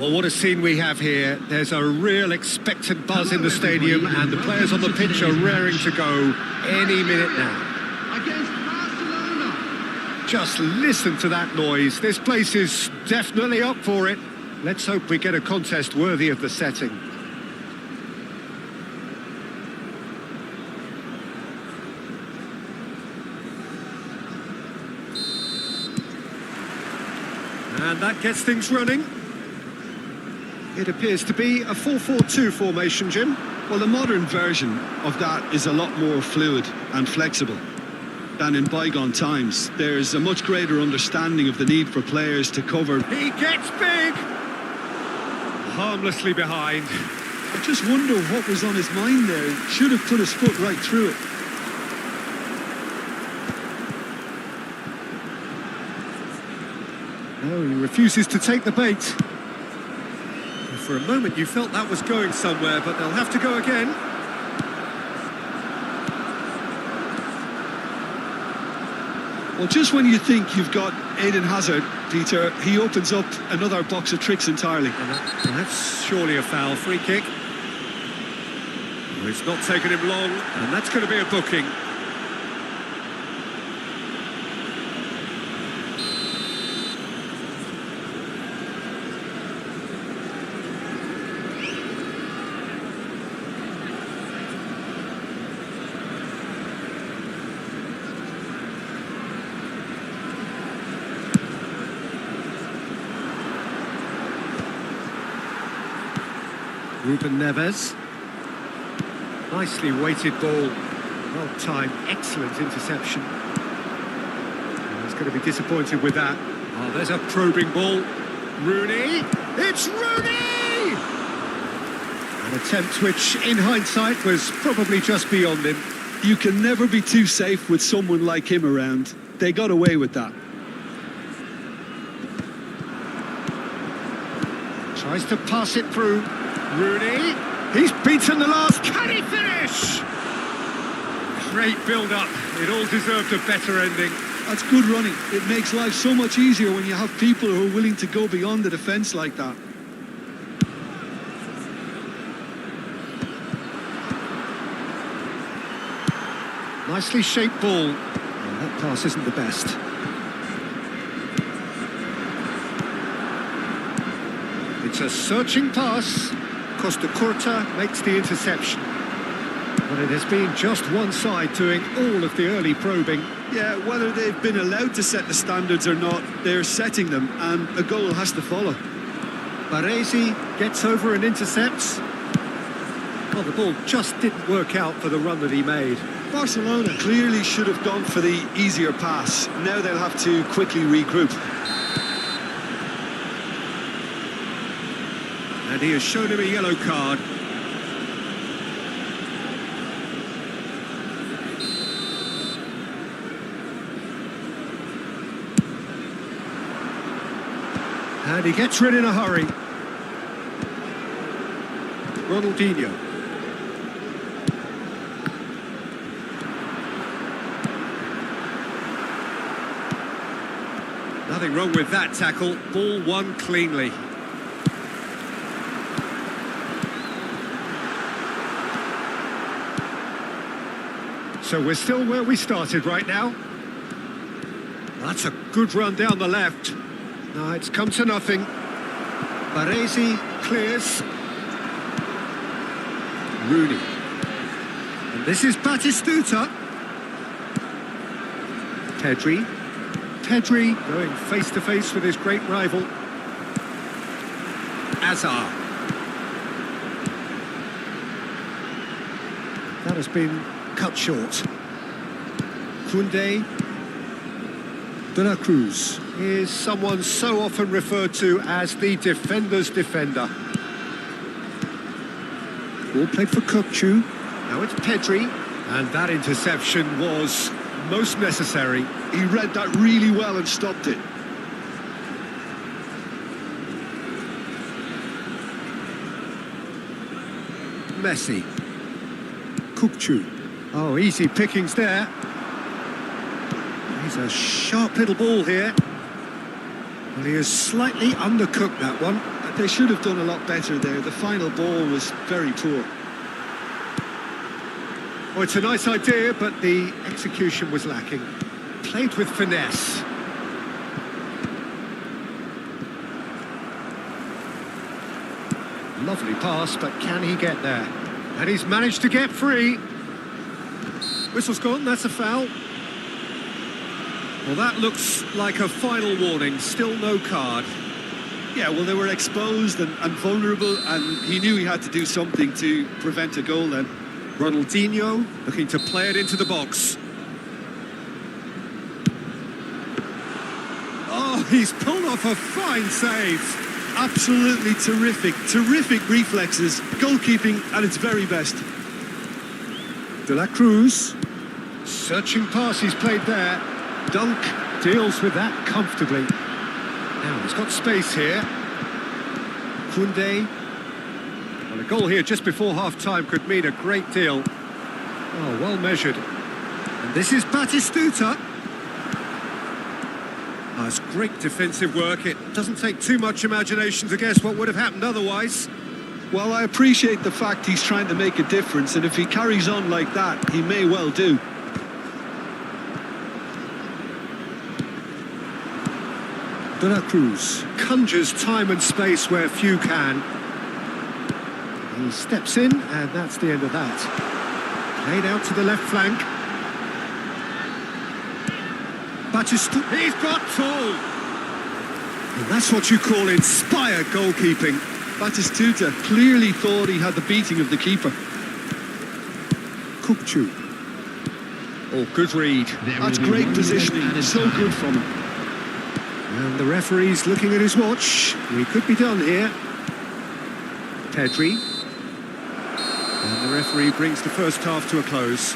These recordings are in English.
Well, what a scene we have here. There's a real expectant buzz in the stadium and the players on the pitch are raring to go any minute now. Against Barcelona. Just listen to that noise. This place is definitely up for it. Let's hope we get a contest worthy of the setting. And that gets things running. It appears to be a 4-4-2 formation, Jim. Well, the modern version of that is a lot more fluid and flexible than in bygone times. There's a much greater understanding of the need for players to cover. He gets big! Harmlessly behind. I just wonder what was on his mind there. He should have put his foot right through it. No, he refuses to take the bait. For a moment you felt that was going somewhere, but they'll have to go again. Well, just when you think you've got Eden Hazard, Peter, he opens up another box of tricks entirely. And that's surely a foul. Free kick. Well, it's not taken him long, and that's going to be a booking. Ruben Neves. Nicely weighted ball. Well timed, excellent interception. He's going to be disappointed with that. Oh, there's a probing ball. Rooney. It's Rooney! An attempt which, in hindsight, was probably just beyond him. You can never be too safe with someone like him around. They got away with that. Tries to pass it through. Rooney, he's beaten the last. Can he finish? Great build-up. It all deserved a better ending. That's good running. It makes life so much easier when you have people who are willing to go beyond the defence like that. Nicely shaped ball. Well, that pass isn't the best. It's a searching pass. Costa Curta makes the interception. But it has been just one side doing all of the early probing. Yeah, whether they've been allowed to set the standards or not, they're setting them, and a goal has to follow. Baresi gets over and intercepts. Well, the ball just didn't work out for the run that he made. Barcelona clearly should have gone for the easier pass. Now they'll have to quickly regroup. And he has shown him a yellow card. And he gets rid in a hurry. Ronaldinho. Nothing wrong with that tackle. Ball won cleanly. So we're still where we started right now. That's a good run down the left. No, it's come to nothing. Baresi clears. Rooney. And this is Batistuta. Pedri. Pedri going face-to-face with his great rival. Azar. That has been cut short. Koundé. De la Cruz is someone so often referred to as the defender's defender. Ball played for Kokchu. Now it's Pedri. And that interception was most necessary. He read that really well and stopped it. Messi. Kokchu. Oh, easy pickings there. He's a sharp little ball here. Well, he has slightly undercooked that one. They should have done a lot better there. The final ball was very poor. Oh, it's a nice idea, but the execution was lacking. Played with finesse. Lovely pass, but can he get there? And he's managed to get free. Whistle's gone, that's a foul. Well, that looks like a final warning, still no card. Yeah, well, they were exposed and vulnerable, and he knew he had to do something to prevent a goal then. Ronaldinho looking to play it into the box. Oh, he's pulled off a fine save. Absolutely terrific reflexes, goalkeeping at its very best. De la Cruz, searching pass he's played there. Dunk deals with that comfortably. Now, he's got space here. Kunde. Well, a goal here just before half-time could mean a great deal. Oh, well measured. And this is Batistuta. Oh, it's great defensive work. It doesn't take too much imagination to guess what would have happened otherwise. Well, I appreciate the fact he's trying to make a difference, and if he carries on like that, he may well do. De La Cruz conjures time and space where few can. He steps in, and that's the end of that. Played out to the left flank. Batistuta, he's got tall! And that's what you call inspired goalkeeping. Batistuta clearly thought he had the beating of the keeper. Kukcu. Oh, good read. That's great positioning, so good from him. And the referee's looking at his watch. We could be done here. Pedri. And the referee brings the first half to a close.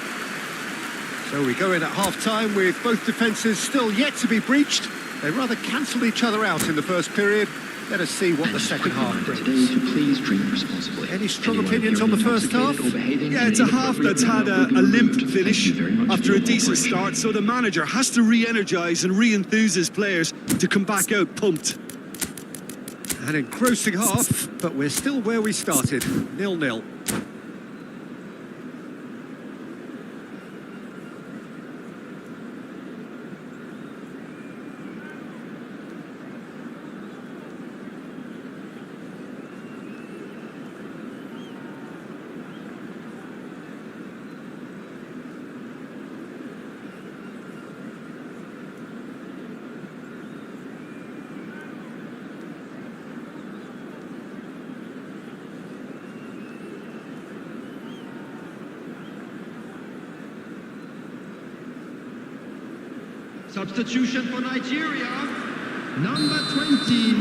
So we go in at half-time with both defences still yet to be breached. They rather cancelled each other out in the first period. Let us see what the second half brings. Please drink responsibly. Any strong opinions on the first half? Yeah, it's a half that's had a limp finish after a decent start, so the manager has to re-energise and re-enthuse his players to come back out pumped. An engrossing half, but we're still where we started, 0-0. Substitution for Nigeria, number 20,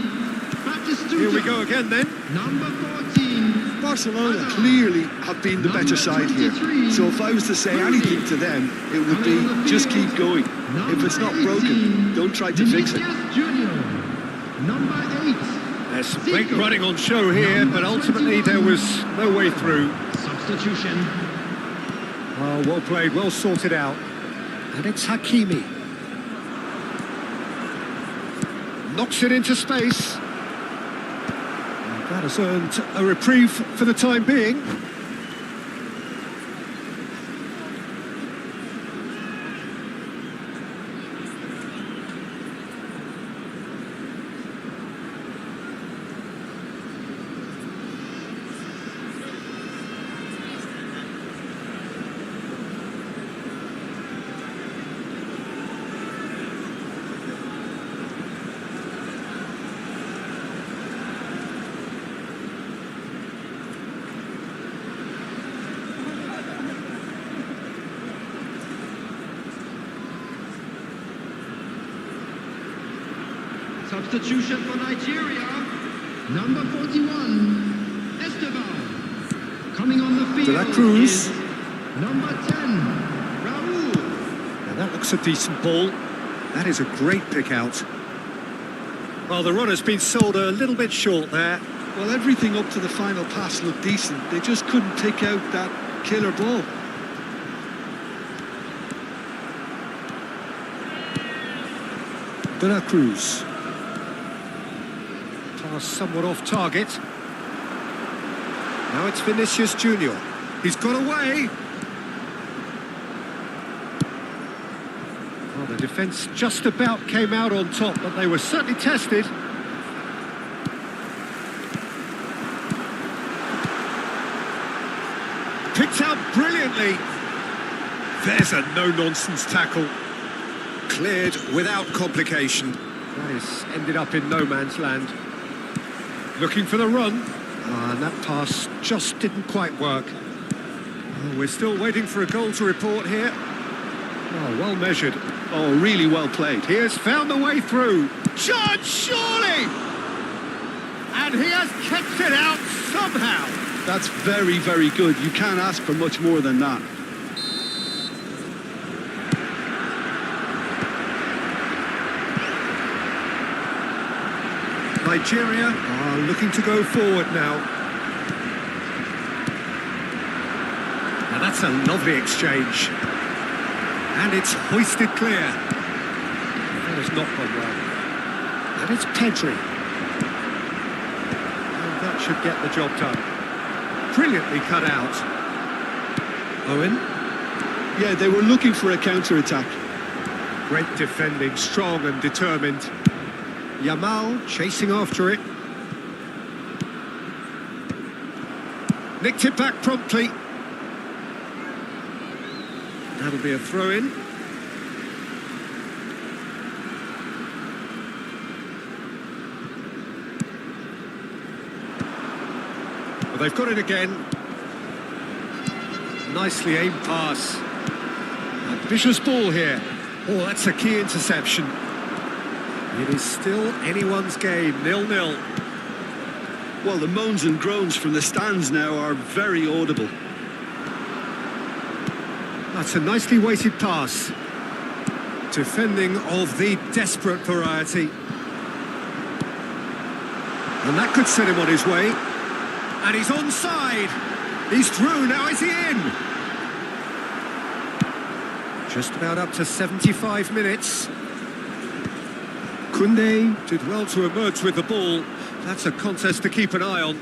Batistuta. Here we go again then. Number 14. Barcelona clearly have been the better side here. So if I was to say anything to them, it would be just keep going. If it's not broken, don't try to fix it. Junior, number 8. There's some great running on show here, but ultimately there was no way through. Substitution. Oh, well played, well sorted out. And it's Hakimi. Knocks it into space. And that has earned a reprieve for the time being. Substitution for Nigeria, number 41, Esteban. Coming on the field De La Cruz. is number 10, Raul. Now that looks a decent ball. That is a great pick out. Well, the run has been sold a little bit short there. Well, everything up to the final pass looked decent. They just couldn't pick out that killer ball. De La Cruz. Pass somewhat off target. Now it's Vinicius Junior. He's got away. Well, the defence just about came out on top, but they were certainly tested. Picked out brilliantly. There's a no-nonsense tackle. Cleared without complication. That has ended up in no man's land. Looking for the run. And that pass just didn't quite work. Oh, we're still waiting for a goal to report here. Oh, well measured. Oh, really well played. He has found the way through. Charge, surely! And he has kept it out somehow. That's very, very good. You can't ask for much more than that. Nigeria are looking to go forward now. Now that's a lovely exchange. And it's hoisted clear. That has not gone well. And it's Pedri. And that should get the job done. Brilliantly cut out. Owen. Yeah, they were looking for a counter-attack. Great defending, strong and determined. Yamal chasing after it. Nicked it back promptly. That'll be a throw-in. Well, they've got it again. Nicely aimed pass. Ambitious ball here. Oh, that's a key interception. It is still anyone's game, 0-0. Well, the moans and groans from the stands now are very audible. That's a nicely weighted pass. Defending of the desperate variety. And that could set him on his way. And he's onside. He's through, now is he in? Just about up to 75 minutes. Koundé did well to emerge with the ball. That's a contest to keep an eye on.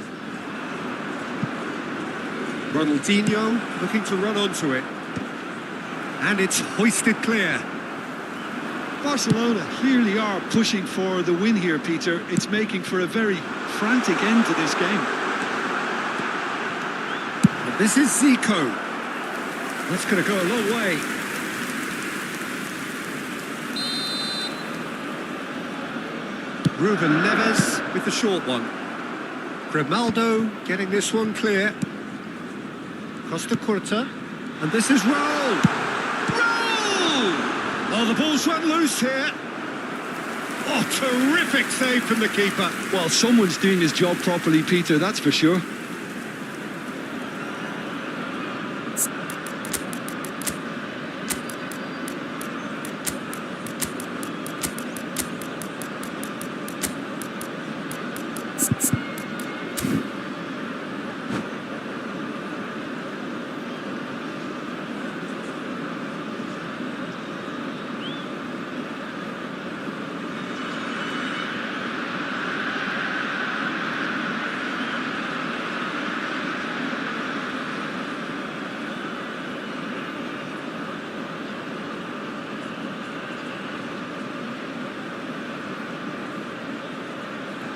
Ronaldinho looking to run onto it. And it's hoisted clear. Barcelona clearly are pushing for the win here, Peter. It's making for a very frantic end to this game. And this is Zico. That's going to go a long way. Ruben Neves with the short one. Grimaldo getting this one clear. Costa Curta. And this is Roll! Oh, the ball's run loose here. Oh, terrific save from the keeper. Well, someone's doing his job properly, Peter, that's for sure.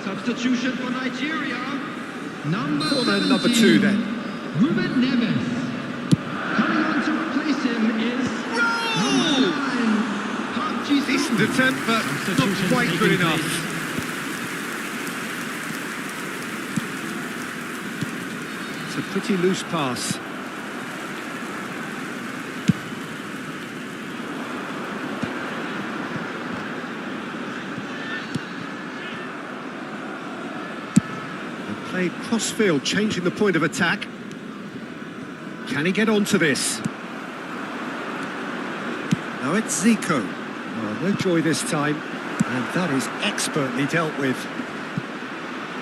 Substitution for Nigeria. Number Corner 17, number 2 then. Ruben Neves. Coming on to replace him is number 9, Park Ji-sung. Decent attempt, but not quite good enough. It's a pretty loose pass. Played cross-field, changing the point of attack. Can he get onto this? Now it's Zico. Oh, no joy this time. And that is expertly dealt with.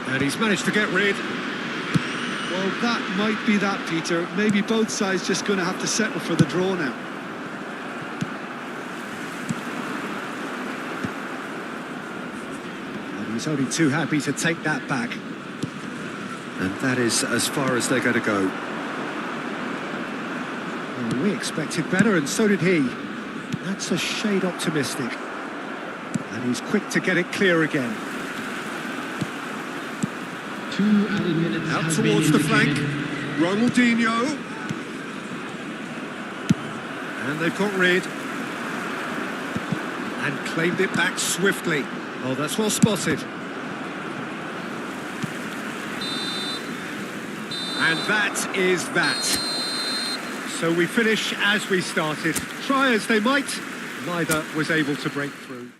And he's managed to get rid. Well, that might be that, Peter. Maybe both sides just going to have to settle for the draw now. And he's only too happy to take that back. And that is as far as they're going to go. Well, we expected better, and so did he. That's a shade optimistic. And he's quick to get it clear again. 2 added minutes Out have towards been the flank. indicated. Ronaldinho. And they've got rid. And claimed it back swiftly. Oh, that's well spotted. And that is that. So we finish as we started. Try as they might, neither was able to break through.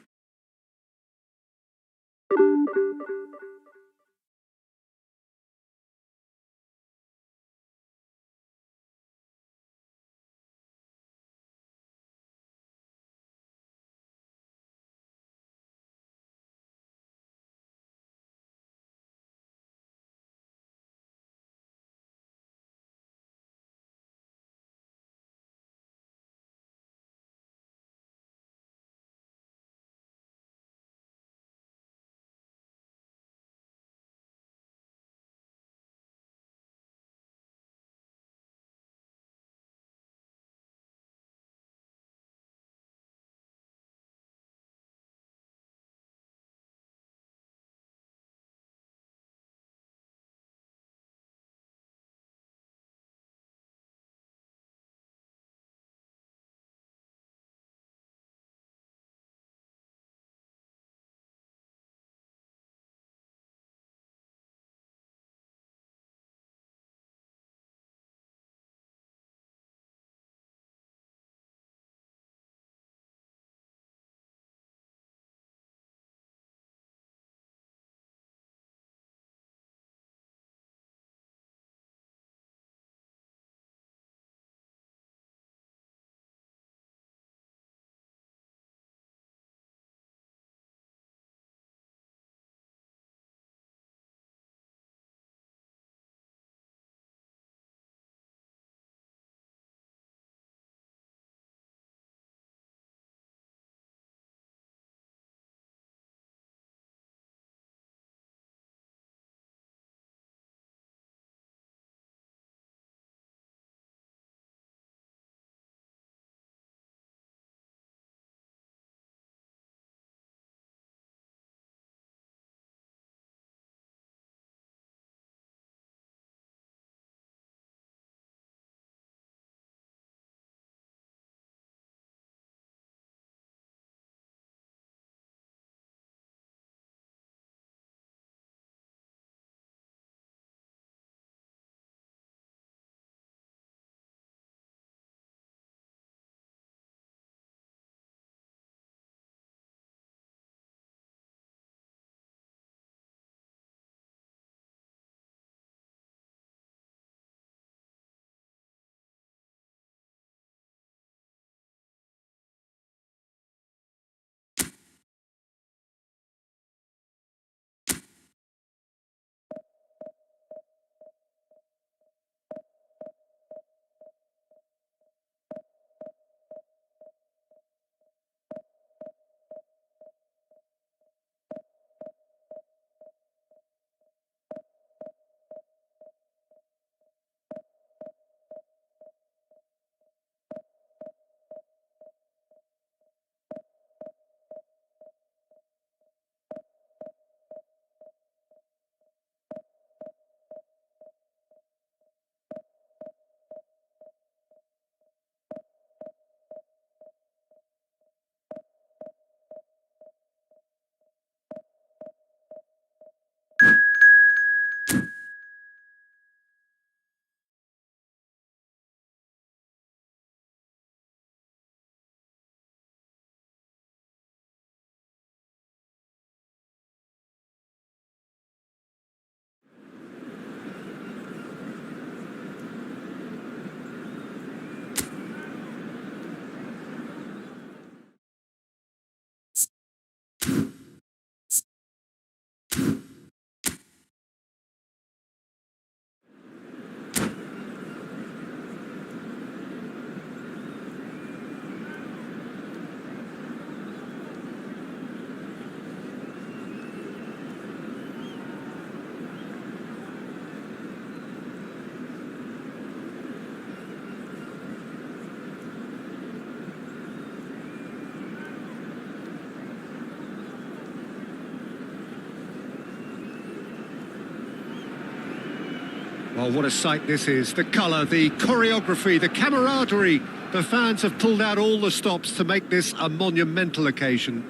Well, what a sight this is. The colour, the choreography, the camaraderie. The fans have pulled out all the stops to make this a monumental occasion.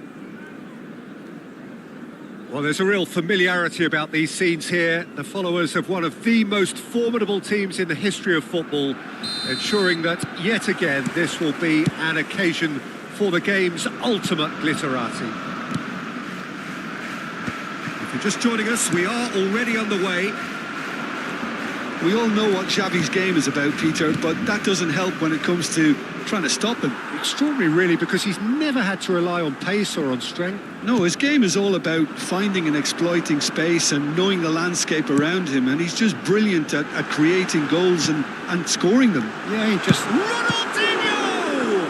Well, there's a real familiarity about these scenes here. The followers of one of the most formidable teams in the history of football, ensuring that, yet again, this will be an occasion for the game's ultimate glitterati. If you're just joining us, we are already underway. We all know what Xavi's game is about, Peter, but that doesn't help when it comes to trying to stop him. Extraordinary, really, because he's never had to rely on pace or on strength. No, his game is all about finding and exploiting space and knowing the landscape around him, and he's just brilliant at creating goals and scoring them. Yeah, he just... Ronaldinho!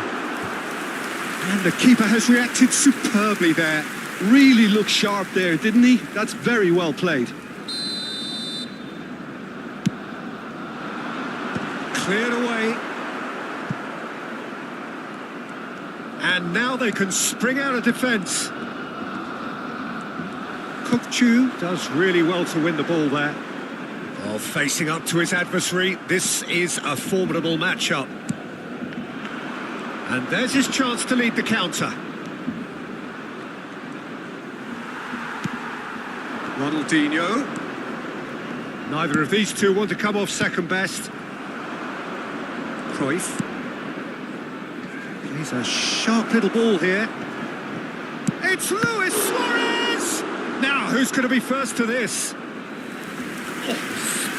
And the keeper has reacted superbly there. Really looked sharp there, didn't he? That's very well played. Cleared away. And now they can spring out of defence. Chu does really well to win the ball there. Well, facing up to his adversary, this is a formidable matchup. And there's his chance to lead the counter. Ronaldinho. Neither of these two want to come off second best. Cruyff. He's a sharp little ball here. It's Luis Suarez! Now, who's going to be first to this? Oh,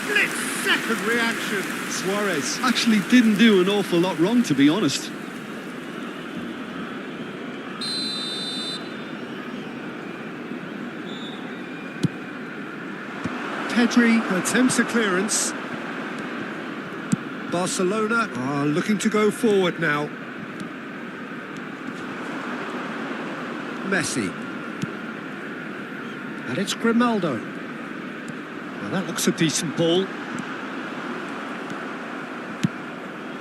split-second reaction. Suarez actually didn't do an awful lot wrong, to be honest. Pedri attempts a clearance. Barcelona are looking to go forward now. Messi. And it's Grimaldo. Now that looks a decent ball.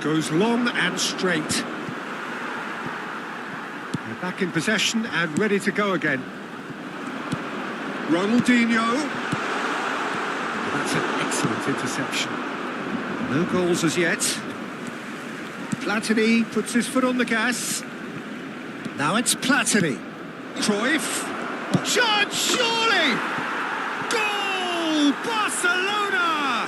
Goes long and straight. They're back in possession and ready to go again. Ronaldinho. Well, that's an excellent interception. No goals as yet. Platini puts his foot on the gas. Now it's Platini. Cruyff. Shot, surely! Goal! Barcelona!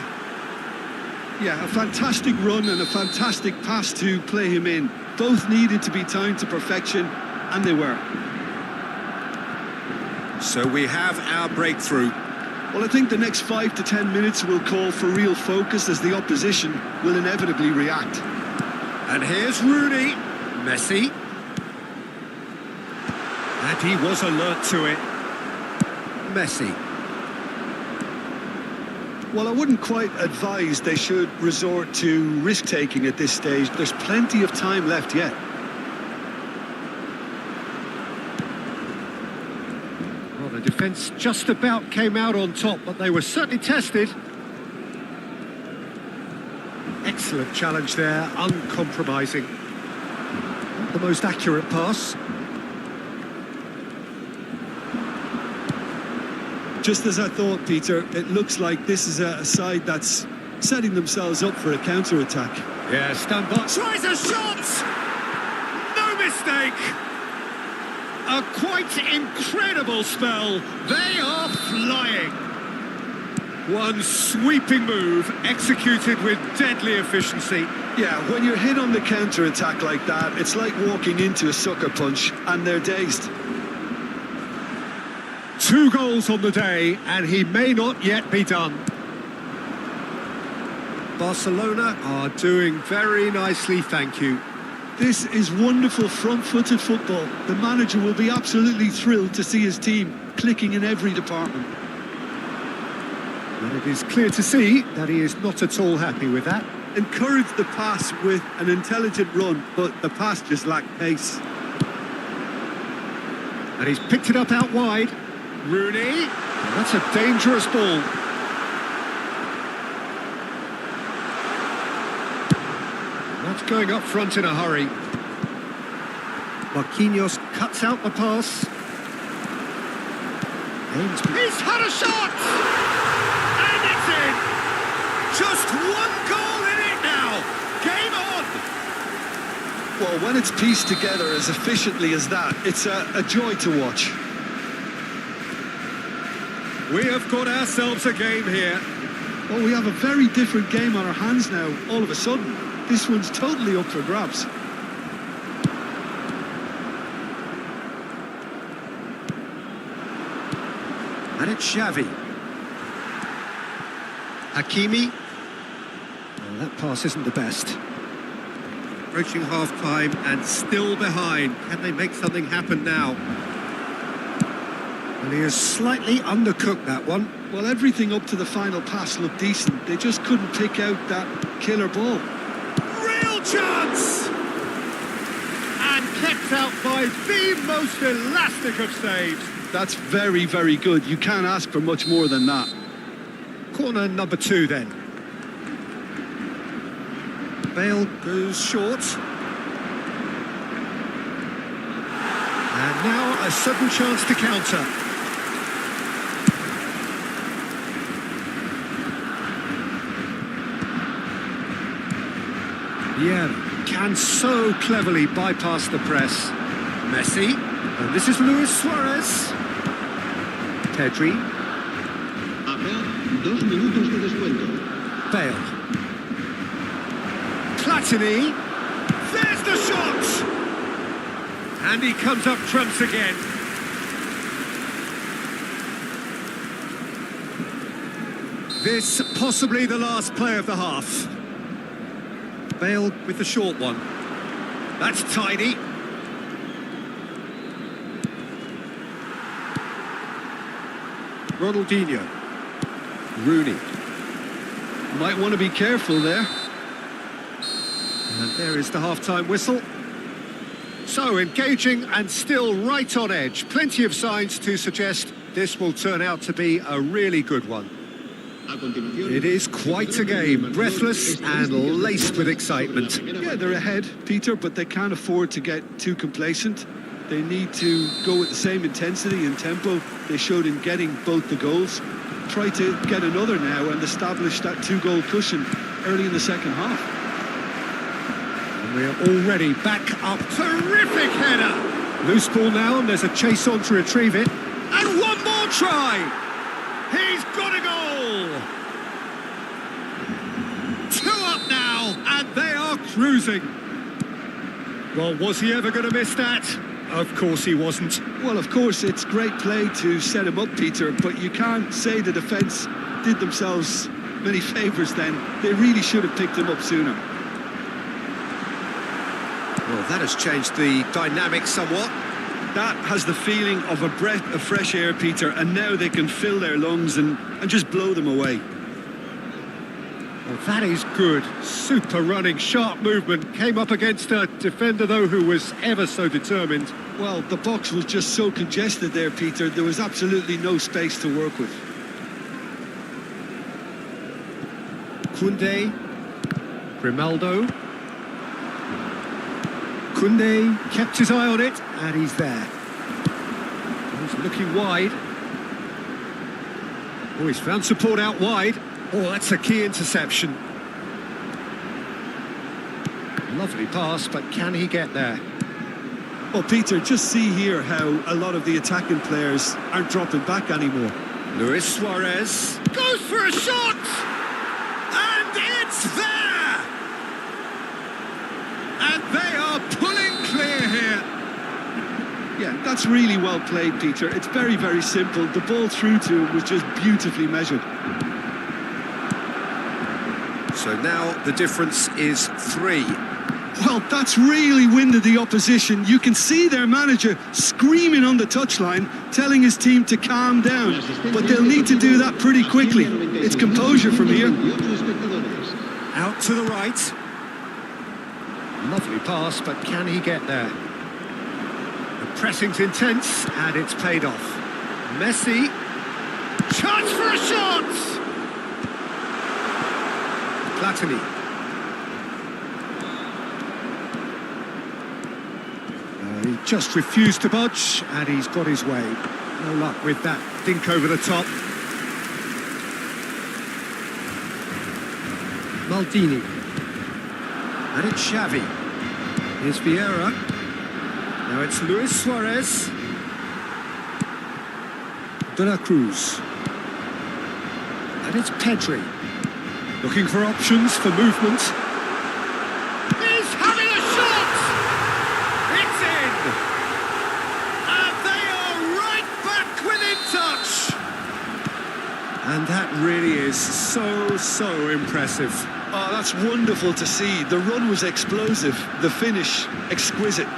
Yeah, a fantastic run and a fantastic pass to play him in. Both needed to be timed to perfection, and they were. So we have our breakthrough. Well, I think the next 5 to 10 minutes will call for real focus as the opposition will inevitably react. And here's Rooney. Messi. And he was alert to it. Messi. Well, I wouldn't quite advise they should resort to risk-taking at this stage. There's plenty of time left yet. Well, the defence just about came out on top, but they were certainly tested. Excellent challenge there, uncompromising. Not the most accurate pass. Just as I thought, Peter, it looks like this is a side that's setting themselves up for a counter-attack. Yeah, stand by. Tries a shot! No mistake! A quite incredible spell. They are flying. One sweeping move, executed with deadly efficiency. Yeah, when you're hit on the counter-attack like that, it's like walking into a sucker punch, and they're dazed. 2 goals on the day, and he may not yet be done. Barcelona are doing very nicely, thank you. This is wonderful front-footed football. The manager will be absolutely thrilled to see his team clicking in every department. And it is clear to see that he is not at all happy with that. Encouraged the pass with an intelligent run, but the pass just lacked pace. And he's picked it up out wide. Rooney. That's a dangerous ball. That's going up front in a hurry. Marquinhos cuts out the pass. He's had a shot! And it's in! Just one goal in it now. Game on. Well, when it's pieced together as efficiently as that, it's a joy to watch. We have got ourselves a game here. Well, we have a very different game on our hands now, all of a sudden. This one's totally up for grabs. And it's Xavi. Hakimi. Oh, that pass isn't the best. Approaching half-time and still behind. Can they make something happen now? And he has slightly undercooked that one. Well, everything up to the final pass looked decent. They just couldn't pick out that killer ball. Real chance! And kept out by the most elastic of saves. That's very, very good. You can't ask for much more than that. Corner number 2 then. Bale goes short. And now a sudden chance to counter. Yeah, can so cleverly bypass the press. Messi, and this is Luis Suarez. Pedri. Habrá 2 minutos de descuento. Bale. Platini. There's the shot! And he comes up trumps again. This possibly the last play of the half. Bale with the short one. That's tidy. Ronaldinho. Rooney. Might want to be careful there. And there is the half-time whistle. So engaging and still right on edge. Plenty of signs to suggest this will turn out to be a really good one. It is quite a game, breathless and laced with excitement. Yeah, they're ahead, Peter, but they can't afford to get too complacent. They need to go with the same intensity and tempo they showed in getting both the goals. Try to get another now and establish that 2-goal cushion early in the second half. And we're already back up. Terrific header! Loose ball now, and there's a chase on to retrieve it. And one more try! He's got a goal! 2 up now, and they are cruising. Well, was he ever going to miss that? Of course he wasn't. Well, of course, it's great play to set him up, Peter, but you can't say the defence did themselves many favours then. They really should have picked him up sooner. Well, that has changed the dynamic somewhat. That has the feeling of a breath of fresh air, Peter, and now they can fill their lungs and just blow them away. Well, that is good. Super running, sharp movement. Came up against a defender, though, who was ever so determined. Well, the box was just so congested there, Peter. There was absolutely no space to work with. Koundé. Grimaldo. Koundé kept his eye on it, and he's there. He's looking wide. Oh, he's found support out wide. Oh, that's a key interception. Lovely pass, but can he get there? Well, Peter, just see here how a lot of the attacking players aren't dropping back anymore. Luis Suarez goes for a shot! And it's there! And they are pulling clear here. Yeah, that's really well played, Peter. It's very, very simple. The ball through to him was just beautifully measured. So now the difference is 3. Well, that's really winded the opposition. You can see their manager screaming on the touchline, telling his team to calm down. But they'll need to do that pretty quickly. It's composure from here. Out to the right. Lovely pass, but can he get there? The pressing's intense, and it's paid off. Messi. Chance for a shot! Platini. He just refused to budge, and he's got his way. No luck with that dink over the top. Maldini. And it's Xavi. Here's Vieira. Now it's Luis Suarez. De la Cruz. And it's Pedri. Looking for options for movement. He's having a shot! It's in! And they are right back within touch! And that really is so impressive. Oh, that's wonderful to see. The run was explosive, the finish exquisite.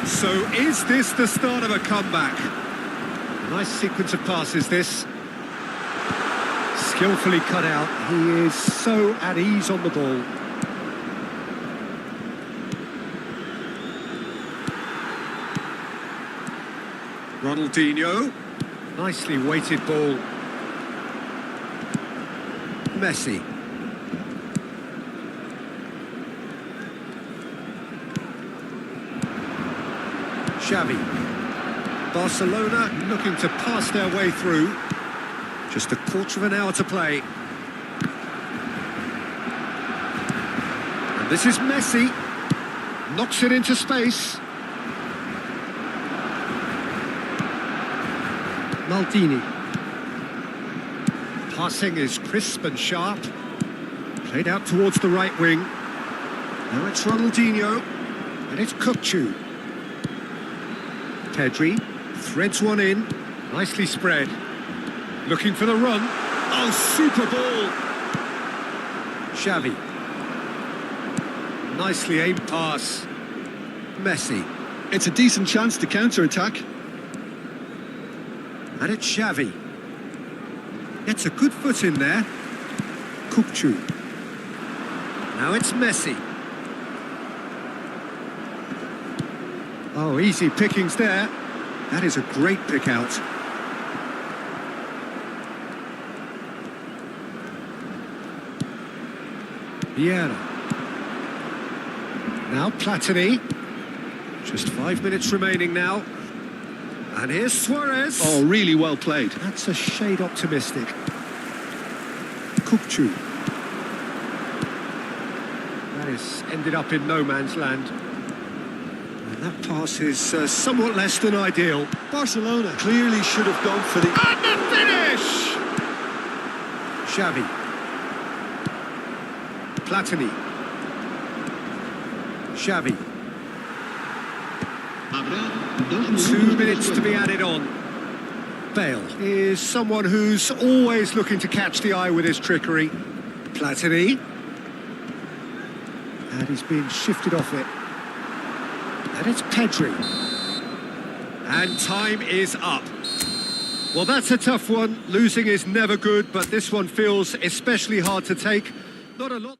So is this the start of a comeback? Nice sequence of passes, this. Skillfully cut out. He is so at ease on the ball. Ronaldinho. Nicely weighted ball. Messi. Xavi. Barcelona looking to pass their way through. Just a quarter of an hour to play. And this is Messi. Knocks it into space. Maldini. Passing is crisp and sharp. Played out towards the right wing. Now it's Ronaldinho. And it's Kukçu. Pedri threads one in. Nicely spread. Looking for the run. Oh, super ball. Xavi. Nicely aimed pass. Messi. It's a decent chance to counter-attack. And it's Xavi. Gets a good foot in there. Kukçu. Now it's Messi. Oh, easy pickings there. That is a great pick out. Vieira. Now Platini. Just 5 minutes remaining now. And here's Suarez. Oh, really well played. That's a shade optimistic. Kukçu. That is ended up in no man's land. And that pass is somewhat less than ideal. Barcelona clearly should have gone for the... And the finish! Xavi. Platini. Xavi. 2 minutes to be added on. Bale is someone who's always looking to catch the eye with his trickery. Platini. And he's been shifted off it. And it's Pedri. And time is up. Well, that's a tough one. Losing is never good, but this one feels especially hard to take. Not a lot.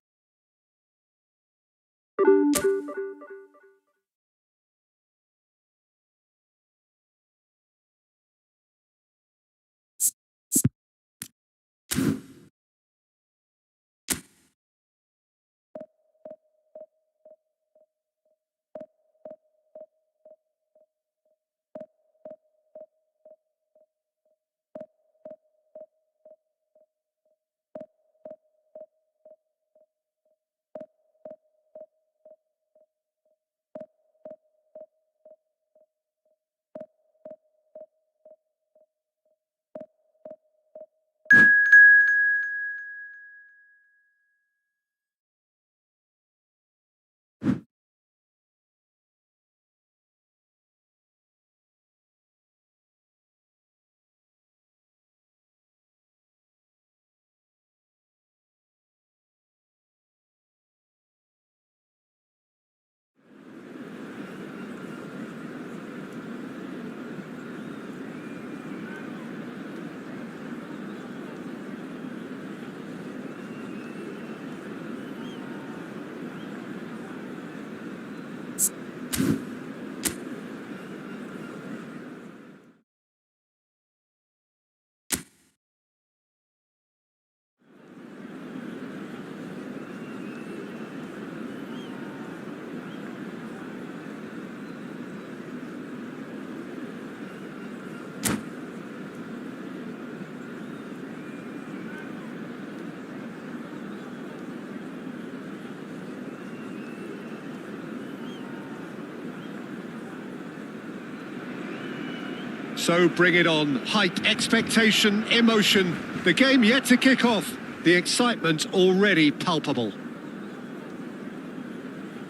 So bring it on. Hype, expectation, emotion. The game yet to kick off. The excitement already palpable.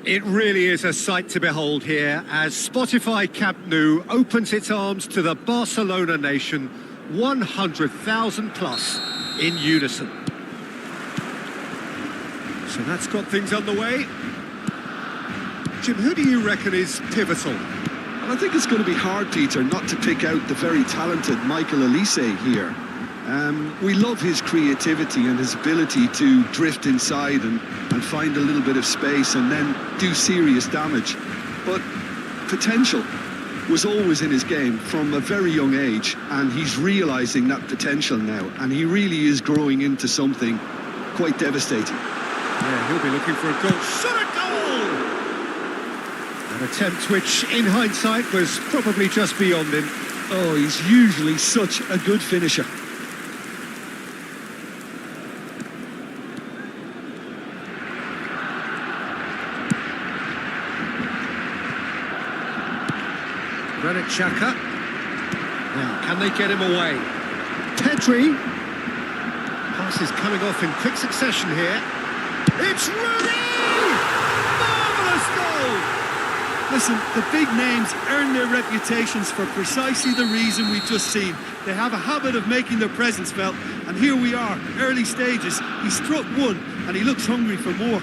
It really is a sight to behold here as Spotify Camp Nou opens its arms to the Barcelona nation, 100,000 plus in unison. So that's got things underway. Jim, who do you reckon is pivotal? And I think it's going to be hard, Peter, not to pick out the very talented Michael Elise here. We love his creativity and his ability to drift inside and find a little bit of space and then do serious damage. But potential was always in his game from a very young age, and he's realising that potential now, and he really is growing into something quite devastating. Yeah, he'll be looking for a goal. Shot a goal! An attempt which, in hindsight, was probably just beyond him. Oh, he's usually such a good finisher. Granit Xhaka. Now, can they get him away? Pedri. Pass is coming off in quick succession here. It's Rooney! Marvellous goal! Listen, the big names earn their reputations for precisely the reason we've just seen. They have a habit of making their presence felt, and here we are, early stages. He struck one, and he looks hungry for more.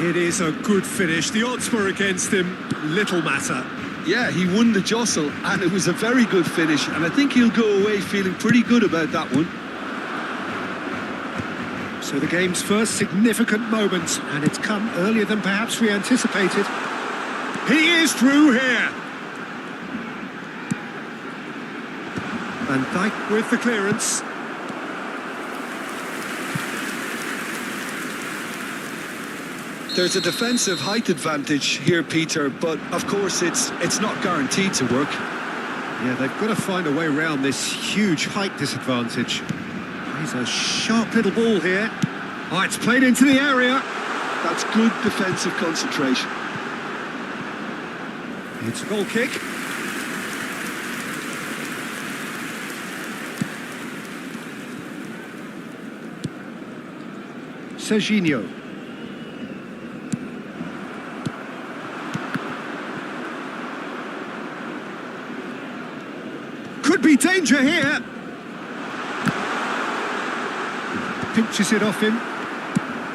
It is a good finish. The odds were against him. Little matter. Yeah, he won the jostle, and it was a very good finish, and I think he'll go away feeling pretty good about that one. So the game's first significant moment, and it's come earlier than perhaps we anticipated. He is through here. Van Dijk with the clearance. There's a defensive height advantage here, Peter, but of course it's not guaranteed to work. Yeah, they've got to find a way around this huge height disadvantage. He's a sharp little ball here. Oh, it's played into the area. That's good defensive concentration. It's a goal kick. Serginho. Could be danger here. Pinches it off him.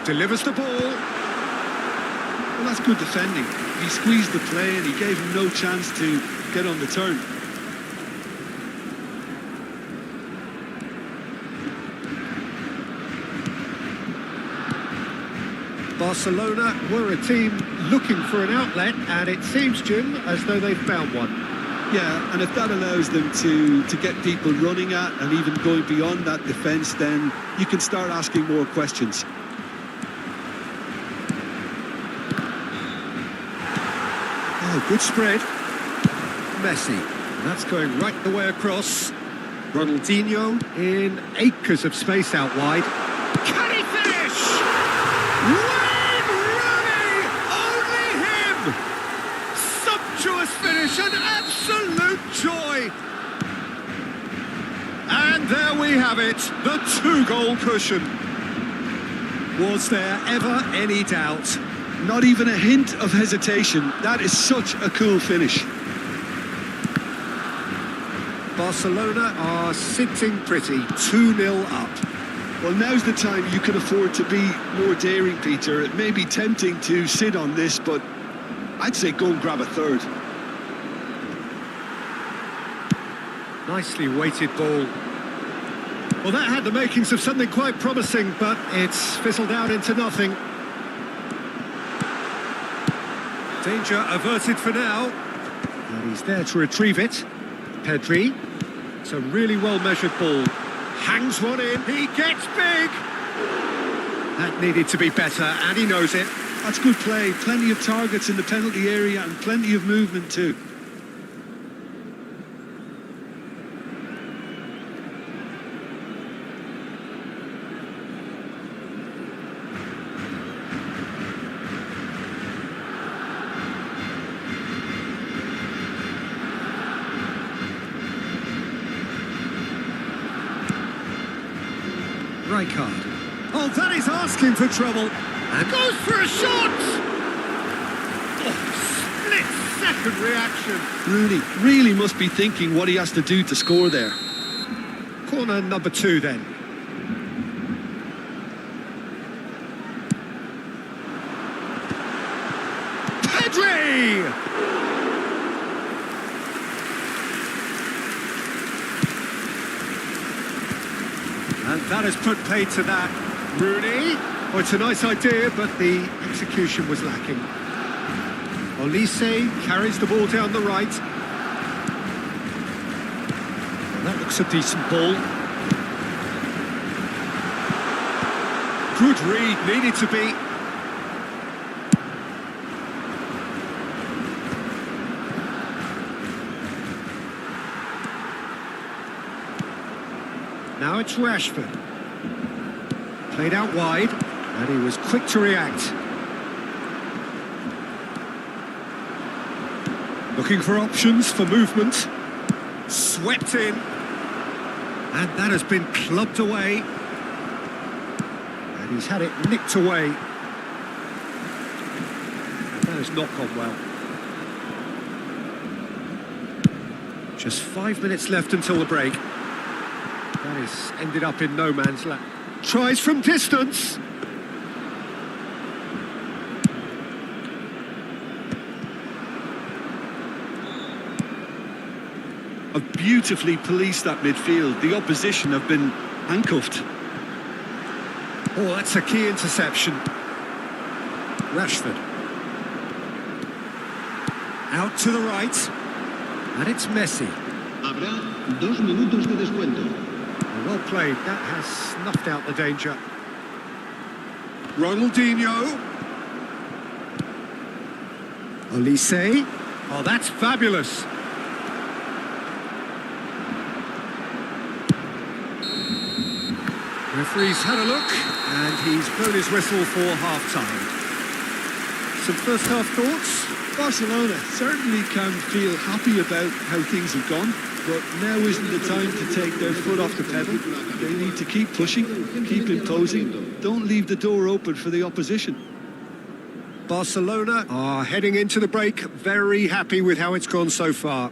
Delivers the ball. Well, that's good defending. He squeezed the play and he gave him no chance to get on the turn. Barcelona were a team looking for an outlet, and it seems, Jim, as though they've found one. Yeah, and if that allows them to get people running at and even going beyond that defence, then you can start asking more questions. Oh, good spread. Messi. That's going right the way across. Ronaldinho in acres of space out wide. Can he finish? Wayne Rooney! Only him! Sumptuous finish, an absolute joy! And there we have it, the two-goal cushion. Was there ever any doubt? Not even a hint of hesitation. That is such a cool finish. Barcelona are sitting pretty, 2-0 up. Well, now's the time you can afford to be more daring, Peter. It may be tempting to sit on this, but I'd say go and grab a third. Nicely weighted ball. Well, that had the makings of something quite promising, but it's fizzled out into nothing. Danger averted for now. And he's there to retrieve it. Pedri. It's a really well-measured ball. Hangs one in. He gets big. That needed to be better, and he knows it. That's good play. Plenty of targets in the penalty area and plenty of movement too. Rijkaard. Oh, that is asking for trouble. And goes for a shot! Oh, split-second reaction. Rooney really must be thinking what he has to do to score there. Corner number 2 then. Pedri! And that has put paid to that. Rooney. Oh, it's a nice idea, but the execution was lacking. Olise carries the ball down the right. Well, that looks a decent ball. Good read, needed to be. Now it's Rashford. Played out wide, and he was quick to react. Looking for options for movement. Swept in. And that has been clubbed away. And he's had it nicked away. That has not gone well. Just 5 minutes left until the break. That has ended up in no man's land. Tries from distance. Have beautifully policed that midfield. The opposition have been handcuffed. Oh, that's a key interception. Rashford. Out to the right. And it's Messi. Habrá 2 minutos de descuento. Well played. That has snuffed out the danger. Ronaldinho. Olise. Oh, that's fabulous. Referee's had a look, and he's blown his whistle for half-time. Some first-half thoughts? Barcelona certainly can feel happy about how things have gone, but now isn't the time to take their foot off the pedal. They need to keep pushing, keep imposing, don't leave the door open for the opposition. Barcelona are heading into the break very happy with how it's gone so far.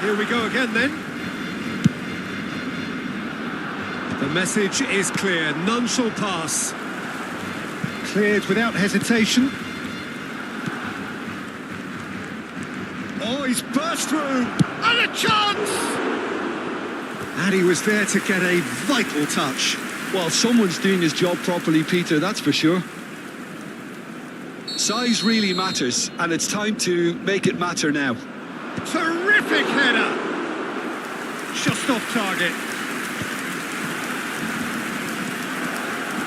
Here we go again then. The message is clear, none shall pass. Cleared without hesitation. Oh, he's burst through, and a chance! And he was there to get a vital touch. Well, someone's doing his job properly, Peter, that's for sure. Size really matters, and it's time to make it matter now. Terrific header! Just off target.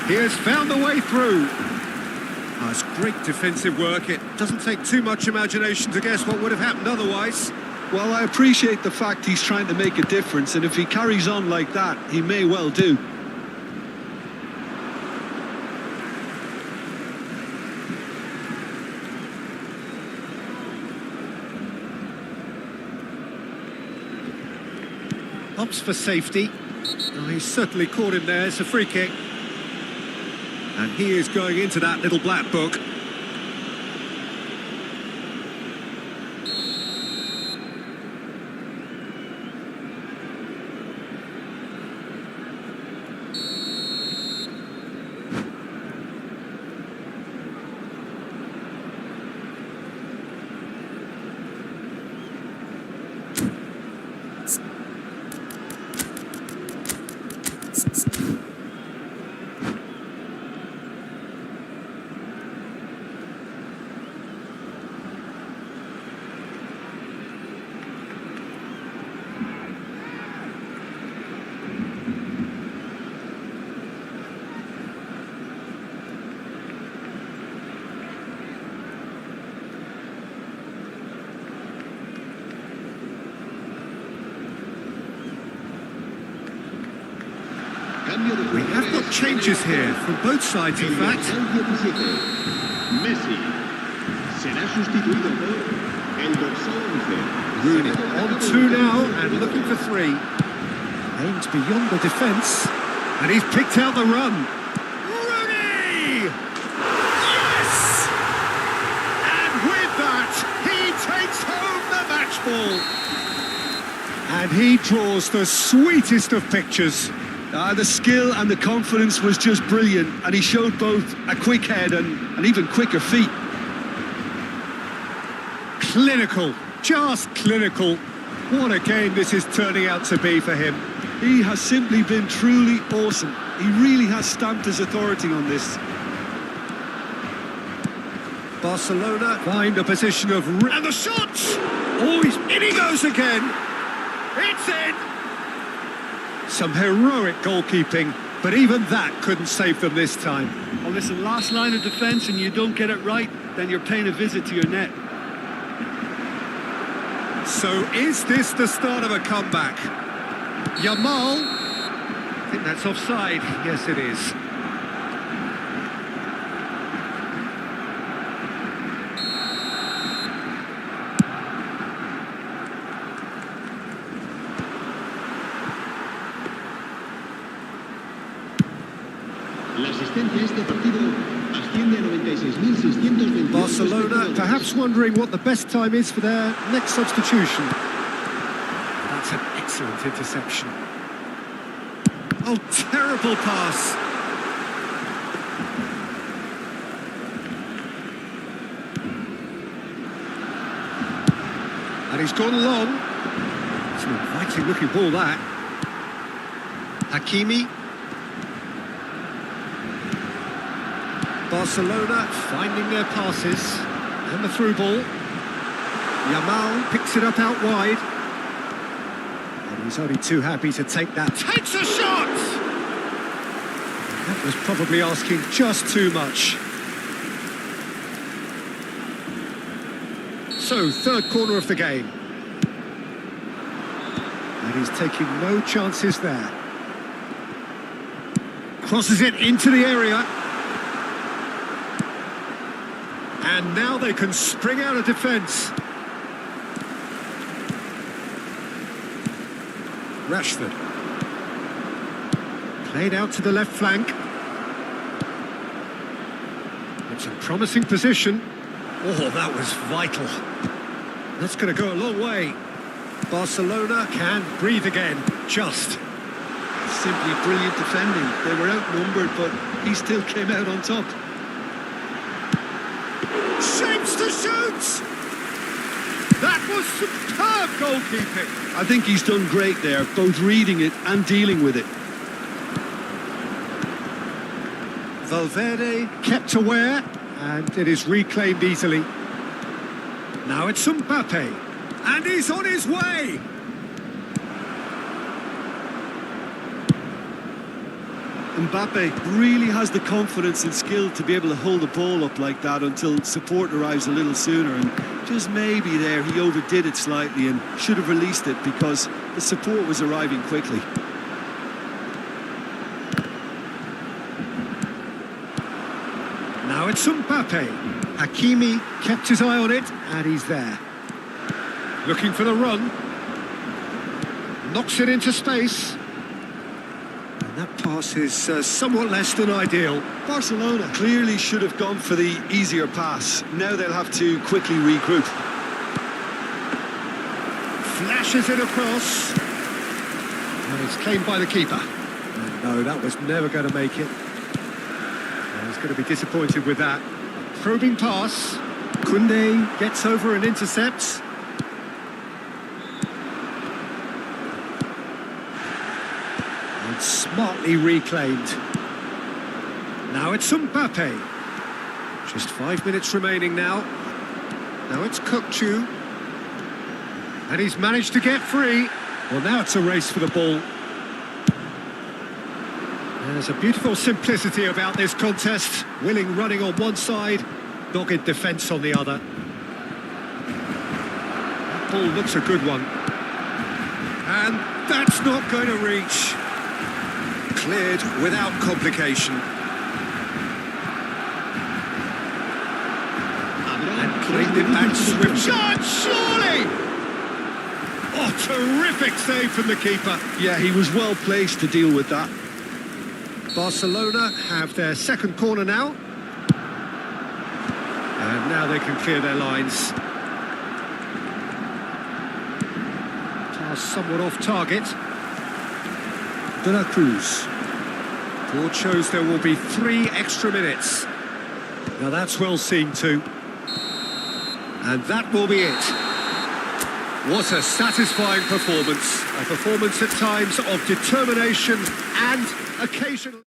He has found the way through. Oh, it's great defensive work. It doesn't take too much imagination to guess what would have happened otherwise. Well, I appreciate the fact he's trying to make a difference, and if he carries on like that, he may well do. Opts for safety. Oh, he's certainly caught him there. It's a free kick. And he is going into that little black book. We have got changes here from both sides, in fact. Messi será sustituido por el dorsal 11. Rooney on two now and looking for three. Aimed beyond the defence, and he's picked out the run. Rooney! Yes! And with that, he takes home the match ball. And he draws the sweetest of pictures. The skill and the confidence was just brilliant, and he showed both a quick head and even quicker feet. Clinical, just clinical. What a game this is turning out to be for him. He has simply been truly awesome. He really has stamped his authority on this. Barcelona find a position of... And the shot! Oh, in he goes again. It's in! Some heroic goalkeeping, but even that couldn't save them this time. Well, listen, last line of defence and you don't get it right, then you're paying a visit to your net. So is this the start of a comeback? Yamal, I think that's offside. Yes, it is. La asistencia a este partido asciende a 96.628. Barcelona perhaps wondering what the best time is for their next substitution. That's an excellent interception. Oh, terrible pass. And he's gone long. It's an inviting looking ball, that. Hakimi. Barcelona finding their passes, and the through ball. Yamal picks it up out wide. And he's only too happy to take that. Takes a shot! That was probably asking just too much. So, third corner of the game. And he's taking no chances there. Crosses it into the area. And now they can spring out of defence. Rashford. Played out to the left flank. It's a promising position. Oh, that was vital. That's going to go a long way. Barcelona can breathe again, just. Simply brilliant defending. They were outnumbered, but he still came out on top. Shapes to shoot! That was superb goalkeeping. I think he's done great there, both reading it and dealing with it. Valverde kept aware, and it is reclaimed easily. Now it's Mbappe, and he's on his way! Mbappe really has the confidence and skill to be able to hold the ball up like that until support arrives a little sooner, and just maybe there he overdid it slightly and should have released it because the support was arriving quickly. Now it's Mbappe. Hakimi kept his eye on it, and he's there. Looking for the run. Knocks it into space. And that pass is somewhat less than ideal. Barcelona clearly should have gone for the easier pass. Now they'll have to quickly regroup. Flashes it across. And it's claimed by the keeper. And no, that was never going to make it. And he's going to be disappointed with that. Probing pass. Koundé gets over and intercepts. And smart Brilliantly reclaimed. Now it's Mbappe. Just 5 minutes remaining now. Now it's Kukcu. And he's managed to get free. Well, now it's a race for the ball. There's a beautiful simplicity about this contest. Willing running on one side, dogged defence on the other. That ball looks a good one. And that's not going to reach. Cleared without complication. And played it back swift. Shot, surely! Oh, terrific save from the keeper. Yeah, he was well placed to deal with that. Barcelona have their second corner now. And now they can clear their lines. Pass somewhat off target. De La Cruz. Board shows there will be 3 extra minutes. Now that's well seen too. And that will be it. What a satisfying performance. A performance at times of determination and occasionally...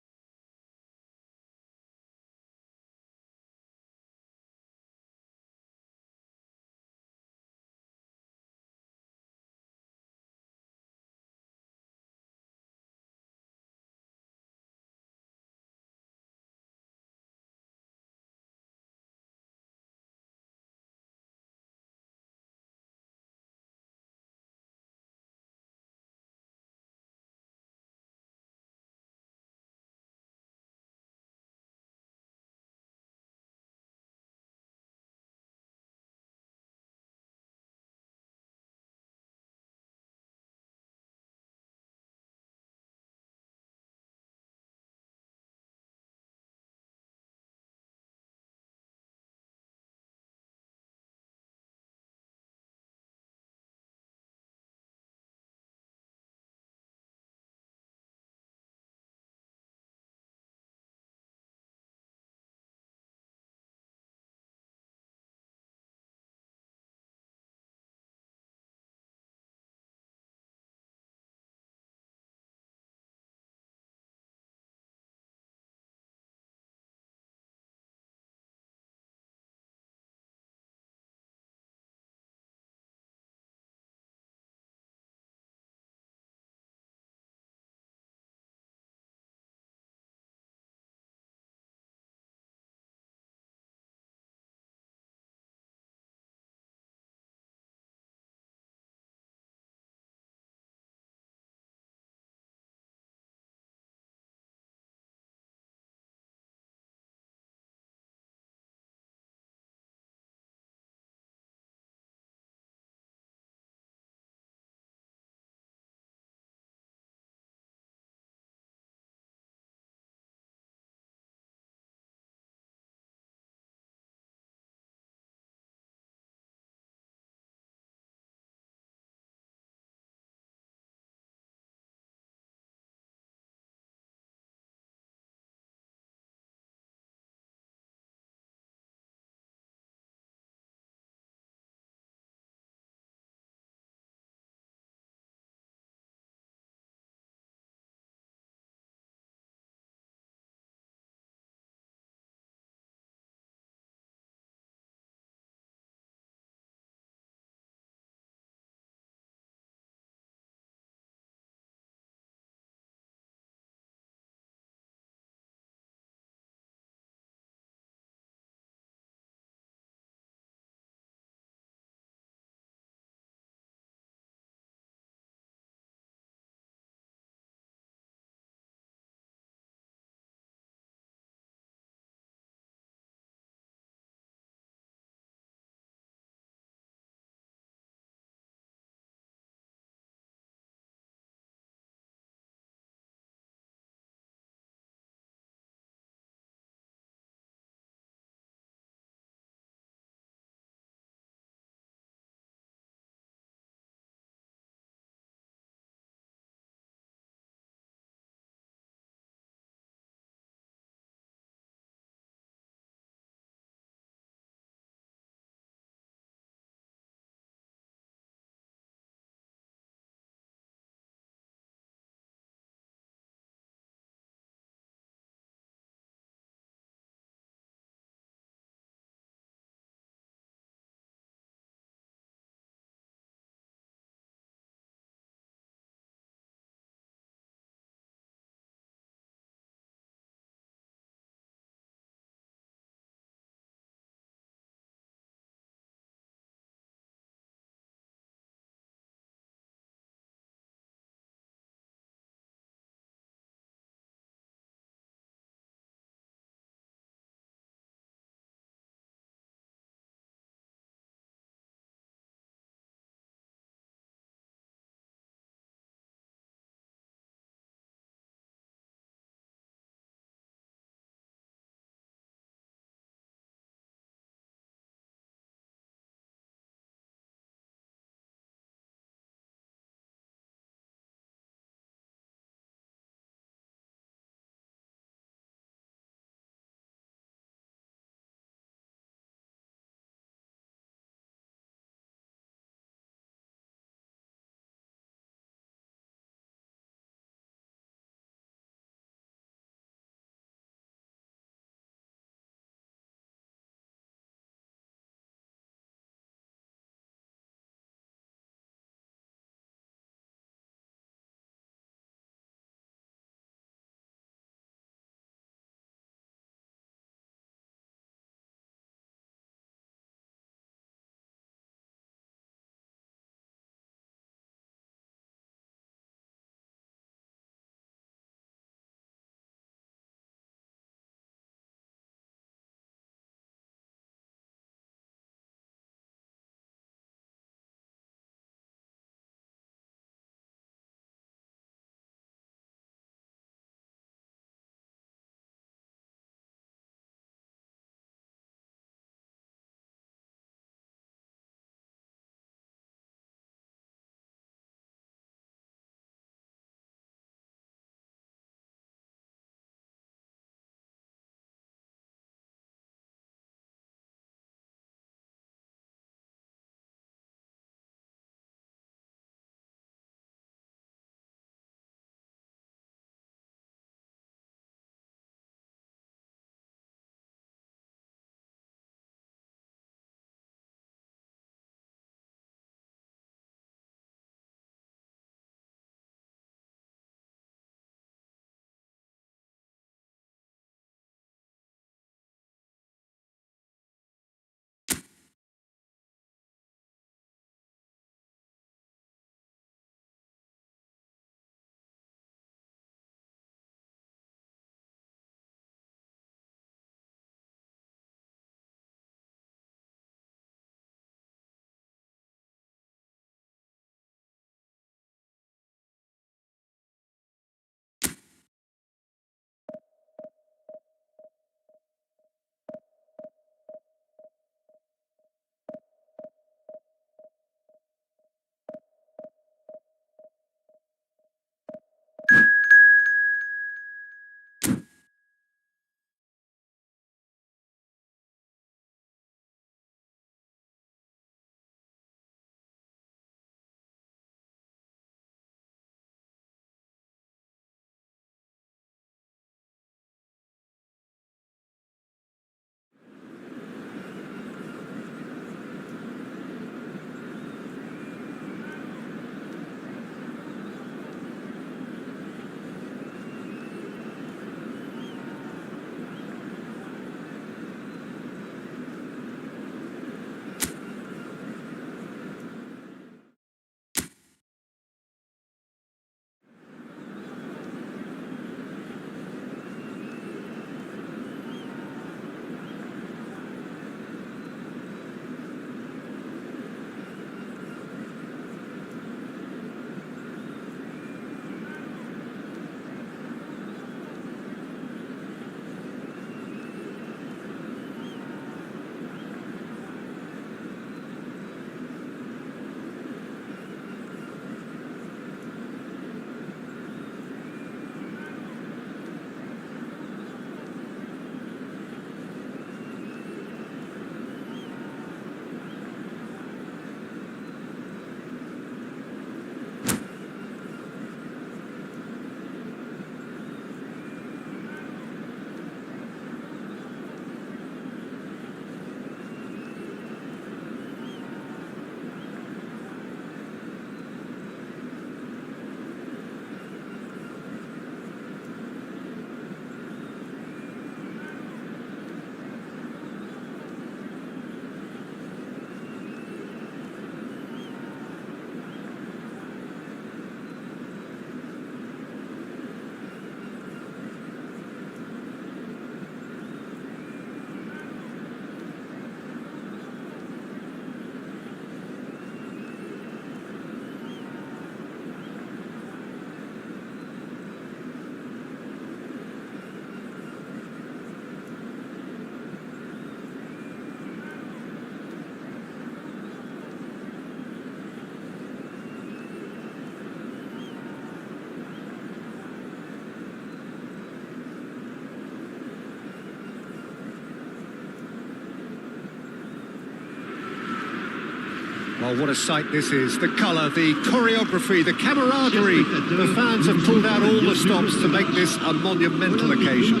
Oh, what a sight this is. The colour, the choreography, the camaraderie. The fans have pulled out all the stops to make this a monumental occasion.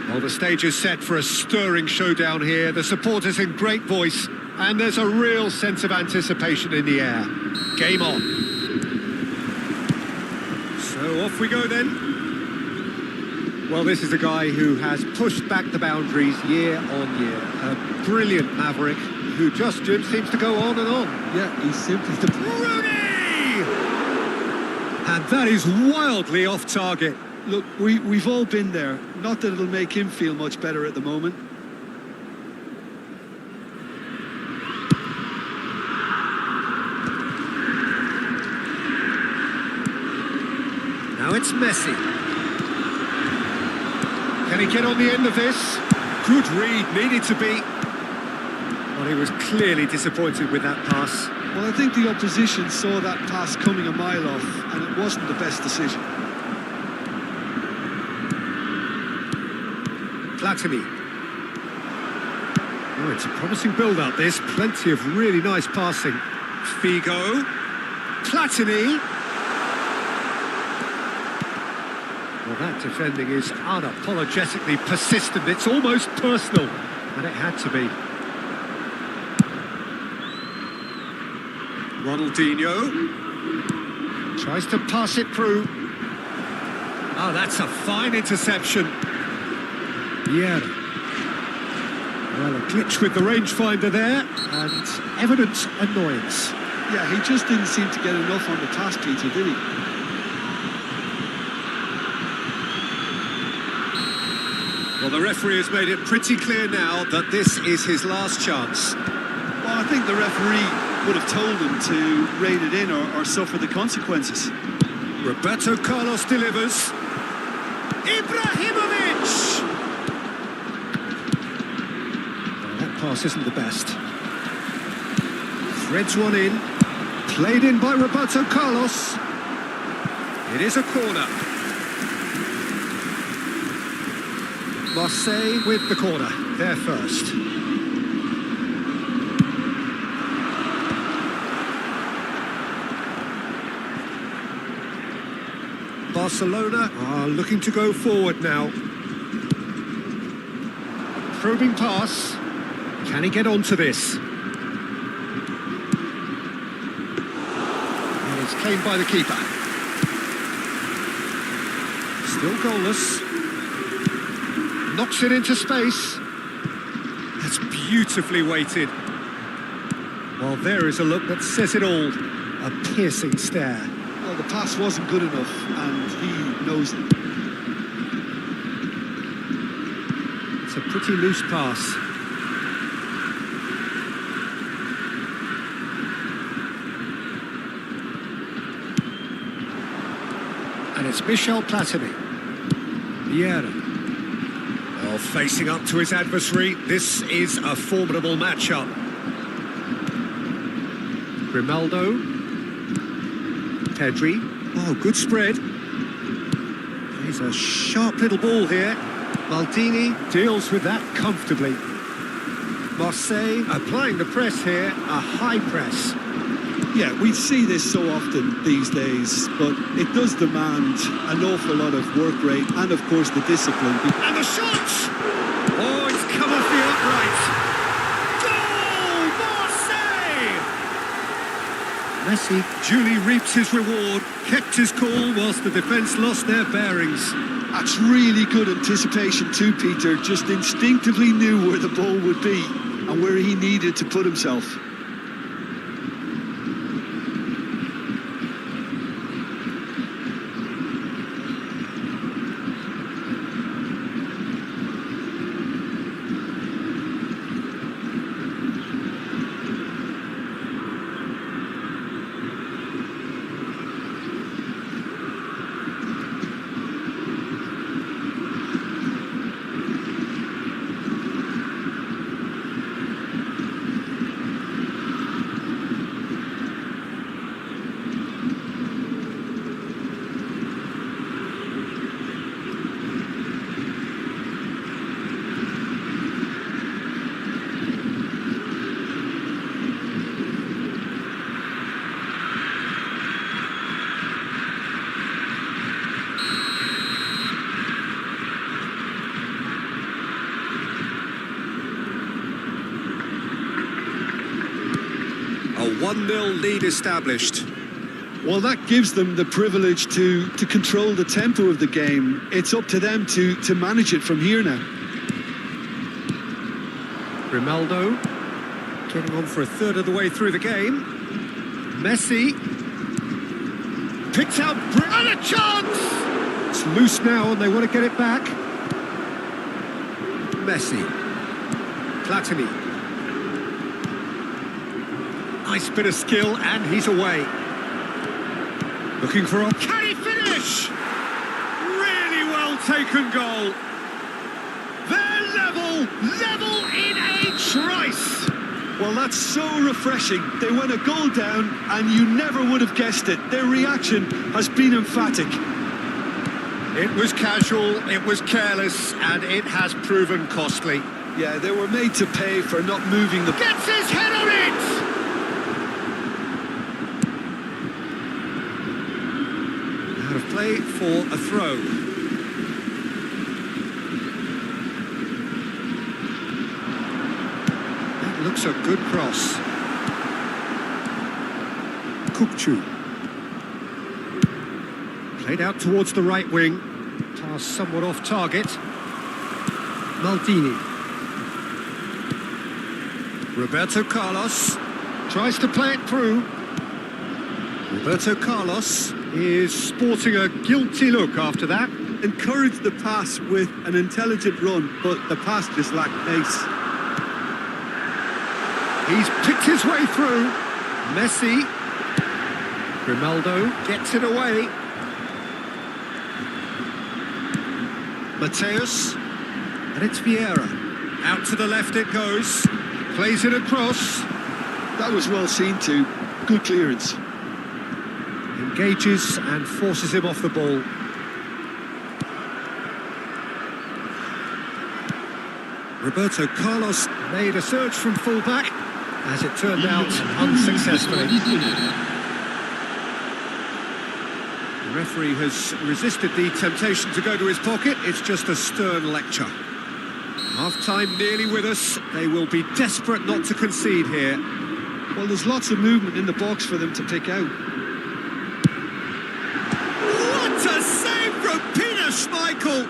Well, the stage is set for a stirring showdown here. The supporters in great voice, and there's a real sense of anticipation in the air. Game on. So off we go then. Well, this is a guy who has pushed back the boundaries year on year. A brilliant maverick who just seems to go on and on. Yeah, he's simply the... Rooney! And that is wildly off target. Look, we've all been there. Not that it'll make him feel much better at the moment. Now it's Messi. Can he get on the end of this? Good read, needed to be. Well, he was clearly disappointed with that pass. Well, I think the opposition saw that pass coming a mile off, and it wasn't the best decision. Platini. Oh, it's a promising build-up, this. Plenty of really nice passing. Figo. Platini. Well, that defending is unapologetically persistent. It's almost personal, and it had to be. Ronaldinho tries to pass it through. Oh, that's a fine interception. Yeah. Well, a glitch with the rangefinder there, and evident annoyance. Yeah, he just didn't seem to get enough on the task, Peter, did he? Well, the referee has made it pretty clear now that this is his last chance. Well, I think the referee would have told him to rein it in or suffer the consequences. Roberto Carlos delivers. Ibrahimovic! Well, that pass isn't the best. Threads one in. Played in by Roberto Carlos. It is a corner. Marseille with the corner. They're first. Barcelona are looking to go forward now. Probing pass. Can he get onto this? And it's claimed by the keeper. Still goalless. Knocks it into space. That's beautifully weighted. Well, there is a look that says it all. A piercing stare. Well, the pass wasn't good enough, and he knows it. It's a pretty loose pass. And it's Michel Platini. Vieira. Well, facing up to his adversary, this is a formidable matchup. Grimaldo. Pedri. Oh, good spread. He's a sharp little ball here. Maldini deals with that comfortably. Marseille applying the press here, a high press. Yeah, we see this so often these days, but it does demand an awful lot of work rate and, of course, the discipline. And the shot! Oh, it's come off the upright. Goal! Marseille! Messi duly reaps his reward, kept his cool whilst the defence lost their bearings. That's really good anticipation too, Peter. Just instinctively knew where the ball would be and where he needed to put himself. A 1-0 lead established. Well, that gives them the privilege to control the tempo of the game. It's up to them to manage it from here now. Ronaldo getting on for a third of the way through the game. Messi picks out and a chance! It's loose now and they want to get it back. Messi. Platini. Nice bit of skill and he's away. Looking for a... Can he finish? Really well taken goal. They're level in a trice. Well, that's so refreshing. They went a goal down and you never would have guessed it. Their reaction has been emphatic. It was casual, it was careless, and it has proven costly. Yeah, they were made to pay for not moving the... Gets his head on it! Out of play for a throw. That looks a good cross. Kupchu. Played out towards the right wing. Pass somewhat off target. Maldini. Roberto Carlos tries to play it through. Roberto Carlos is sporting a guilty look after that. Encouraged the pass with an intelligent run, but the pass just lacked pace. He's picked his way through. Messi. Ronaldo gets it away. Mateus. And it's Vieira. Out to the left it goes. Plays it across. That was well seen too. Good clearance. Engages and forces him off the ball. Roberto Carlos made a surge from fullback, as it turned out unsuccessfully. The referee has resisted the temptation to go to his pocket. It's just a stern lecture. Half-time nearly with us. They will be desperate not to concede here. Well, there's lots of movement in the box for them to pick out. What a save from Peter Schmeichel!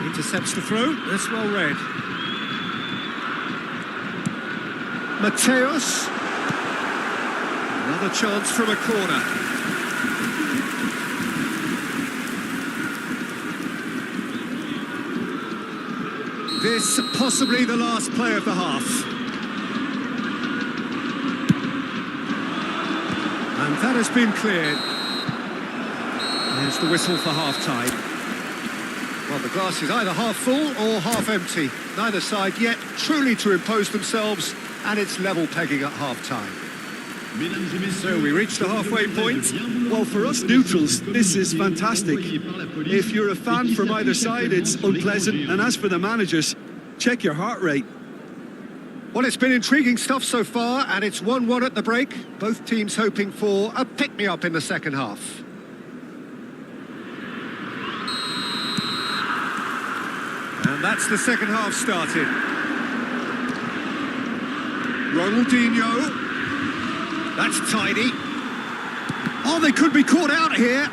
Intercepts the throw. That's well read. Mateus. Another chance from a corner. This possibly the last play of the half. And that has been cleared. There's the whistle for half-time. Well, the glass is either half full or half empty. Neither side yet truly to impose themselves, and it's level pegging at half-time. So we reach the halfway point. Well, for us neutrals, this is fantastic. If you're a fan from either side, it's unpleasant. And as for the managers, check your heart rate. Well, it's been intriguing stuff so far, and it's 1-1 at the break. Both teams hoping for a pick-me-up in the second half. And that's the second half started. Ronaldinho. That's tidy. Oh, they could be caught out here.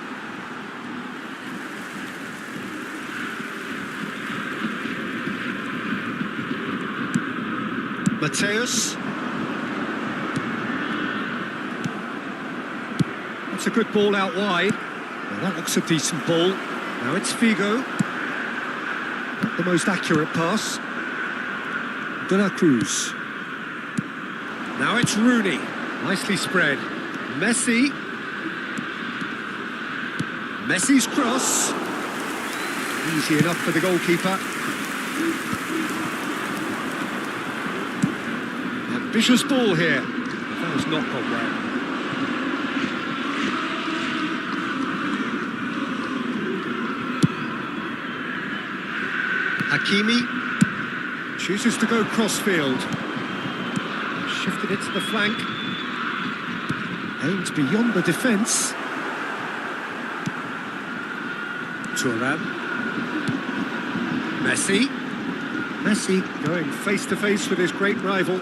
Mateus. That's a good ball out wide. Well, that looks a decent ball. Now it's Figo. Not the most accurate pass. De La Cruz. Now it's Rooney. Nicely spread. Messi. Messi's cross. Easy enough for the goalkeeper. Ambitious ball here. That has not gone well. Hakimi chooses to go crossfield. Shifted it to the flank. Aimed beyond the defence. Thuram. Messi. Messi going face-to-face with his great rival.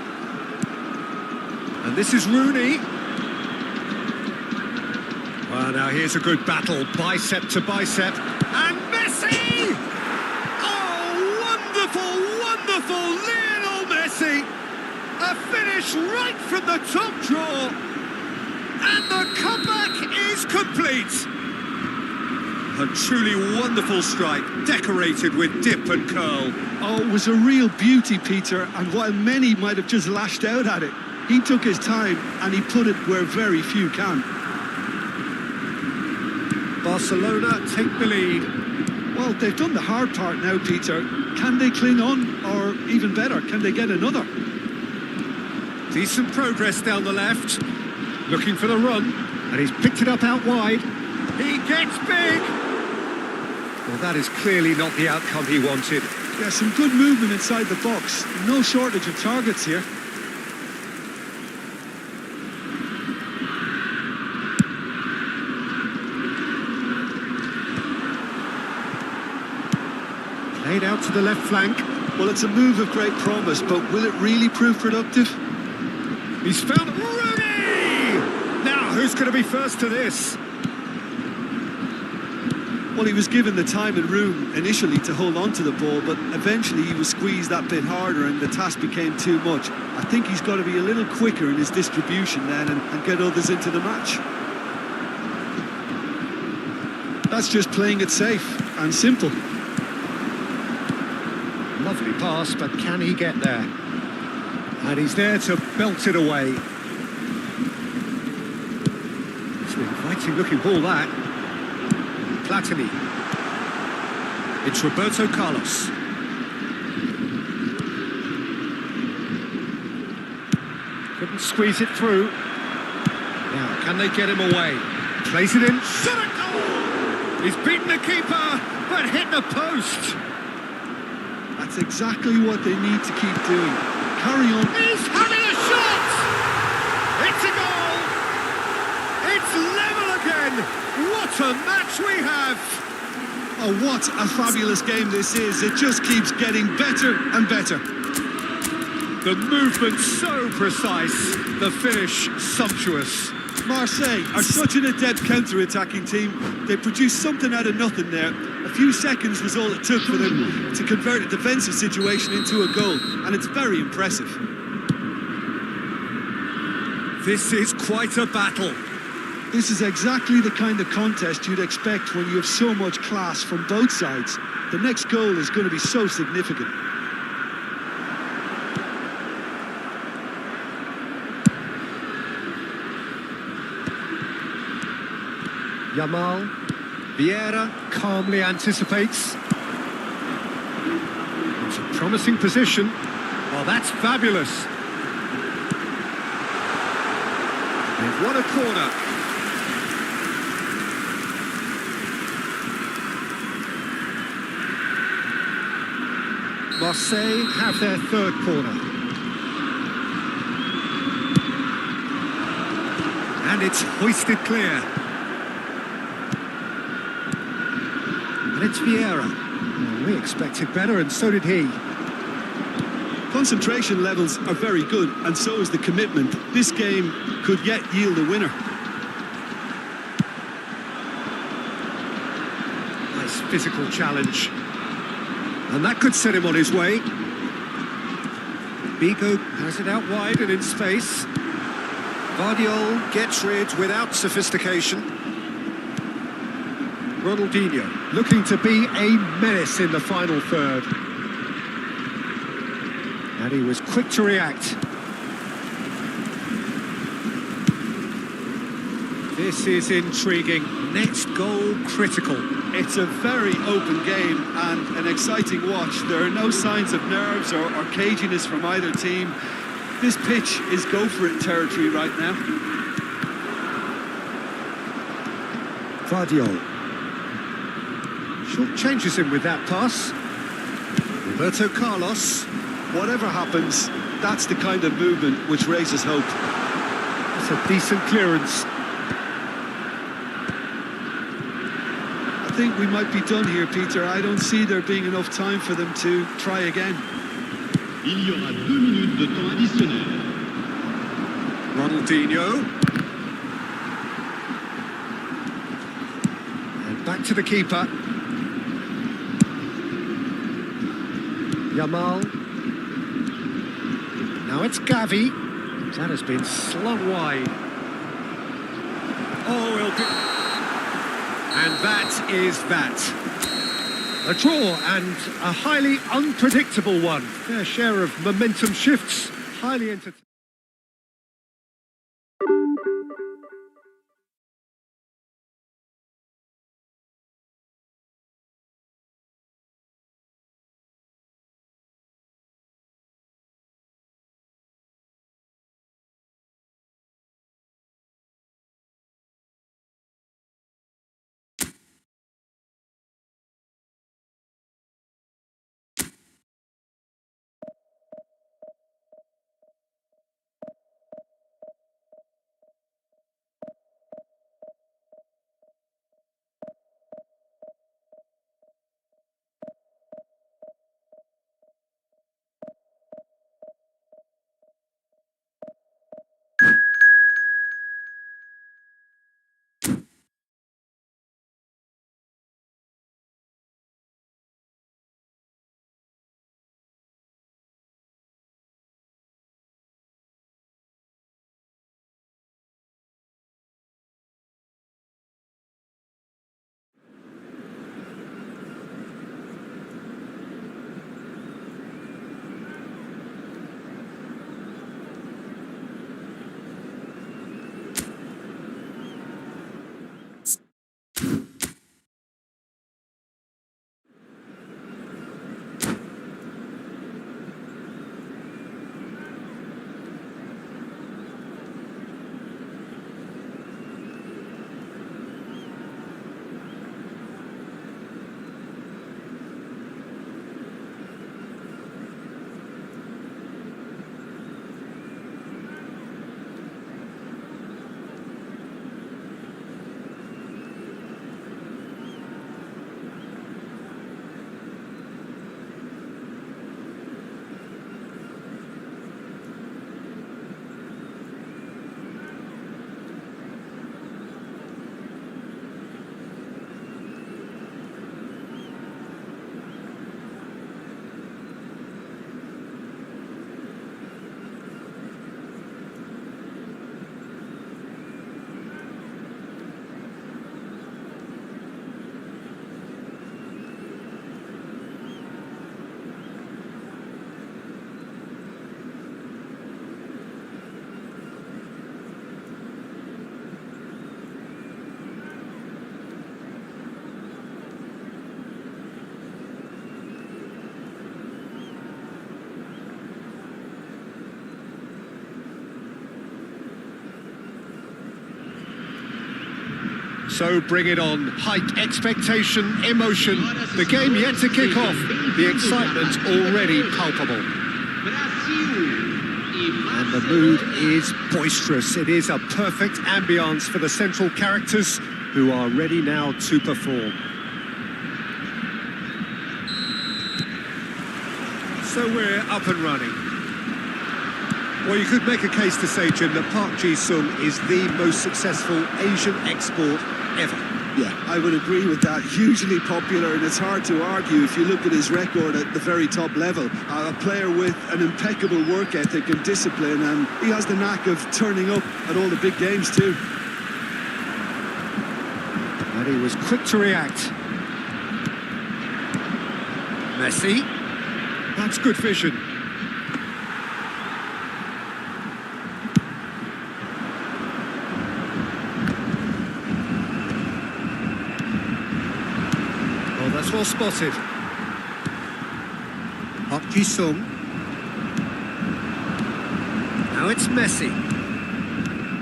And this is Rooney. Well, now here's a good battle, bicep to bicep. And Messi! Oh, wonderful, wonderful Lionel Messi! A finish right from the top draw. And the comeback is complete. A truly wonderful strike, decorated with dip and curl. Oh, it was a real beauty, Peter, and while many might have just lashed out at it, he took his time and he put it where very few can. Barcelona take the lead. Well, they've done the hard part now, Peter. Can they cling on, or even better, can they get another? Decent progress down the left. Looking for the run, and he's picked it up out wide. He gets big! Well, that is clearly not the outcome he wanted. Yeah, some good movement inside the box. No shortage of targets here. Played out to the left flank. Well, it's a move of great promise, but will it really prove productive? He's found Rooney! Now, who's going to be first to this? Well, he was given the time and room initially to hold on to the ball, but eventually he was squeezed that bit harder and the task became too much. I think he's got to be a little quicker in his distribution then and get others into the match. That's just playing it safe and simple. Lovely pass, but can he get there? And he's there to belt it away. It's an inviting looking ball, that. Platini. It's Roberto Carlos. Couldn't squeeze it through. Now, can they get him away? Plays it in. Shot a goal! He's beaten the keeper, but hit the post. That's exactly what they need to keep doing. Carry on. He's having a shot! It's a goal! It's level again! What a match we have! Oh, what a fabulous game this is. It just keeps getting better and better. The movement so precise, the finish sumptuous. Marseille are such an adept counter-attacking team. They produced something out of nothing there. A few seconds was all it took for them to convert a defensive situation into a goal, and it's very impressive. This is quite a battle. This is exactly the kind of contest you'd expect when you have so much class from both sides. The next goal is going to be so significant. Yamal, Vieira calmly anticipates. It's a promising position. Oh, that's fabulous. They've won a corner. Marseille have their third corner. And it's hoisted clear. And it's Vieira. Well, we expected better, and so did he. Concentration levels are very good, and so is the commitment. This game could yet yield a winner. Nice physical challenge. And that could set him on his way. Bigo has it out wide and in space. Vardiol gets rid without sophistication. Ronaldinho looking to be a menace in the final third. And he was quick to react. This is intriguing. Next goal critical. It's a very open game and an exciting watch. There are no signs of nerves or caginess from either team. This pitch is go-for-it territory right now. Vardiol. Short changes him with that pass. Roberto Carlos. Whatever happens, that's the kind of movement which raises hope. It's a decent clearance. I think we might be done here, Peter. I don't see there being enough time for them to try again. Il y aura 2 minutes de temps additionnel. Ronaldinho. And back to the keeper. Yamal. Now it's Gavi. That has been slung wide. Oh, he'll be... And that is that. A draw and a highly unpredictable one. Fair share of momentum shifts. Highly entertaining. So bring it on. Hype, expectation, emotion. The game yet to kick off. The excitement already palpable. And the mood is boisterous. It is a perfect ambience for the central characters who are ready now to perform. So we're up and running. Well, you could make a case to say, Jim, that Park Ji-sung is the most successful Asian export ever. Yeah, I would agree with that. Hugely popular, and it's hard to argue if you look at his record at the very top level. A player with an impeccable work ethic and discipline, and he has the knack of turning up at all the big games too. And he was quick to react. Messi. That's good vision. Oh, that's well spotted. Park Ji-sung. Now it's Messi.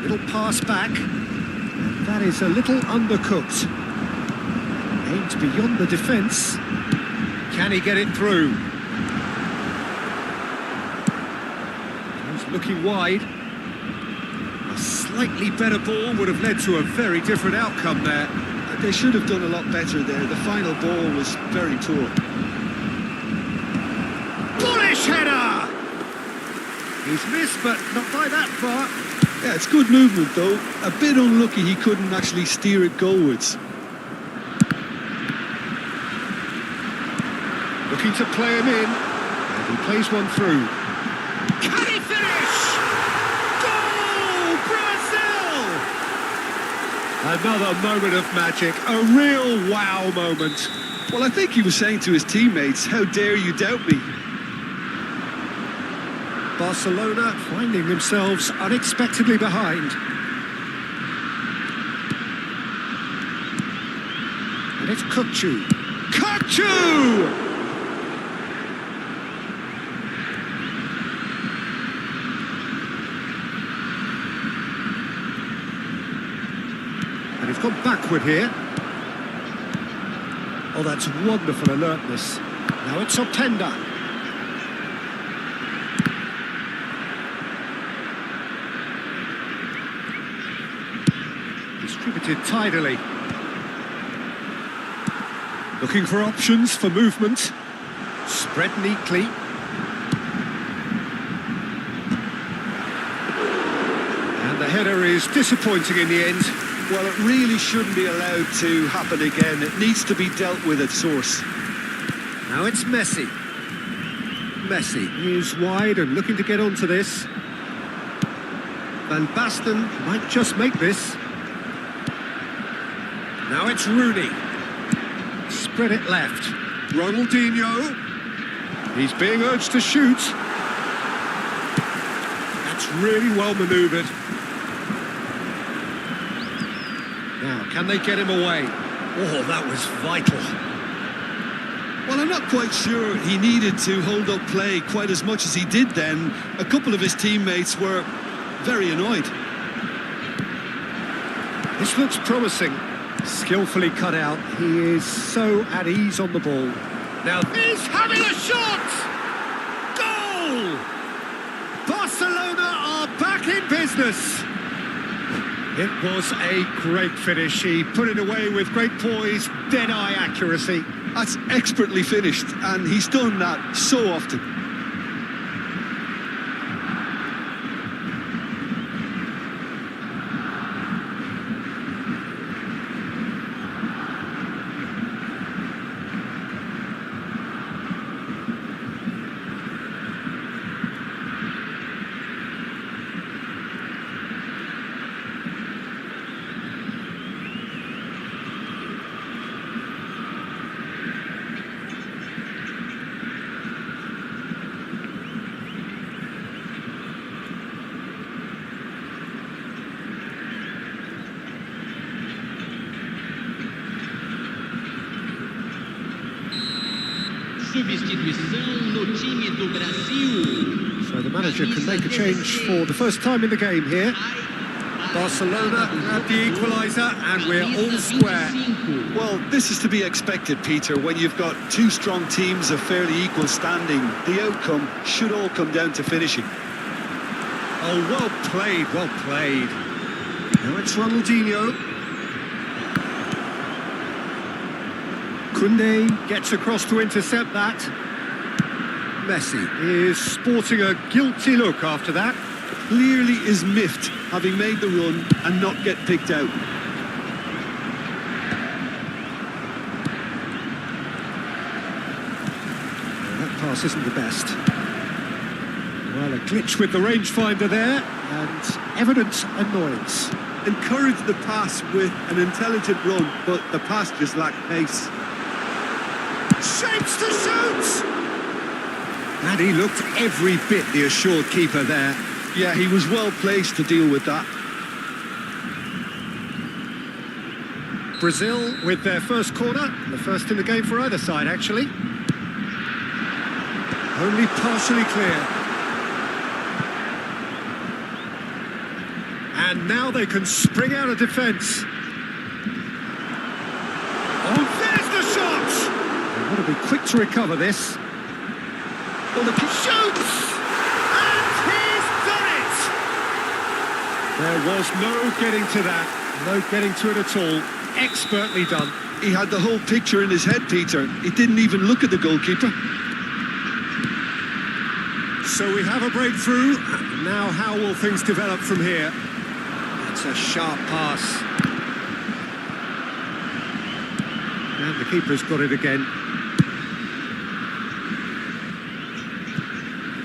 Little pass back. And that is a little undercooked. Aimed beyond the defence. Can he get it through? He's looking wide. A slightly better ball would have led to a very different outcome there. They should have done a lot better there. The final ball was very poor. Bullish header! He's missed, but not by that far. Yeah, it's good movement though. A bit unlucky he couldn't actually steer it goalwards. Looking to play him in, and he plays one through. Can he finish? Goal! Brazil! Another moment of magic, a real wow moment. Well, I think he was saying to his teammates, how dare you doubt me? Barcelona finding themselves unexpectedly behind. And it's Kukcu. Kukcu! And he's gone backward here. Oh, that's wonderful alertness. Now it's Openda. Distributed tidily. Looking for options for movement. Spread neatly. And the header is disappointing in the end. Well, it really shouldn't be allowed to happen again. It needs to be dealt with at source. Now it's Messi. Messi is wide and looking to get onto this. Van Basten might just make this. Now it's Rooney. Spread it left. Ronaldinho. He's being urged to shoot. That's really well manoeuvred. Now, can they get him away? Oh, that was vital. Well, I'm not quite sure he needed to hold up play quite as much as he did then. A couple of his teammates were very annoyed. This looks promising. Skillfully cut out. He is so at ease on the ball. Now he's having a shot! Goal! Barcelona are back in business. It was a great finish. He put it away with great poise, dead-eye accuracy. That's expertly finished, and he's done that so often. Substituição no time do Brasil. So the manager can make a change for the first time in the game here. Barcelona have the equaliser and we're all square. Well, this is to be expected, Peter. When you've got two strong teams of fairly equal standing, the outcome should all come down to finishing. Oh, well played, well played. Now it's Ronaldinho. Koundé gets across to intercept that. Messi is sporting a guilty look after that. Clearly is miffed, having made the run and not get picked out. That pass isn't the best. Well, a glitch with the rangefinder there, and evident annoyance. Encouraged the pass with an intelligent run, but the pass just lacked pace. Shapes to shoot! And he looked every bit the assured keeper there. Yeah, he was well placed to deal with that. Brazil with their first corner, the first in the game for either side, actually. Only partially clear. And now they can spring out of defence. Oh, there's the shot! They want to be quick to recover this. Oh, the shoots! And he's done it! There was no getting to that, no getting to it at all. expertly done. He had the whole picture in his head, Peter. He didn't even look at the goalkeeper. So we have a breakthrough. Now how will things develop from here? That's a sharp pass. And the keeper's got it again.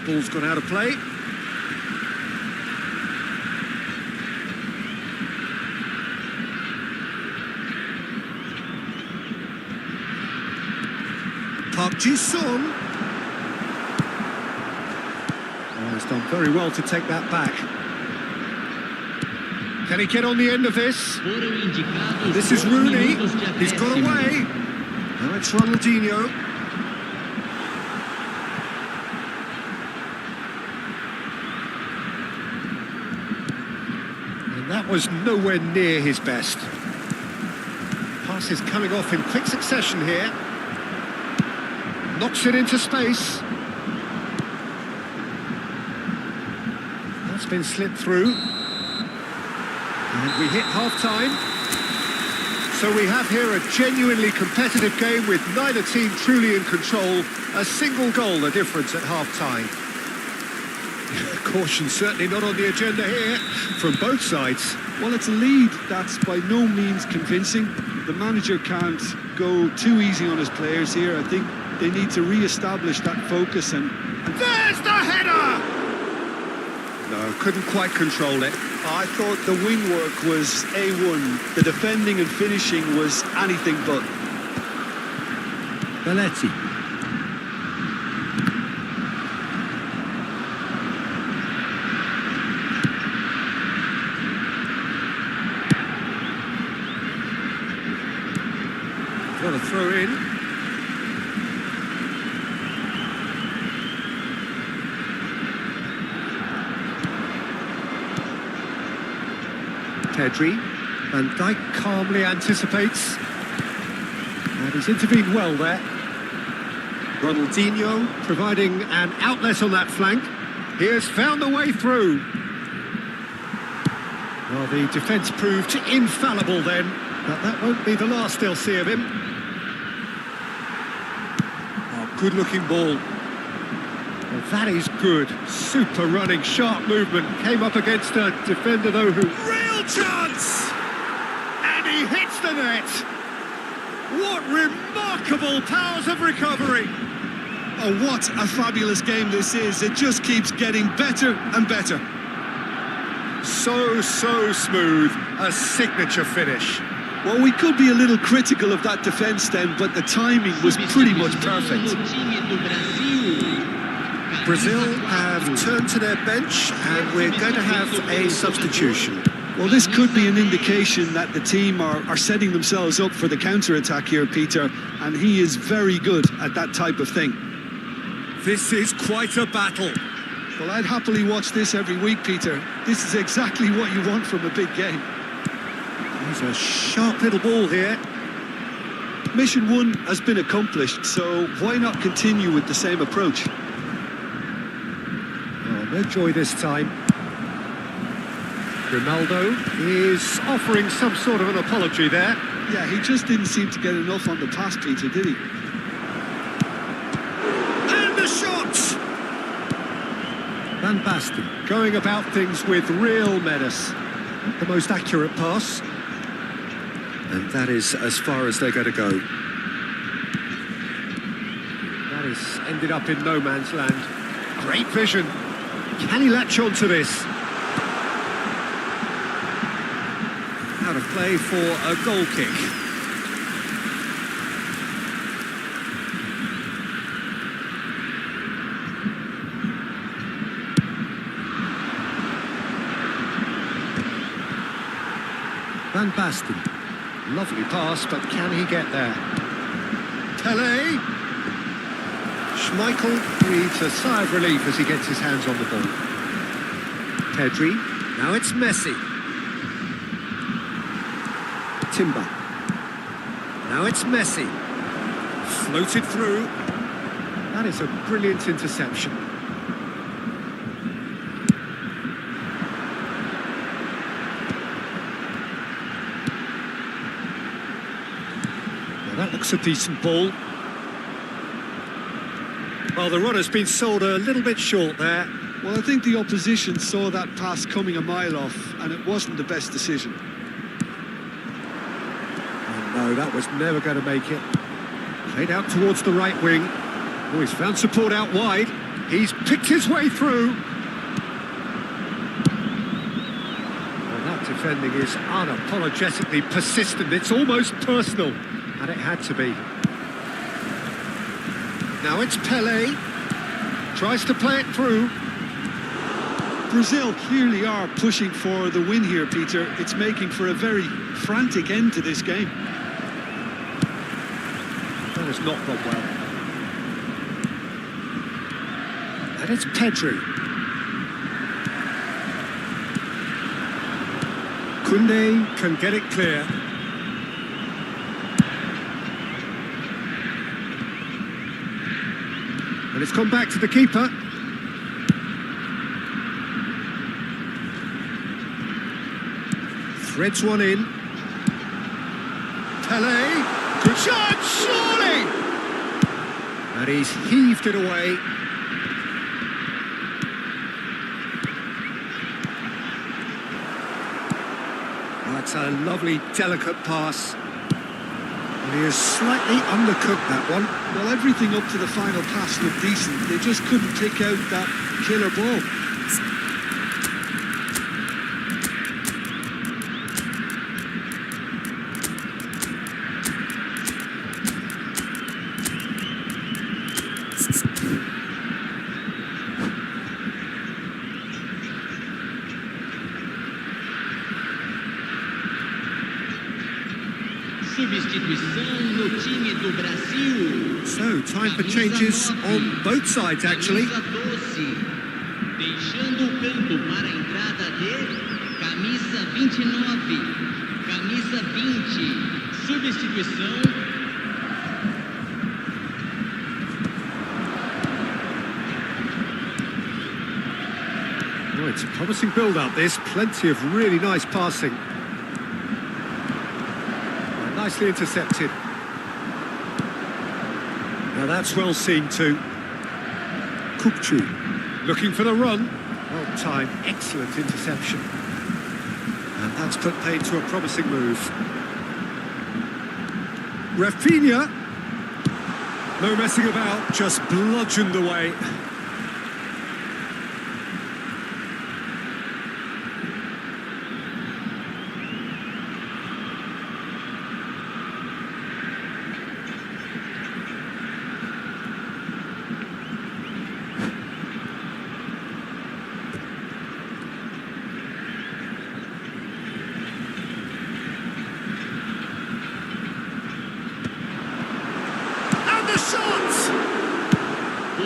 Ball's gone out of play. Park Ji-sung. Oh, he's done very well to take that back. Can he get on the end of this? This is Rooney. He's got away. Now it's Ronaldinho. And that was nowhere near his best. Pass is coming off in quick succession here. Knocks it into space. That's been slipped through. And we hit half-time. So we have here a genuinely competitive game with neither team truly in control. A single goal the difference at half-time. Caution certainly not on the agenda here from both sides. Well, it's a lead that's by no means convincing. The manager can't go too easy on his players here. I think they need to re-establish that focus and... There's the header! No, couldn't quite control it. I thought the wing work was A1. The defending and finishing was anything but. Belletti. Got a throw in. Pedri. Van Dijk calmly anticipates. And he's intervened well there. Ronaldinho providing an outlet on that flank. He has found a way through. Well, the defence proved infallible then, but that won't be the last they'll see of him. Oh, good-looking ball. Well, that is good. Super running, sharp movement. Came up against a defender, though, who... Real chance! And he hits the net. What remarkable powers of recovery. Oh, what a fabulous game this is. It just keeps getting better and better. So smooth. A signature finish. Well, we could be a little critical of that defence then, but the timing was pretty much perfect. Brazil have turned to their bench and we're going to have a substitution. Well, this could be an indication that the team are setting themselves up for the counter-attack here, Peter, and he is very good at that type of thing. This is quite a battle. Well, I'd happily watch this every week, Peter. This is exactly what you want from a big game. There's a sharp little ball here. Mission 1 has been accomplished, so why not continue with the same approach? Oh, no joy this time. Ronaldo is offering some sort of an apology there. Yeah, he just didn't seem to get enough on the pass, Peter, did he? And the shot! Van Basten going about things with real menace. Not the most accurate pass. And that is as far as they're going to go. That has ended up in no man's land. Great vision. Can he latch on to this? Out of play for a goal kick. Van Basten. Lovely pass, but can he get there? Pele. Schmeichel breathes a sigh of relief as he gets his hands on the ball. Pedri. Now it's Messi. Timber. Now it's Messi. Floated through. That is a brilliant interception. looks a decent ball. Well, the runner's been sold a little bit short there. Well, I think the opposition saw that pass coming a mile off, and it wasn't the best decision. Oh, no, that was never going to make it. Played out towards the right wing. Oh, he's found support out wide. He's picked his way through. Well, that defending is unapologetically persistent. It's almost personal, and it had to be. Now it's Pelé. Tries to play it through. Brazil clearly are pushing for the win here, Peter. It's making for a very frantic end to this game. That has not gone well. And it's Pedro. Koundé can get it clear. And it's gone back to the keeper. Threads one in. Pelé. Good shot, surely! And he's heaved it away. That's a lovely, delicate pass. And he has slightly undercooked that one. Well, everything up to the final pass looked decent. They just couldn't pick out that killer ball. Substituição no time do Brasil. So, time for changes on both sides, actually. Deixando o campo para a entrada de camisa 29, camisa 20. Substituição. Oh, it's a promising build-up, this. Plenty of really nice passing. Nicely intercepted. Now that's well seen too. Kukcu looking for the run. Well timed, excellent interception. And that's put paid to a promising move. Rafinha. No messing about, just bludgeoned away.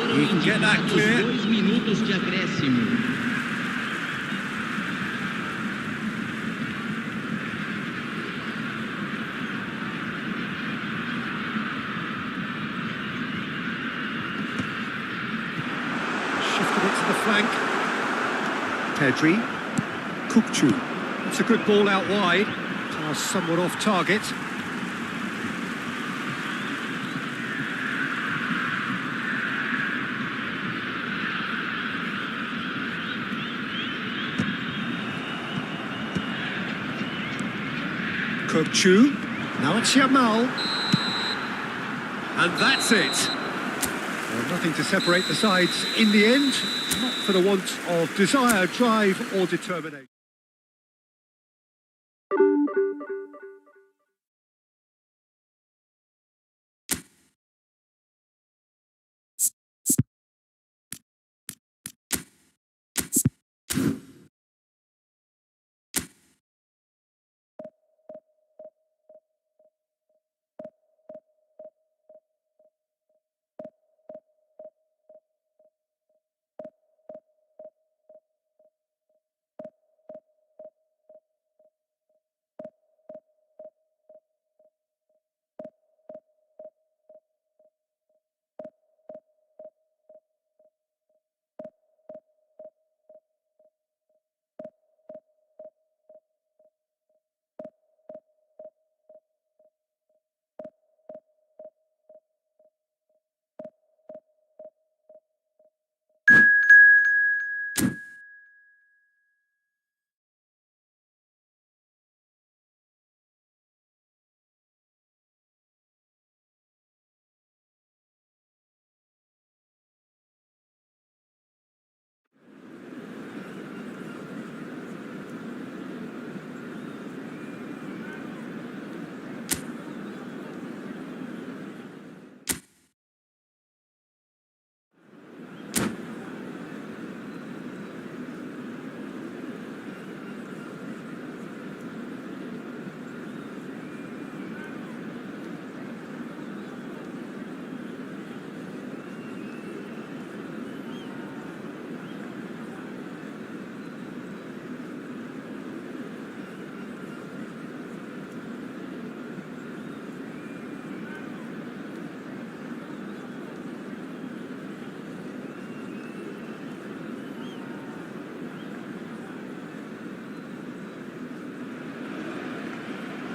He can get that clear. 2 minutos de acréscimo. Shifted it to the flank. Pedri. Kukcu. It's a good ball out wide. Pass somewhat off target. Kukcu. Now it's Yamal. And that's it. Well, nothing to separate the sides in the end, not for the want of desire, drive or determination.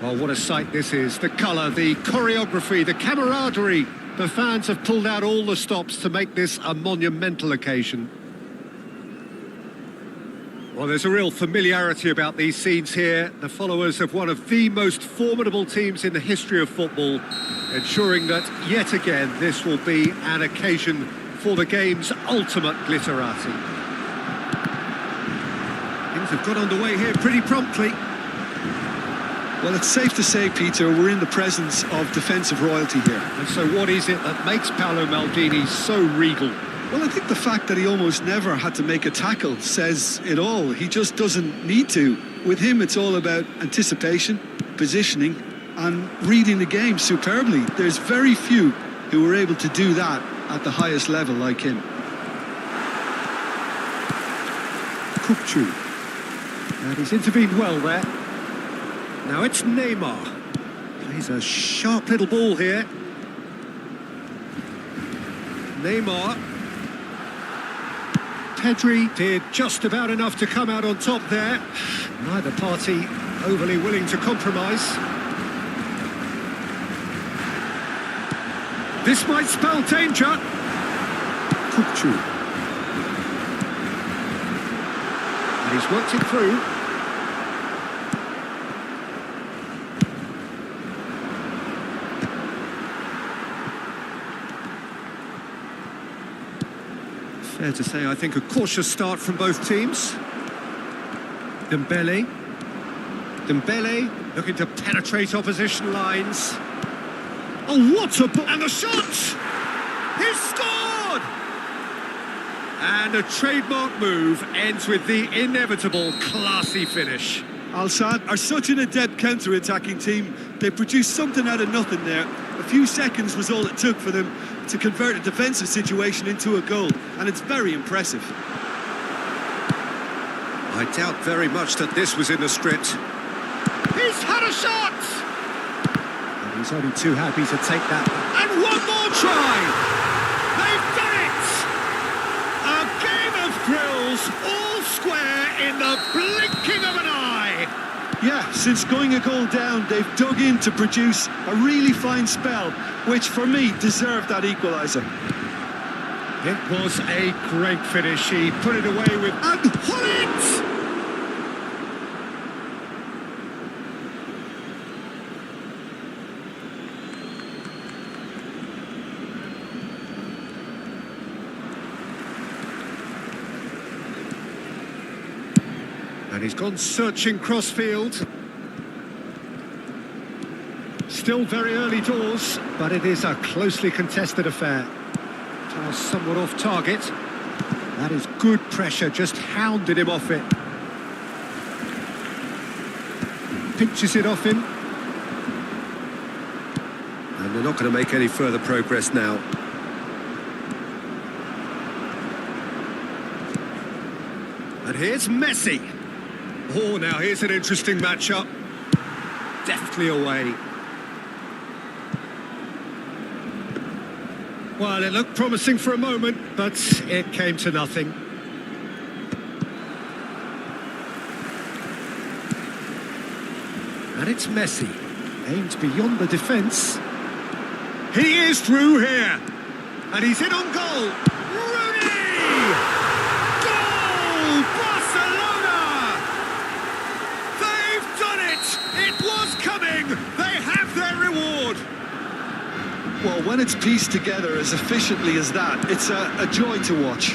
Well, what a sight this is. The colour, the choreography, the camaraderie. The fans have pulled out all the stops to make this a monumental occasion. Well, there's a real familiarity about these scenes here. The followers of one of the most formidable teams in the history of football, ensuring that, yet again, this will be an occasion for the game's ultimate glitterati. Things have got underway here pretty promptly. Well, it's safe to say, Peter, we're in the presence of defensive royalty here. And so what is it that makes Paolo Maldini so regal? Well, I think the fact that he almost never had to make a tackle says it all. He just doesn't need to. With him, it's all about anticipation, positioning, and reading the game superbly. There's very few who were able to do that at the highest level like him. Kupchu. And he's intervened well there. Now it's Neymar. Plays a sharp little ball here. Neymar. Pedri did just about enough to come out on top there. Neither party overly willing to compromise. This might spell danger. Kupchu. And he's worked it through. Fair to say, I think, a cautious start from both teams. Dembele looking to penetrate opposition lines. Oh, what a ball! And the shot! He's scored! And a trademark move ends with the inevitable classy finish. Al Sadd are such an adept counter-attacking team. They produced something out of nothing there. A few seconds was all it took for them to convert a defensive situation into a goal, and it's very impressive. I doubt very much that this was in the script. He's had a shot! And he's only too happy to take that. And one more try! They've done it! A game of thrills, all square in the blinking of an eye! Yeah, since going a goal down, they've dug in to produce a really fine spell, which for me deserved that equaliser. It was a great finish. He put it away with... And Holland! And he's gone searching crossfield. Still very early doors, but it is a closely contested affair. Pass somewhat off target. That is good pressure, just hounded him off it. Pinches it off him. And they're not going to make any further progress now. And here's Messi. Oh, now here's an interesting matchup. Deftly away. Well, it looked promising for a moment, but it came to nothing. And it's Messi. Aimed beyond the defence. He is through here. And he's in on goal. Rooney! Goal! Barcelona! They've done it! It was coming! They have their reward! Well, when it's pieced together as efficiently as that, it's a joy to watch.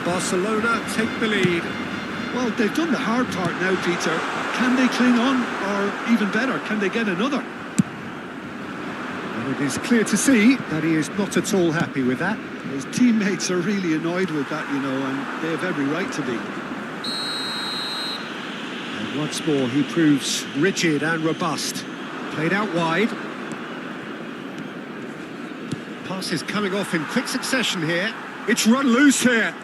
Barcelona take the lead. Well, they've done the hard part now, Peter. Can they cling on, or even better, can they get another? And it is clear to see that he is not at all happy with that. His teammates are really annoyed with that, you know, and they have every right to be. And once more, he proves rigid and robust. Played out wide. Passes coming off in quick succession here. It's run loose here.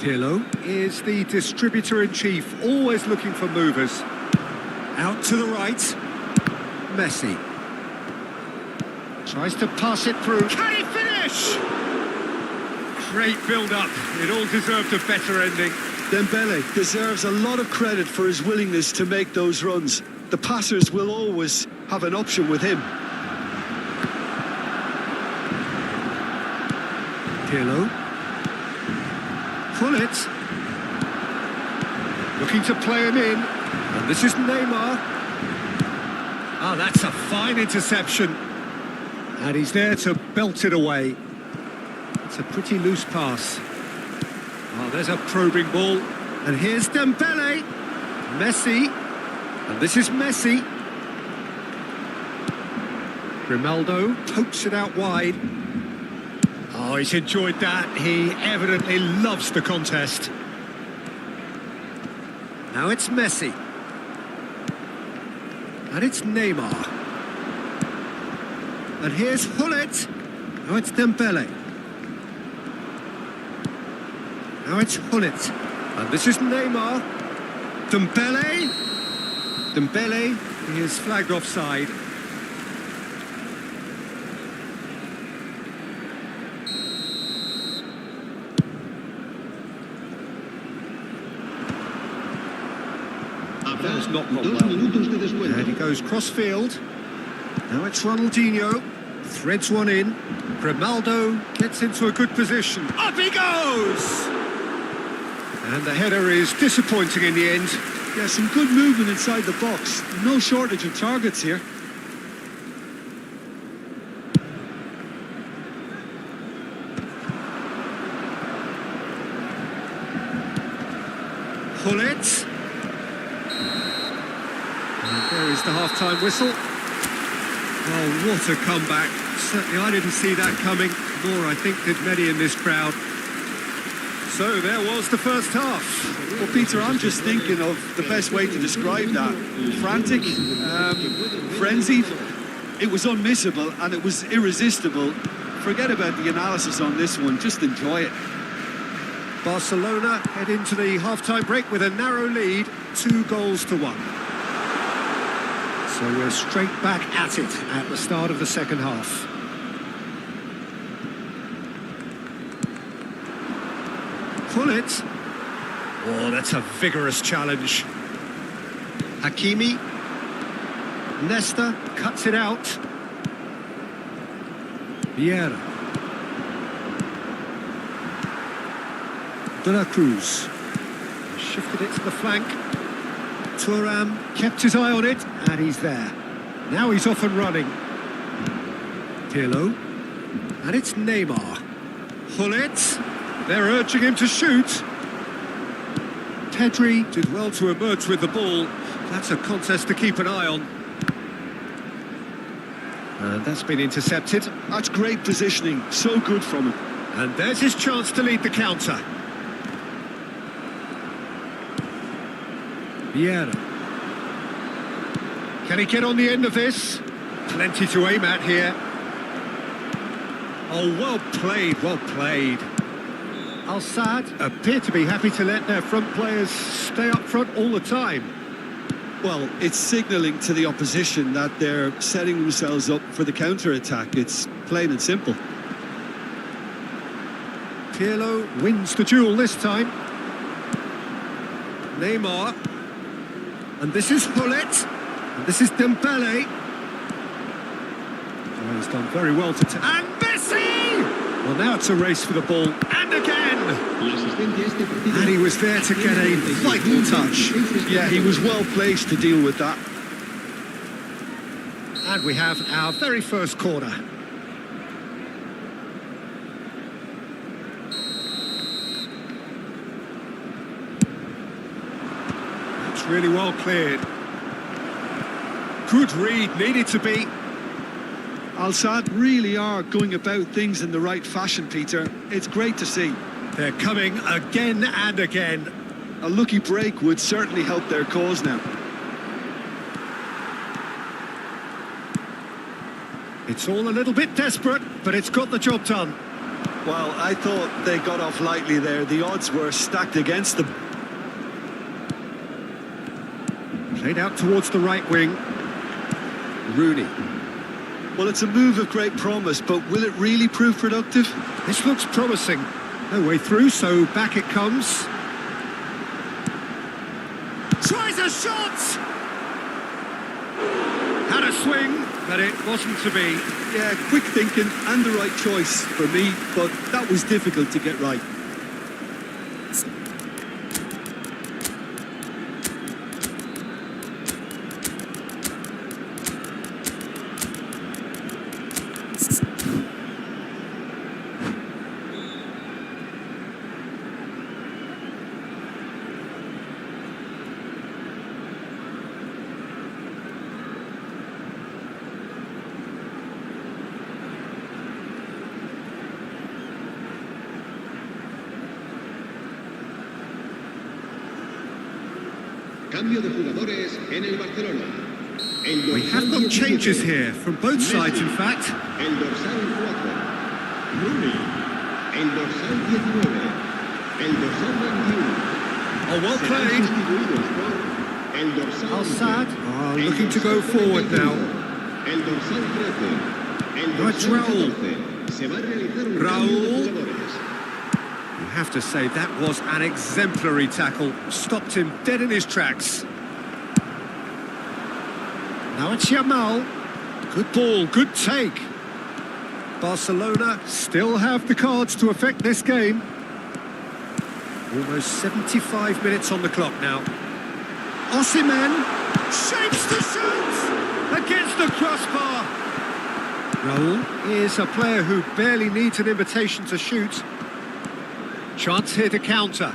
Pirlo is the distributor-in-chief, always looking for movers. Out to the right. Messi. Tries to pass it through. Can he finish? Great build-up. It all deserved a better ending. Dembele deserves a lot of credit for his willingness to make those runs. The passers will always have an option with him. Pirlo. Pull it. Looking to play him in. And this is Neymar. Ah, that's a fine interception. And he's there to belt it away. It's a pretty loose pass. Oh, there's a probing ball. And here's Dembele. Messi. And this is Messi. Grimaldo pokes it out wide. Oh, he's enjoyed that. He evidently loves the contest. Now it's Messi. And it's Neymar. And here's Hullet. Now it's Dembele. Now it's Hullet. And this is Neymar. Dembele. Dembele, he is flagged offside. That's not gone 2 well. minutos de descuento. And he goes cross-field. Now it's Ronaldinho. Threads one in. Grimaldo gets into a good position. Up he goes! And the header is disappointing in the end. Yeah, some good movement inside the box. No shortage of targets here. Hullet. And there is the half-time whistle. Oh, what a comeback. Certainly I didn't see that coming, nor I think did many in this crowd. So there was the first half. Well, Peter, I'm just thinking of the best way to describe that. Frantic, frenzied. It was unmissable and it was irresistible. Forget about the analysis on this one, just enjoy it. Barcelona head into the half-time break with a narrow lead, 2-1. So we're straight back at it at the start of the second half. Pull it. Oh, that's a vigorous challenge. Hakimi. Nesta cuts it out. Vieira. De La Cruz. Shifted it to the flank. Thuram kept his eye on it, and he's there. Now he's off and running. Pirlo. And it's Neymar. Hullet. They're urging him to shoot. Pedri did well to emerge with the ball. That's a contest to keep an eye on. And that's been intercepted. That's great positioning, so good from him. And there's his chance to lead the counter. Vieira. Can he get on the end of this? Plenty to aim at here. Oh, well played, well played. Al-Sadd appear to be happy to let their front players stay up front all the time. Well, it's signalling to the opposition that they're setting themselves up for the counter-attack. It's plain and simple. Pirlo wins the duel this time. Neymar. And this is Hullet. And this is Dembele. Oh, he's done very well to... And Messi! Well, now it's a race for the ball. And again! And he was there to get a vital touch. Yeah, he was well placed to deal with that. And we have our very first corner. That's really well cleared. Good read, needed to be. Al-Sadd really are going about things in the right fashion, Peter. It's great to see. They're coming again and again. A lucky break would certainly help their cause now. It's all a little bit desperate, but it's got the job done. Well, I thought they got off lightly there. The odds were stacked against them. Played out towards the right wing. Rooney. Well, it's a move of great promise, but will it really prove productive? This looks promising. No way through, so back it comes. Tries a shot! Had a swing, but it wasn't to be. Yeah, quick thinking and the right choice for me, but that was difficult to get right. Cambio de jugadores en el Barcelona. El We have got dorsal changes 17, here, from both sides in fact. El dorsal 4, Rooney. El dorsal 19, el dorsal 21. Oh, well Serán played. sustituidos por el dorsal Al-Sad 11, el looking to go dorsal forward 35, now. El dorsal 13, el No, it's dorsal Raúl. 14. Se va a realizar un Raúl. cambio de jugadores. You have to say that was an exemplary tackle. Stopped him dead in his tracks. Now it's Yamal. Good ball, good take. Barcelona still have the cards to affect this game. Almost 75 minutes on the clock now. Osimhen shapes the shoot against the crossbar. Raúl is a player who barely needs an invitation to shoot. Chance here to counter.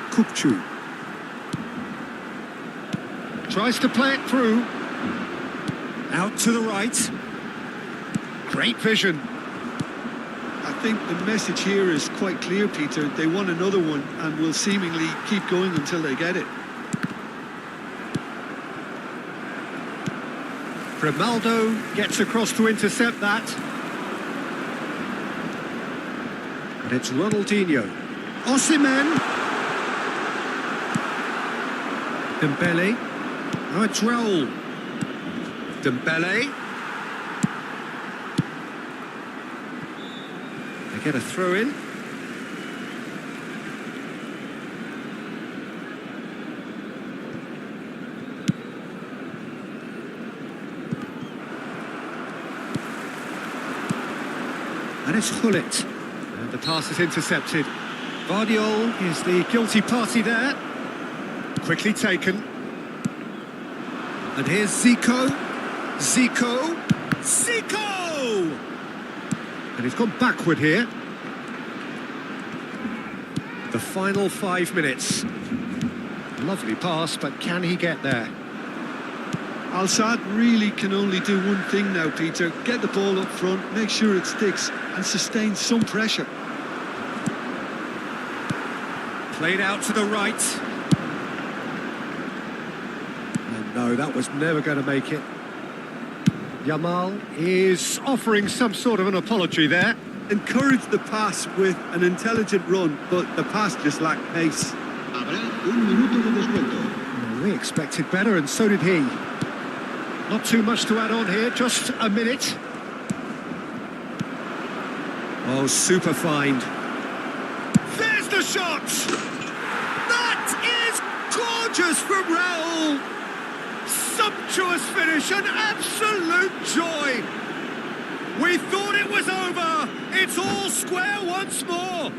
Kukçu tries to play it through. Out to the right. Great vision. I think the message here is quite clear, Peter. They want another one and will seemingly keep going until they get it. Grimaldo gets across to intercept that. But it's Ronaldinho. Osimhen. Dembele. Now it's Raúl. Dembele. They get a throw in. And it's Gullit. And the pass is intercepted. Guardiola is the guilty party there. Quickly taken. And here's Zico. Zico. Zico! And he's gone backward here. The final 5 minutes. Lovely pass, but can he get there? Al-Sad really can only do one thing now, Peter. Get the ball up front, make sure it sticks, and sustain some pressure. Played out to the right. And no, that was never going to make it. Yamal is offering some sort of an apology there. Encourage the pass with an intelligent run, but the pass just lacked pace. Habrá un minuto de descuento. Well, we expected better, and so did he. Not too much to add on here, just a minute. Oh, super find. There's the shot! That is gorgeous from Raúl! Sumptuous finish, an absolute joy! We thought it was over! It's all square once more!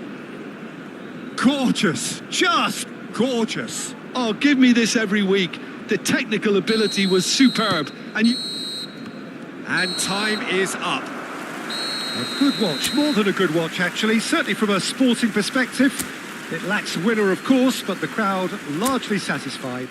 Gorgeous, just gorgeous. Oh, give me this every week. The technical ability was superb, And time is up. A good watch, more than a good watch actually, certainly from a sporting perspective. It lacks a winner of course, but the crowd largely satisfied.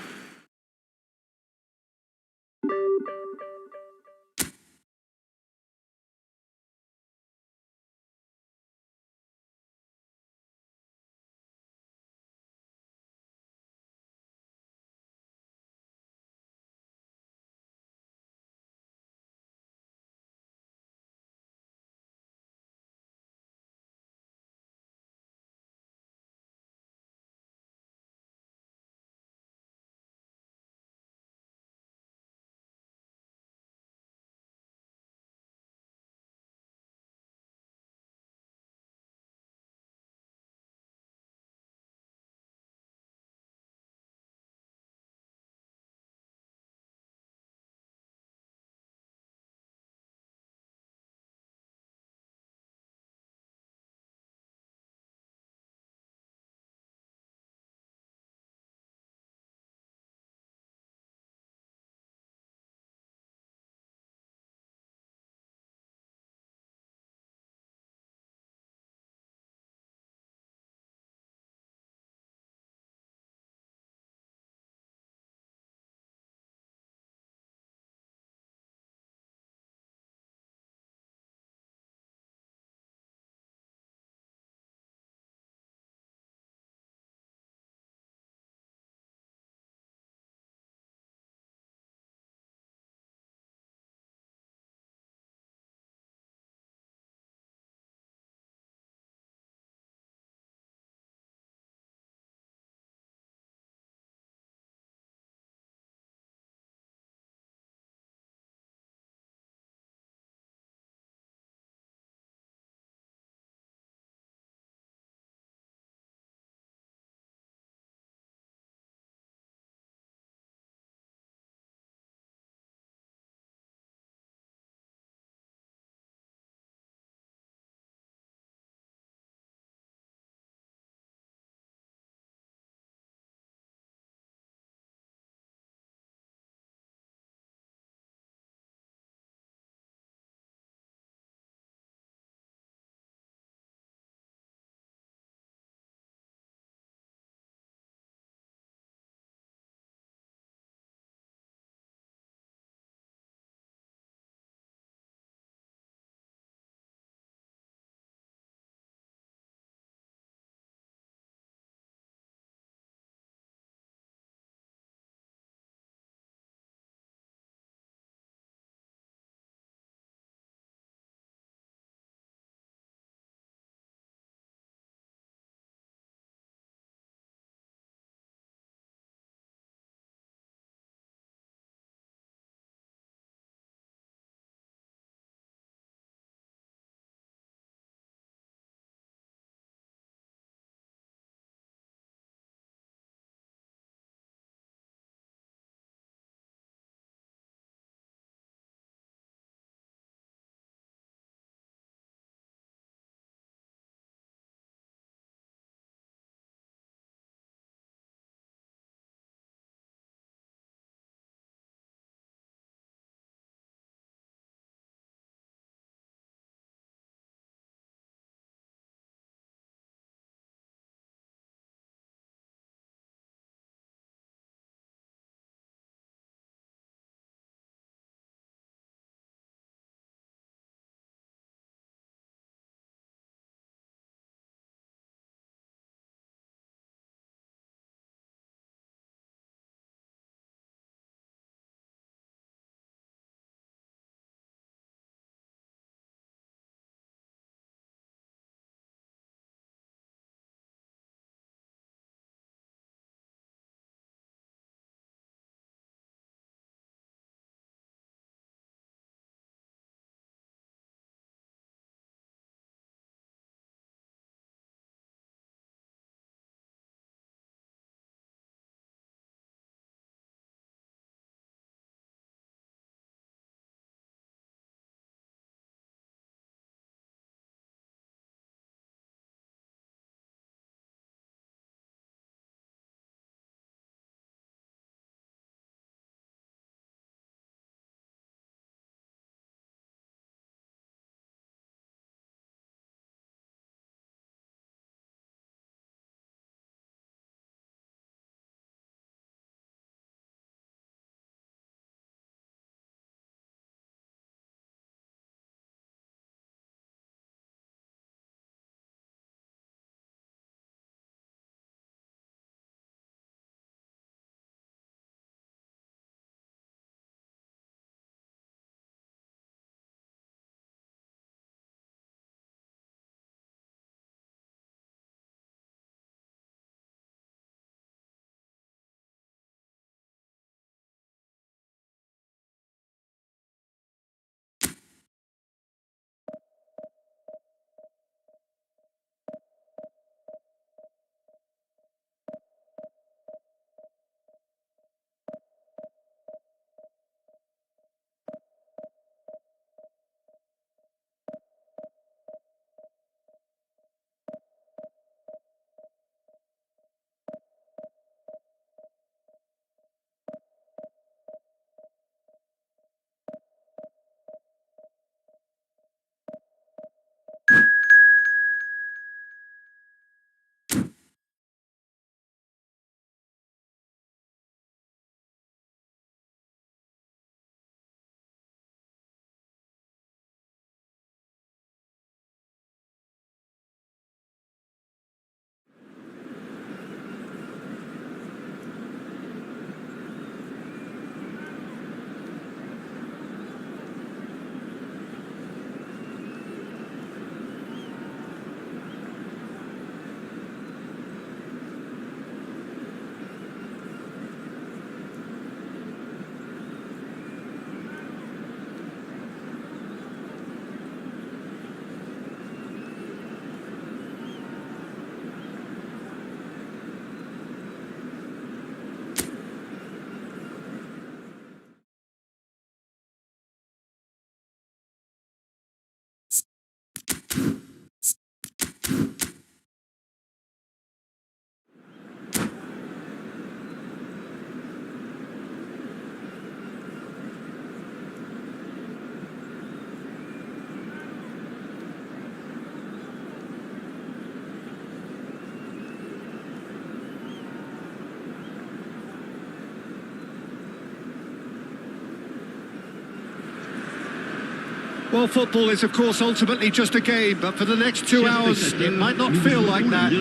Well, football is, of course, ultimately just a game, but for the next 2 hours, it might not feel like that.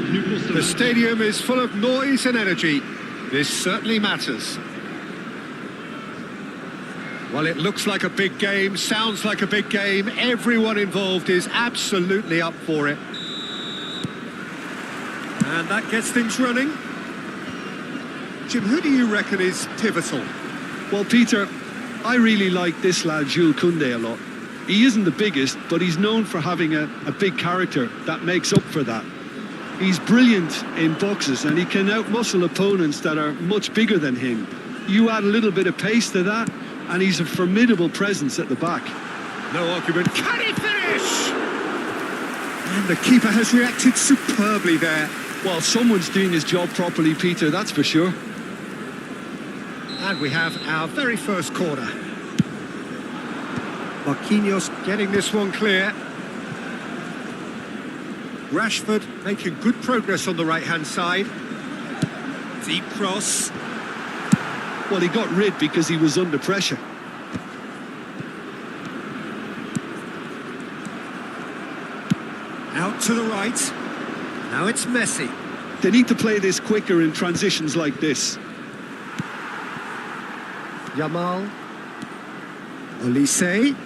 The stadium is full of noise and energy. This certainly matters. Well, it looks like a big game, sounds like a big game. Everyone involved is absolutely up for it. And that gets things running. Jim, who do you reckon is pivotal? Well, Peter, I really like this lad, Jules Koundé, a lot. He isn't the biggest, but he's known for having a big character that makes up for that. He's brilliant in boxes and he can outmuscle opponents that are much bigger than him. You add a little bit of pace to that and he's a formidable presence at the back. No argument. Can he finish? And the keeper has reacted superbly there. Well, someone's doing his job properly, Peter, that's for sure. And we have our very first corner. Marquinhos getting this one clear. Rashford making good progress on the right-hand side. Deep cross. Well, he got rid because he was under pressure. Out to the right. Now it's Messi. They need to play this quicker in transitions like this. Yamal. Olise.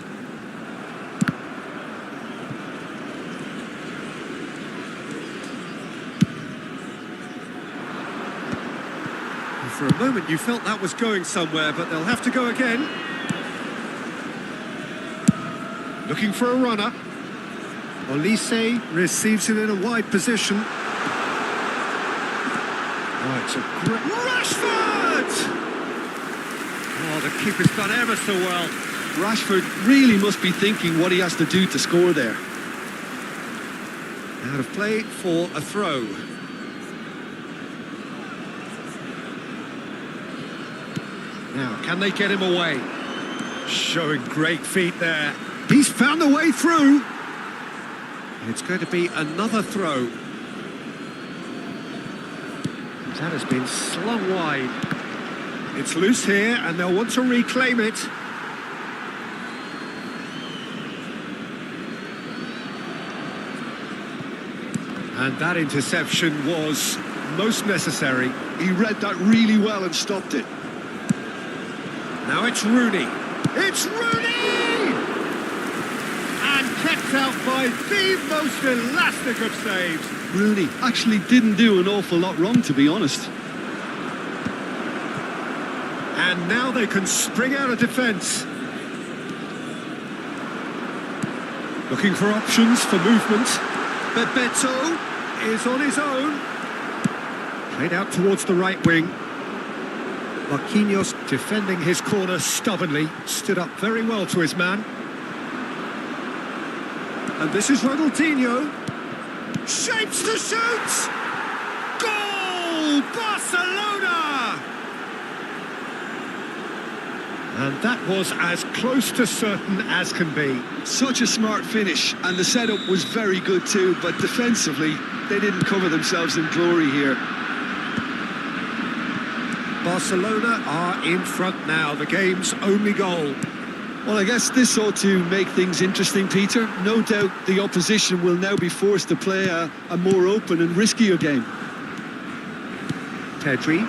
For a moment you felt that was going somewhere, but they'll have to go again. Looking for a runner. Olise receives it in a wide position. Oh, it's a great... Rashford! Oh, the keeper's done ever so well. Rashford really must be thinking what he has to do to score there. Out of play for a throw. Now, can they get him away? Showing great feet there. He's found a way through. It's going to be another throw. That has been slung wide. It's loose here, and they'll want to reclaim it. And that interception was most necessary. He read that really well and stopped it. Now it's Rooney. It's Rooney! And kept out by the most elastic of saves. Rooney actually didn't do an awful lot wrong, to be honest. And now they can spring out of defence. Looking for options for movement. Bebeto is on his own. Played out towards the right wing. Marquinhos defending his corner stubbornly, stood up very well to his man. And this is Ronaldinho. Shapes to shoot! Goal! Barcelona! And that was as close to certain as can be. Such a smart finish, and the setup was very good too, but defensively, they didn't cover themselves in glory here. Barcelona are in front now, the game's only goal. Well, I guess this ought to make things interesting, Peter. No doubt the opposition will now be forced to play a more open and riskier game. Pedri.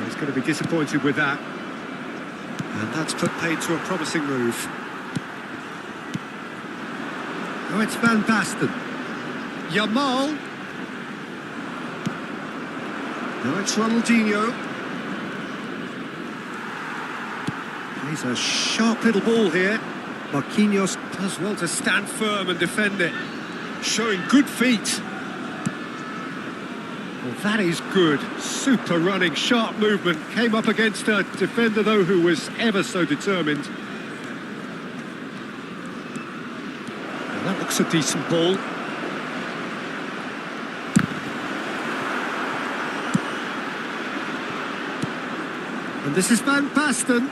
He's going to be disappointed with that. And that's put paid to a promising move. Now it's Van Basten. Yamal. Now it's Ronaldinho. He's a sharp little ball here. Marquinhos does well to stand firm and defend it. Showing good feet. Well, that is good. Super running, sharp movement. Came up against a defender, though, who was ever so determined. And that looks a decent ball. And this is Van Basten.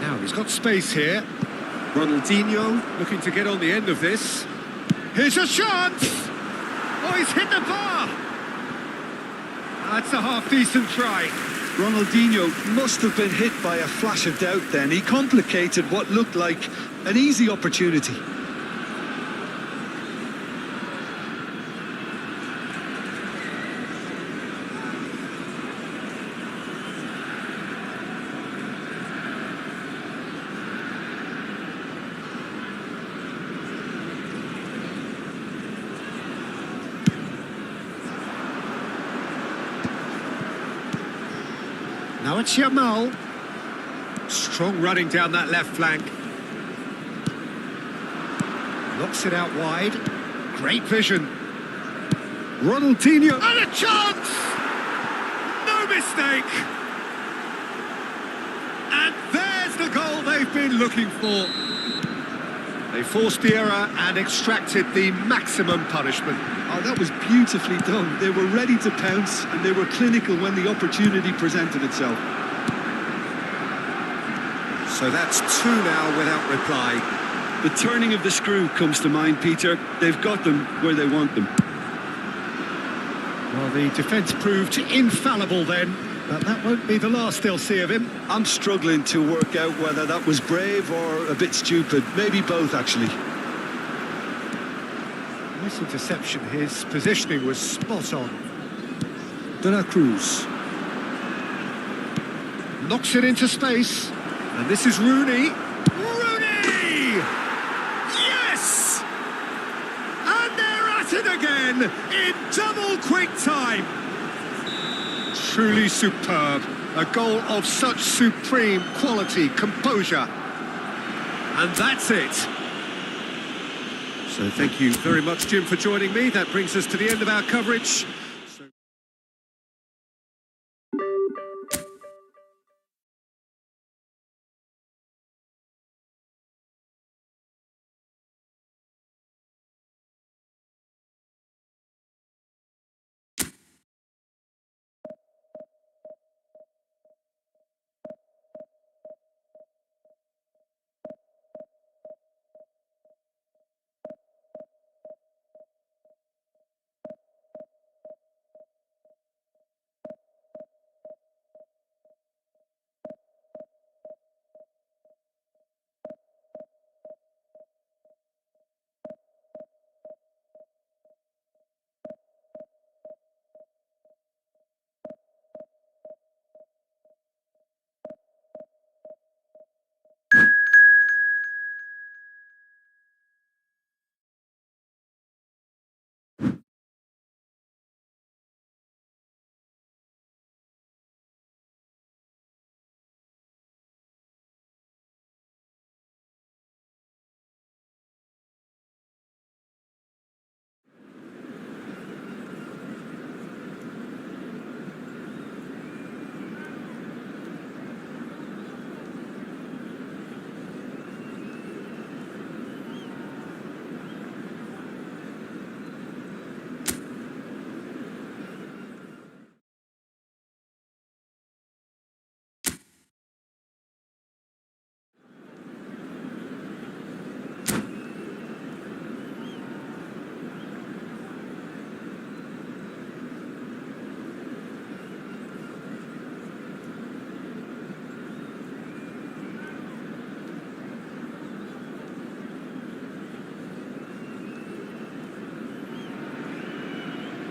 Now he's got space here. Ronaldinho looking to get on the end of this. Here's a chance! Oh, he's hit the bar! That's a half-decent try. Ronaldinho must have been hit by a flash of doubt then. He complicated what looked like an easy opportunity. Now it's Yamal. Strong running down that left flank. Knocks it out wide. Great vision. Ronaldinho. And a chance! No mistake! And there's the goal they've been looking for. They forced the error and extracted the maximum punishment. Oh, that was beautifully done. They were ready to pounce and they were clinical when the opportunity presented itself. So that's 2 now without reply. The turning of the screw comes to mind, Peter. They've got them where they want them. Well, the defence proved infallible then, but that won't be the last they'll see of him. I'm struggling to work out whether that was brave or a bit stupid. Maybe both, actually. Nice interception. His positioning was spot on. De La Cruz. Knocks it into space. And this is Rooney. Rooney! Yes! And they're at it again in double quick time. Truly superb. A goal of such supreme quality, composure. And that's it. So thank you very much, Jim, for joining me. That brings us to the end of our coverage.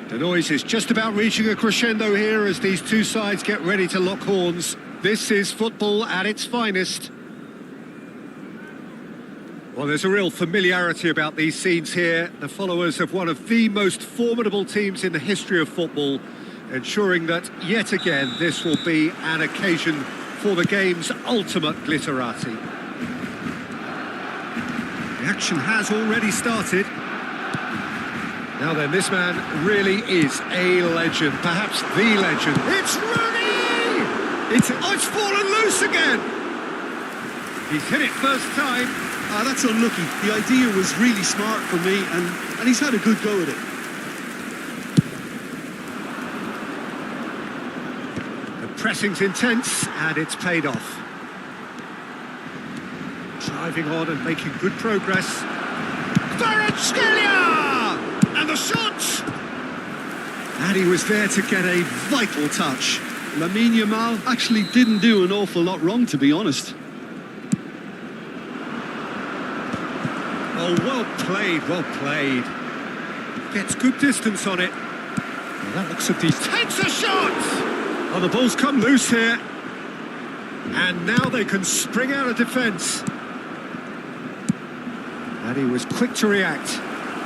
The noise is just about reaching a crescendo here as these two sides get ready to lock horns. This is football at its finest. Well, there's a real familiarity about these scenes here. The followers of one of the most formidable teams in the history of football, ensuring that, yet again, this will be an occasion for the game's ultimate glitterati. The action has already started. Now then, this man really is a legend, perhaps the legend. It's Rooney! It's fallen loose again! He's hit it first time. Ah, that's unlucky. The idea was really smart for me, and he's had a good go at it. The pressing's intense, and it's paid off. Driving on and making good progress. Kvaratskhelia! And the shot! And he was there to get a vital touch. Lamine Yamal actually didn't do an awful lot wrong, to be honest. Oh, well played, well played. Gets good distance on it. Well, that looks at these. Takes a shot! Oh, the ball's come loose here. And now they can spring out of defence. And he was quick to react.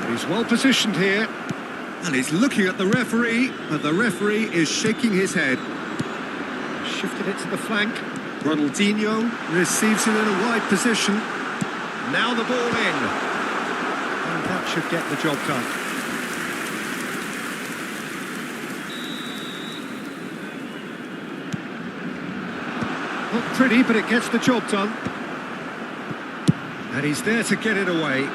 He's well positioned here. And he's looking at the referee, but the referee is shaking his head. Shifted it to the flank. Ronaldinho receives it in a wide position. Now the ball in. And that should get the job done. Not pretty, but it gets the job done. And he's there to get it away.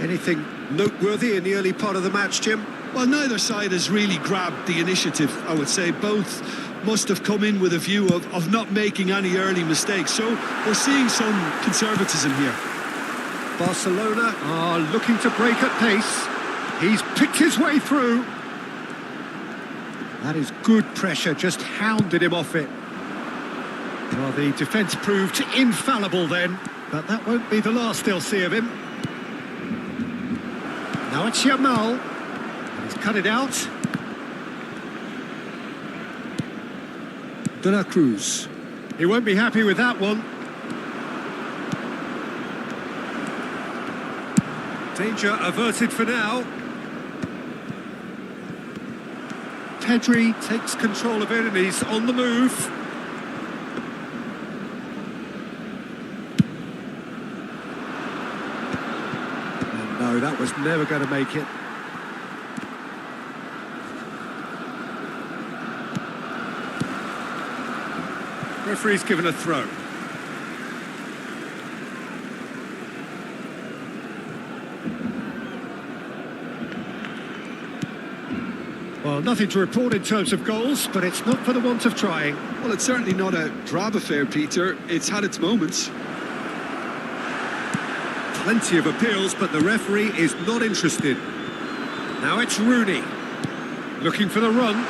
Anything noteworthy in the early part of the match, Jim? Well, neither side has really grabbed the initiative, I would say. Both must have come in with a view of not making any early mistakes. So we're seeing some conservatism here. Barcelona are looking to break at pace. He's picked his way through. That is good pressure, just hounded him off it. Well, the defence proved infallible then, but that won't be the last they'll see of him. Now it's Yamal. He's cut it out. De La Cruz. He won't be happy with that one. Danger averted for now. Pedri takes control of it and he's on the move. And no, that was never going to make it. Referee's given a throw. Well, nothing to report in terms of goals, but it's not for the want of trying. Well, it's certainly not a drab affair, Peter. It's had its moments. Plenty of appeals, but the referee is not interested. Now it's Rooney. Looking for the run.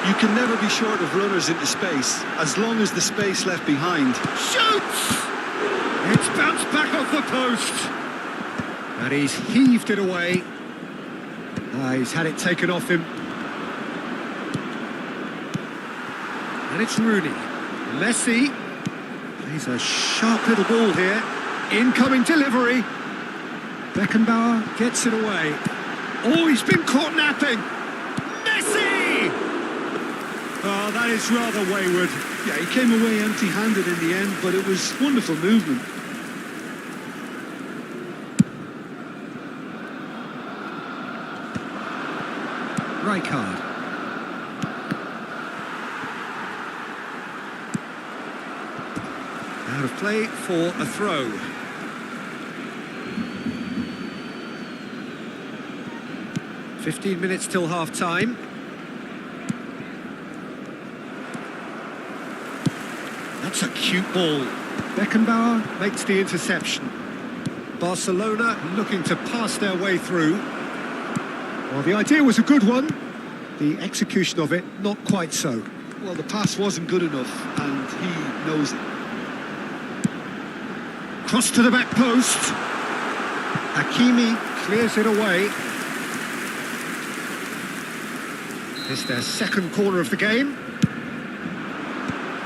You can never be short of runners into space, as long as the space left behind. Shoots! It's bounced back off the post. And he's heaved it away. He's had it taken off him. And it's Rooney. Messi. He's a sharp little ball here. Incoming delivery. Beckenbauer gets it away. Oh, he's been caught napping. Messi! Oh, that is rather wayward. Yeah, he came away empty-handed in the end, but it was wonderful movement. Rijkaard. Out of play for a throw. "15 minutes till half-time. That's a cute ball. Beckenbauer makes the interception. Barcelona looking to pass their way through. Well, the idea was a good one. The execution of it, not quite so. Well, the pass wasn't good enough, and he knows it. Cross to the back post. Hakimi clears it away. It's their second corner of the game.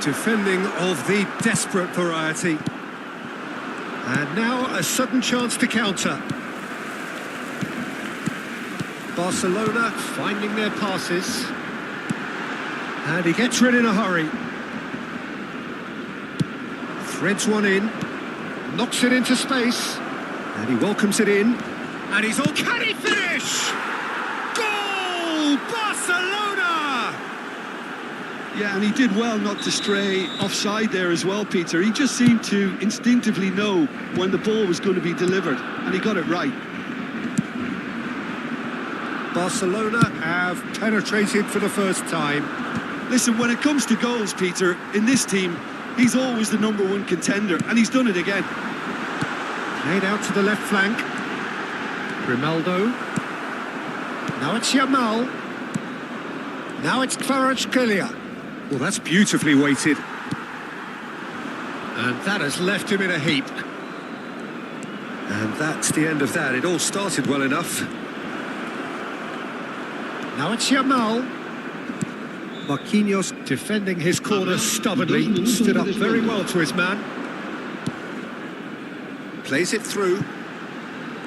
Defending of the desperate variety. And now a sudden chance to counter. Barcelona finding their passes. And he gets rid in a hurry. Threads one in. Knocks it into space. And he welcomes it in. And he's on. Can he finish? Goal! Barcelona! Yeah, and he did well not to stray offside there as well, Peter. He just seemed to instinctively know when the ball was going to be delivered, and he got it right. Barcelona have penetrated for the first time. Listen, when it comes to goals, Peter, in this team, he's always the #1 contender, and he's done it again. Played out to the left flank. Grimaldo. Now it's Yamal. Now it's Kvaratskhelia. Well, that's beautifully weighted. And that has left him in a heap. And that's the end of that. It all started well enough. Now it's Yamal. Marquinhos defending his corner stubbornly. Stood up very well to his man. Plays it through.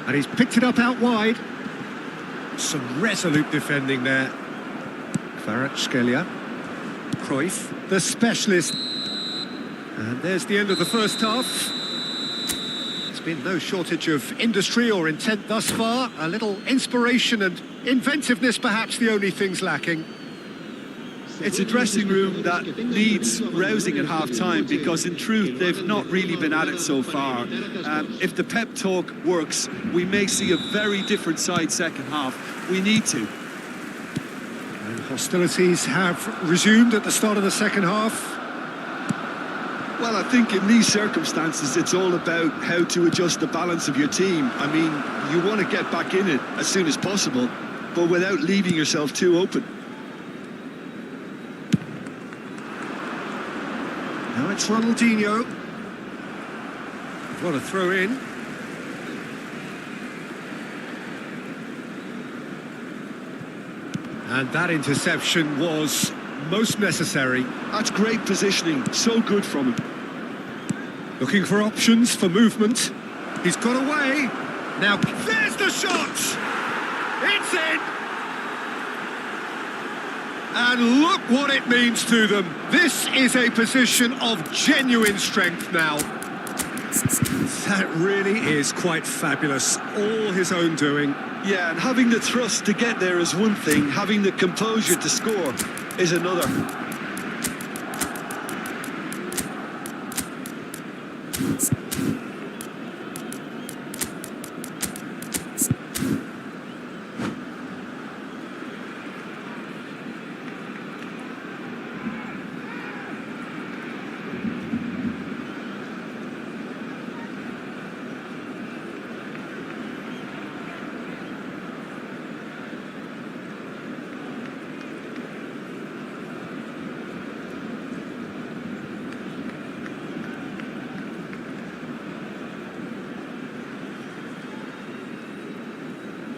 And he's picked it up out wide. Some resolute defending there. Kvaratskhelia. Cruyff, the specialist. And there's the end of the first half. There's been no shortage of industry or intent thus far. A little inspiration and inventiveness, perhaps the only things lacking. It's a dressing room that needs rousing at half-time because, in truth, they've not really been at it so far. If the pep talk works, we may see a very different side second half. We need to. And hostilities have resumed at the start of the second half. Well, I think in these circumstances, it's all about how to adjust the balance of your team. I mean, you want to get back in it as soon as possible, but without leaving yourself too open. Now it's Ronaldinho. What a throw in. And that interception was most necessary. That's great positioning, so good from him. Looking for options for movement. He's got away. Now, there's the shot! It's in! And look what it means to them. This is a position of genuine strength now. That really is quite fabulous. All his own doing. Yeah, and having the thrust to get there is one thing. Having the composure to score is another.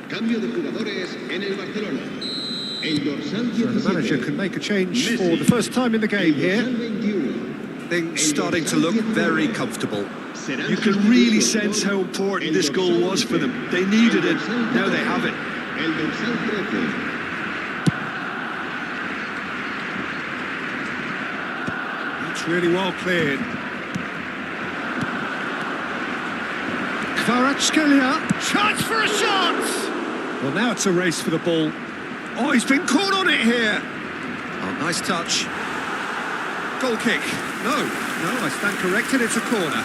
Cambio de jugadores en el Barcelona. El dorsal So the manager 17. can make a change for the first time in the game here. El dorsal 21. Things starting to look very comfortable. You can really sense how important this goal was for them. They needed it, now they have it. El dorsal 13. That's really well cleared. Kvaratskhelia, chance for a shot! Well, now it's a race for the ball. Oh, he's been caught on it here. Oh, nice touch. Goal kick. No, I stand corrected, it's a corner.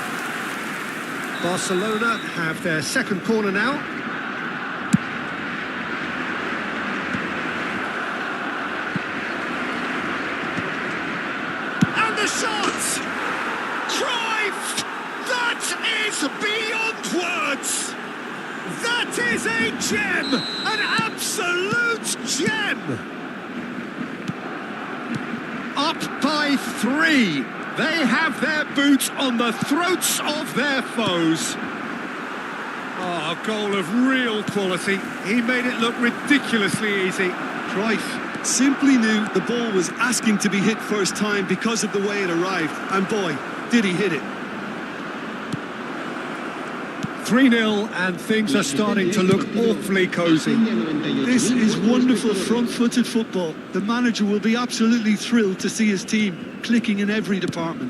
Barcelona have their second corner now. And the shot! Cruyff! That is beyond words! That is a gem! An absolute gem! Up by 3. They have their boots on the throats of their foes. Oh, a goal of real quality. He made it look ridiculously easy. Cruyff simply knew the ball was asking to be hit first time because of the way it arrived. And boy, did he hit it. 3-0 and things are starting to look awfully cosy. This is wonderful front-footed football. The manager will be absolutely thrilled to see his team clicking in every department.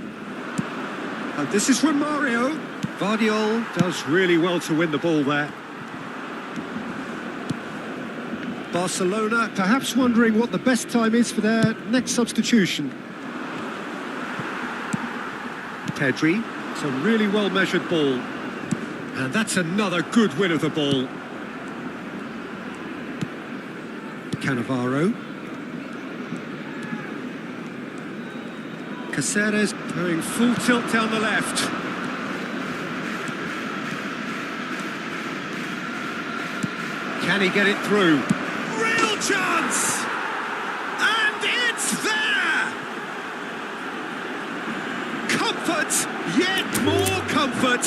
And this is from Mario. Vardiol does really well to win the ball there. Barcelona perhaps wondering what the best time is for their next substitution. Pedri, it's a really well-measured ball. And that's another good win of the ball. Cannavaro. Caceres going full tilt down the left. Can he get it through? chance! And it's there! Comfort, yet more comfort,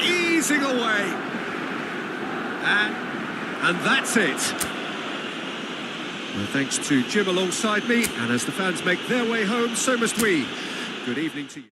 easing away. And that's it. Well, thanks to Jim alongside me, and as the fans make their way home, so must we. Good evening to you.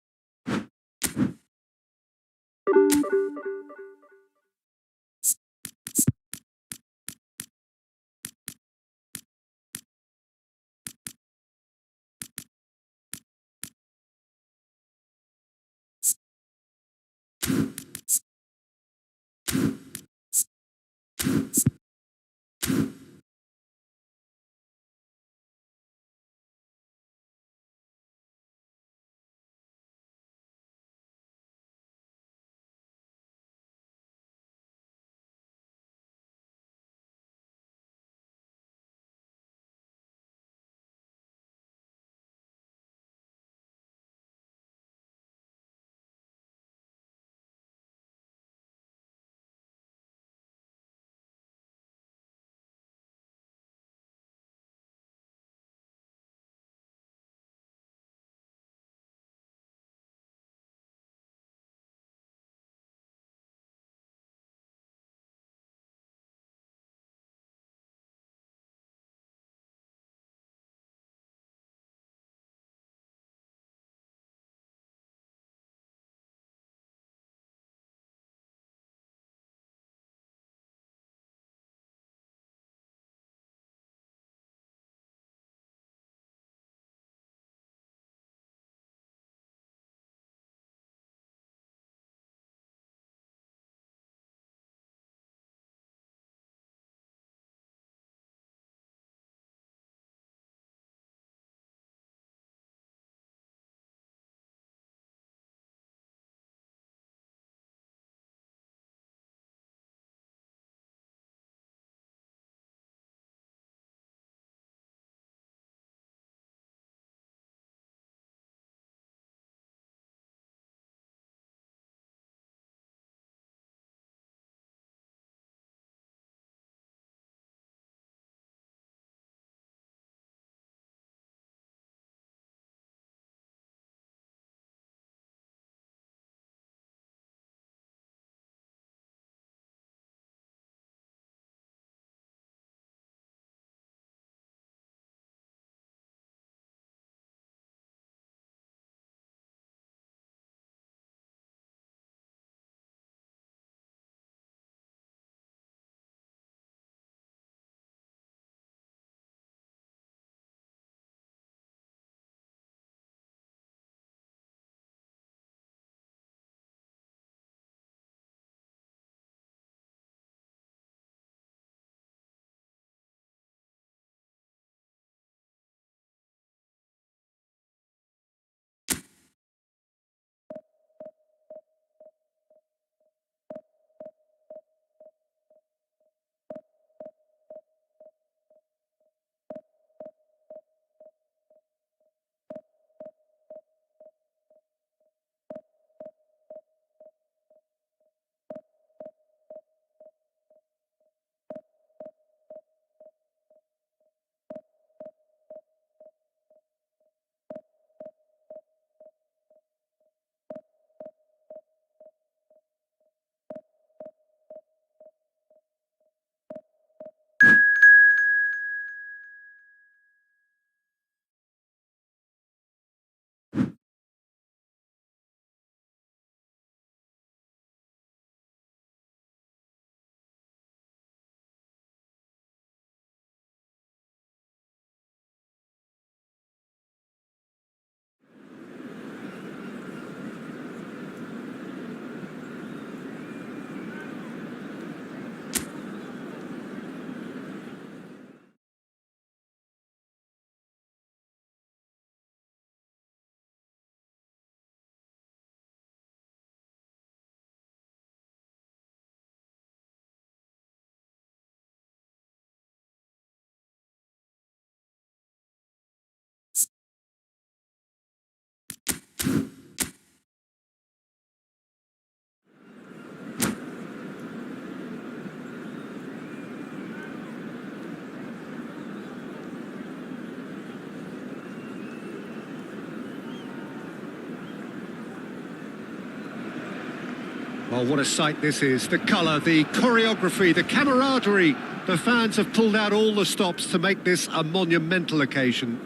Well, what a sight this is. The colour, the choreography, the camaraderie. The fans have pulled out all the stops to make this a monumental occasion.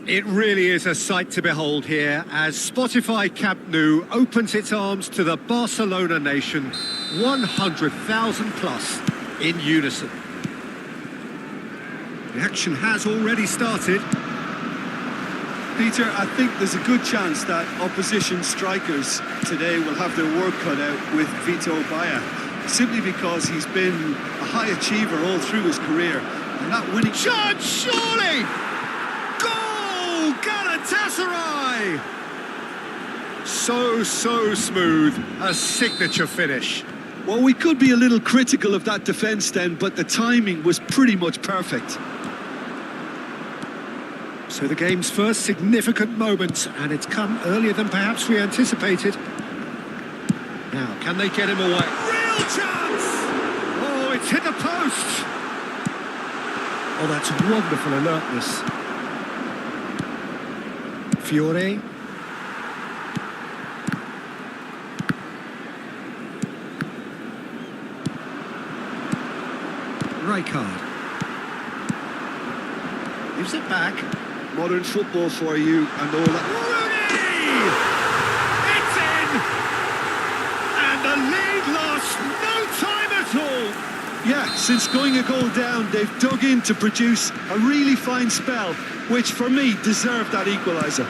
It really is a sight to behold here as Spotify Camp Nou opens its arms to the Barcelona nation, 100,000 plus in unison. The action has already started. Peter, I think there's a good chance that opposition strikers today will have their work cut out with Vito Baia, simply because he's been a high achiever all through his career. And that winning Shot, surely! Goal! Galatasaray! So smooth. A signature finish. Well, we could be a little critical of that defence then, but the timing was pretty much perfect. So the game's first significant moment, and it's come earlier than perhaps we anticipated. Now, can they get him away? Real chance! Oh, it's hit the post! Oh, that's wonderful alertness. Fiore. Rijkaard. Gives it back. Modern football for you and all that. Rooney! It's in! And the lead lost no time at all! Yeah, since going a goal down, they've dug in to produce a really fine spell, which for me deserved that equaliser.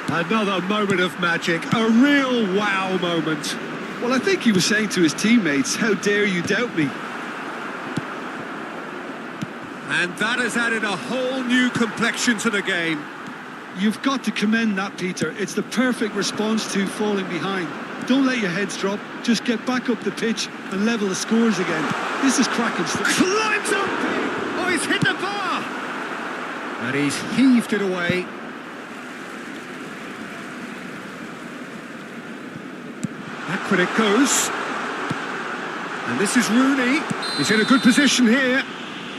Another moment of magic, a real wow moment. Well, I think he was saying to his teammates, how dare you doubt me? And that has added a whole new complexion to the game. You've got to commend that, Peter. It's the perfect response to falling behind. Don't let your heads drop. Just get back up the pitch and level the scores again. This is cracking stuff. Climbs up! Oh, he's hit the bar! And he's heaved it away. Back when it goes. And this is Rooney. He's in a good position here.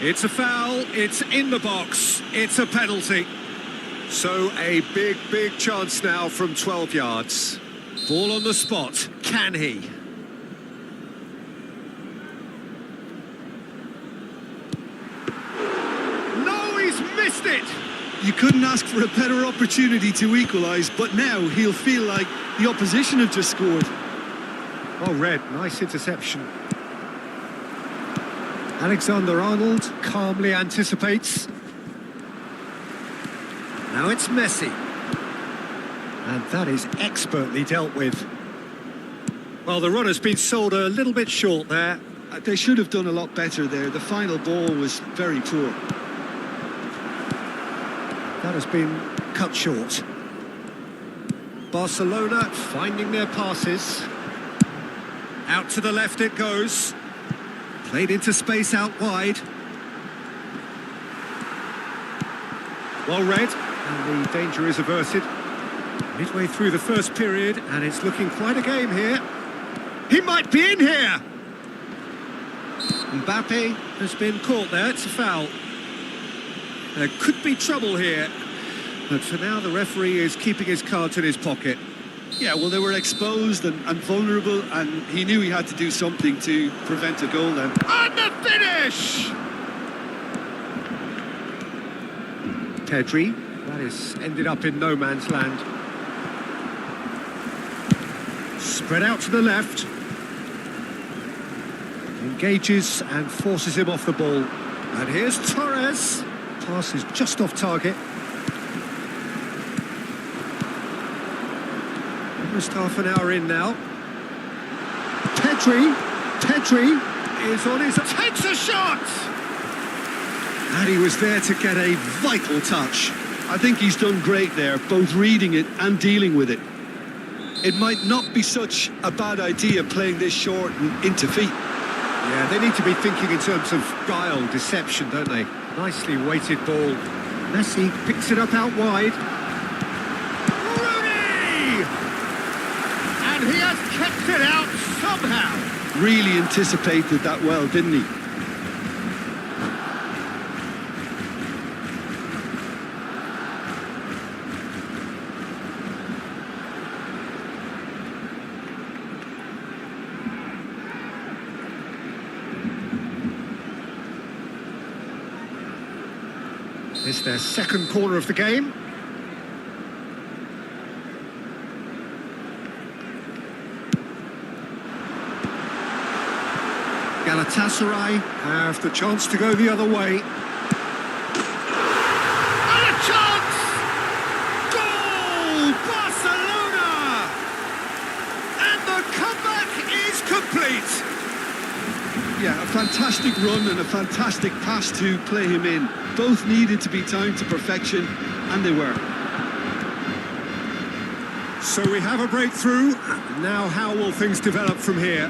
It's a foul, it's in the box, it's a penalty. So a big chance now from 12 yards. Ball on the spot, can he? No, he's missed it! You couldn't ask for a better opportunity to equalise, but now he'll feel like the opposition have just scored. Oh, Red, nice interception. Alexander-Arnold calmly anticipates. Now it's Messi. And that is expertly dealt with. Well, the run has been sold a little bit short there. They should have done a lot better there. The final ball was very poor. That has been cut short. Barcelona finding their passes. Out to the left it goes. Played into space out wide. Well read, and the danger is averted. Midway through the first period, and it's looking quite a game here. He might be in here! Mbappe has been caught there, it's a foul. There could be trouble here, but for now the referee is keeping his cards in his pocket. Yeah, well, they were exposed and vulnerable, and he knew he had to do something to prevent a goal then. And the finish! Pedri, that is ended up in no man's land. Spread out to the left. Engages and forces him off the ball. And here's Torres. Pass is just off target. Almost half an hour in now. Pedri is on his... Takes a shot! And he was there to get a vital touch. I think he's done great there, both reading it and dealing with it. It might not be such a bad idea playing this short and into feet. Yeah, they need to be thinking in terms of guile, deception, don't they? Nicely weighted ball. Messi picks it up out wide. Rooney! And he has kept it out somehow. Really anticipated that well, didn't he? Is their second corner of the game. Galatasaray have the chance to go the other way. And a chance! Goal! Barcelona! And the comeback is complete. Yeah, a fantastic run and a fantastic pass to play him in. Both needed to be timed to perfection, and they were. So we have a breakthrough. Now how will things develop from here?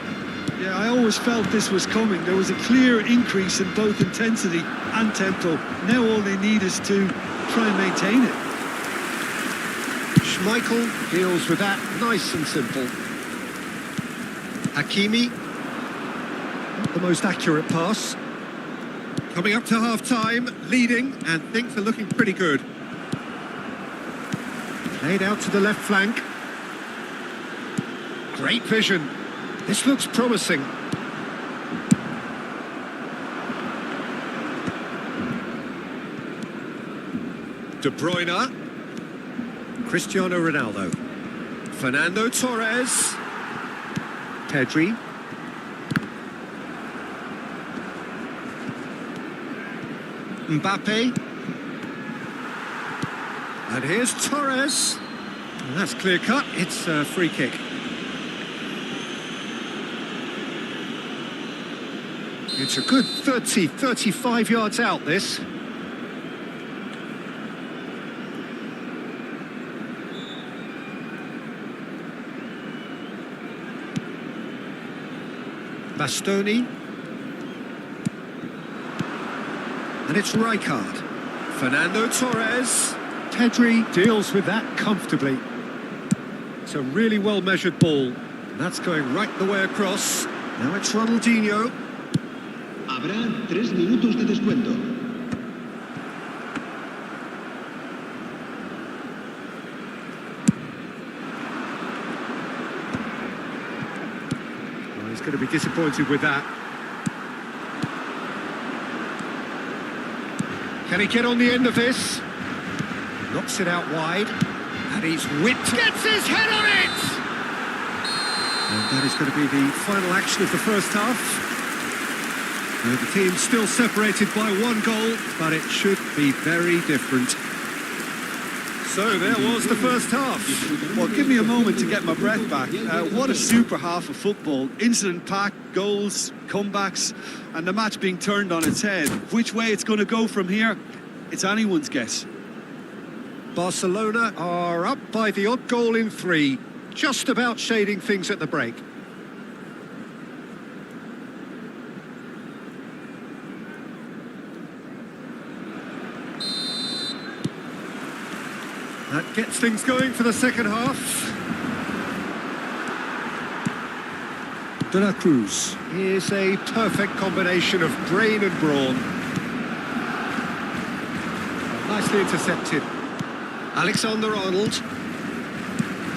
Yeah, I always felt this was coming. There was a clear increase in both intensity and tempo. Now all they need is to try and maintain it. Schmeichel deals with that nice and simple. Hakimi, not the most accurate pass. Coming up to half-time, leading, and things are looking pretty good. Played out to the left flank. Great vision. This looks promising. De Bruyne. Cristiano Ronaldo. Fernando Torres. Pedri. Mbappe. And here's Torres. And that's clear cut. It's a free kick. It's a good 30, 35 yards out, this. Bastoni. And it's Rijkaard. Fernando Torres. Pedri deals with that comfortably. It's a really well-measured ball. And that's going right the way across. Now it's Ronaldinho. Habrá 3 minutos de descuento. Well, he's going to be disappointed with that. Can he get on the end of this? Knocks it out wide. And he's whipped. Gets his head on it! And that is going to be the final action of the first half. The team's still separated by 1 goal, but it should be very different. So there was the first half. Well, give me a moment to get my breath back. What a super half of football. Incident-packed, goals, comebacks, and the match being turned on its head. Which way it's going to go from here, it's anyone's guess. Barcelona are up by the odd goal in 3, just about shading things at the break. That gets things going for the second half. De La Cruz is a perfect combination of brain and brawn. Nicely intercepted. Alexander-Arnold.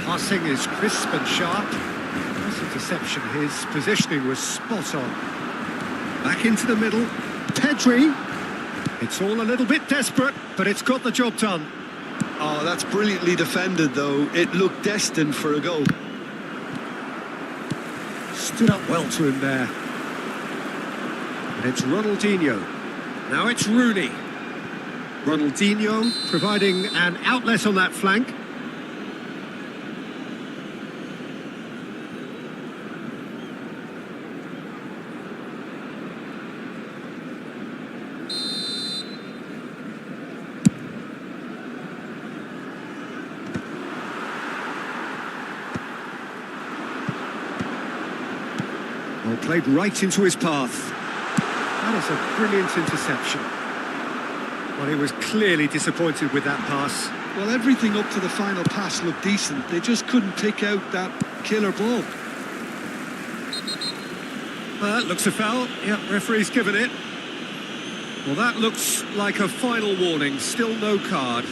Passing is crisp and sharp. Nice interception. His positioning was spot on. Back into the middle. Pedri. It's all a little bit desperate, but it's got the job done. Oh, that's brilliantly defended, though. It looked destined for a goal. Stood up well to him there. And it's Ronaldinho. Now it's Rooney. Ronaldinho providing an outlet on that flank. Well, played right into his path. That is a brilliant interception. Well, he was clearly disappointed with that pass. Well, everything up to the final pass looked decent. They just couldn't pick out that killer ball. Well, that looks a foul. Yep, referee's given it. Well, that looks like a final warning. Still no card.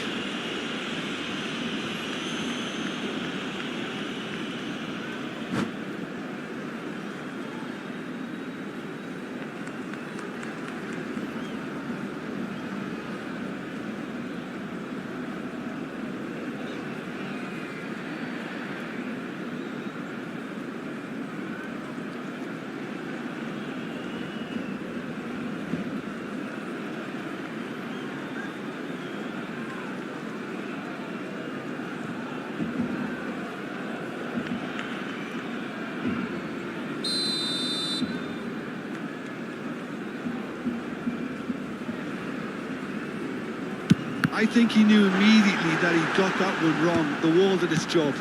I think he knew immediately that he got that one wrong. The wall did its job.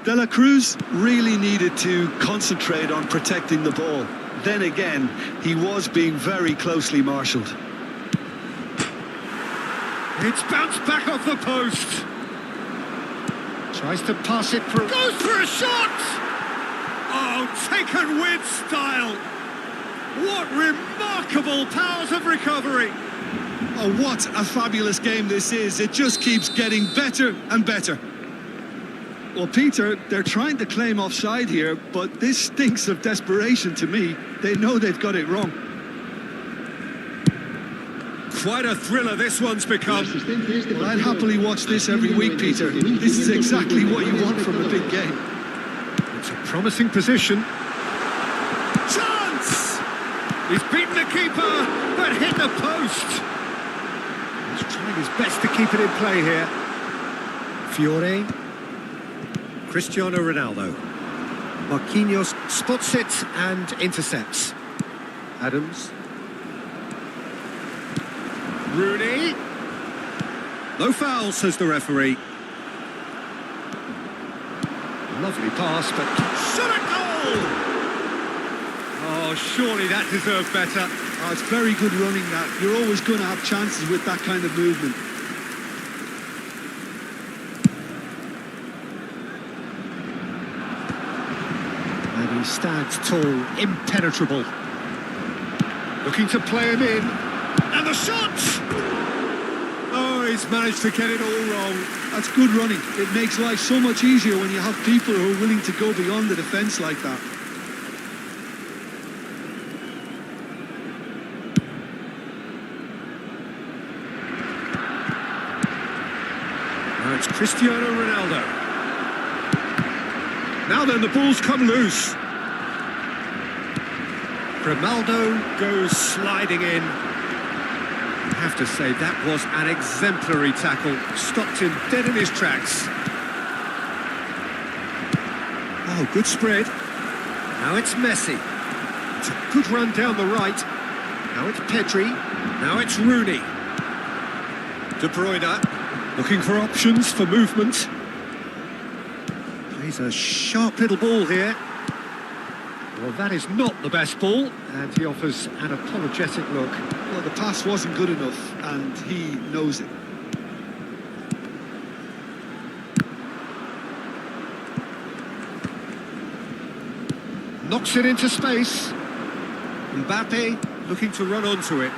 De La Cruz really needed to concentrate on protecting the ball. Then again, he was being very closely marshalled. It's bounced back off the post. Tries to pass it through. Goes for a shot! Oh, taken with style. What remarkable powers of recovery. Oh, what a fabulous game this is. It just keeps getting better and better. Well, Peter, they're trying to claim offside here, but this stinks of desperation to me. They know they've got it wrong. Quite a thriller this one's become. Well, I'd happily watch this every week, Peter. This is exactly what you want from a big game. It's a promising position. Chance! He's beaten the keeper, but hit the post. He's trying his best to keep it in play here. Fiore. Cristiano Ronaldo. Marquinhos spots it and intercepts. Adams. Rooney. No foul, says the referee. Lovely pass, but shot at goal! Oh, surely that deserved better. Oh, it's very good running, that. You're always going to have chances with that kind of movement. And he stands tall, impenetrable. Looking to play him in. And the shot! Oh, he's managed to get it all wrong. That's good running. It makes life so much easier when you have people who are willing to go beyond the defence like that. Now it's Cristiano Ronaldo. Now then, the ball's come loose. Ronaldo goes sliding in. I have to say, that was an exemplary tackle. Stopped him dead in his tracks. Oh, good spread. Now it's Messi. It's a good run down the right. Now it's Pedri. Now it's Rooney. De Bruyne, looking for options for movement. Plays a sharp little ball here. Well, that is not the best ball, and he offers an apologetic look. Well, the pass wasn't good enough, and he knows it. Knocks it into space. Mbappe looking to run onto it.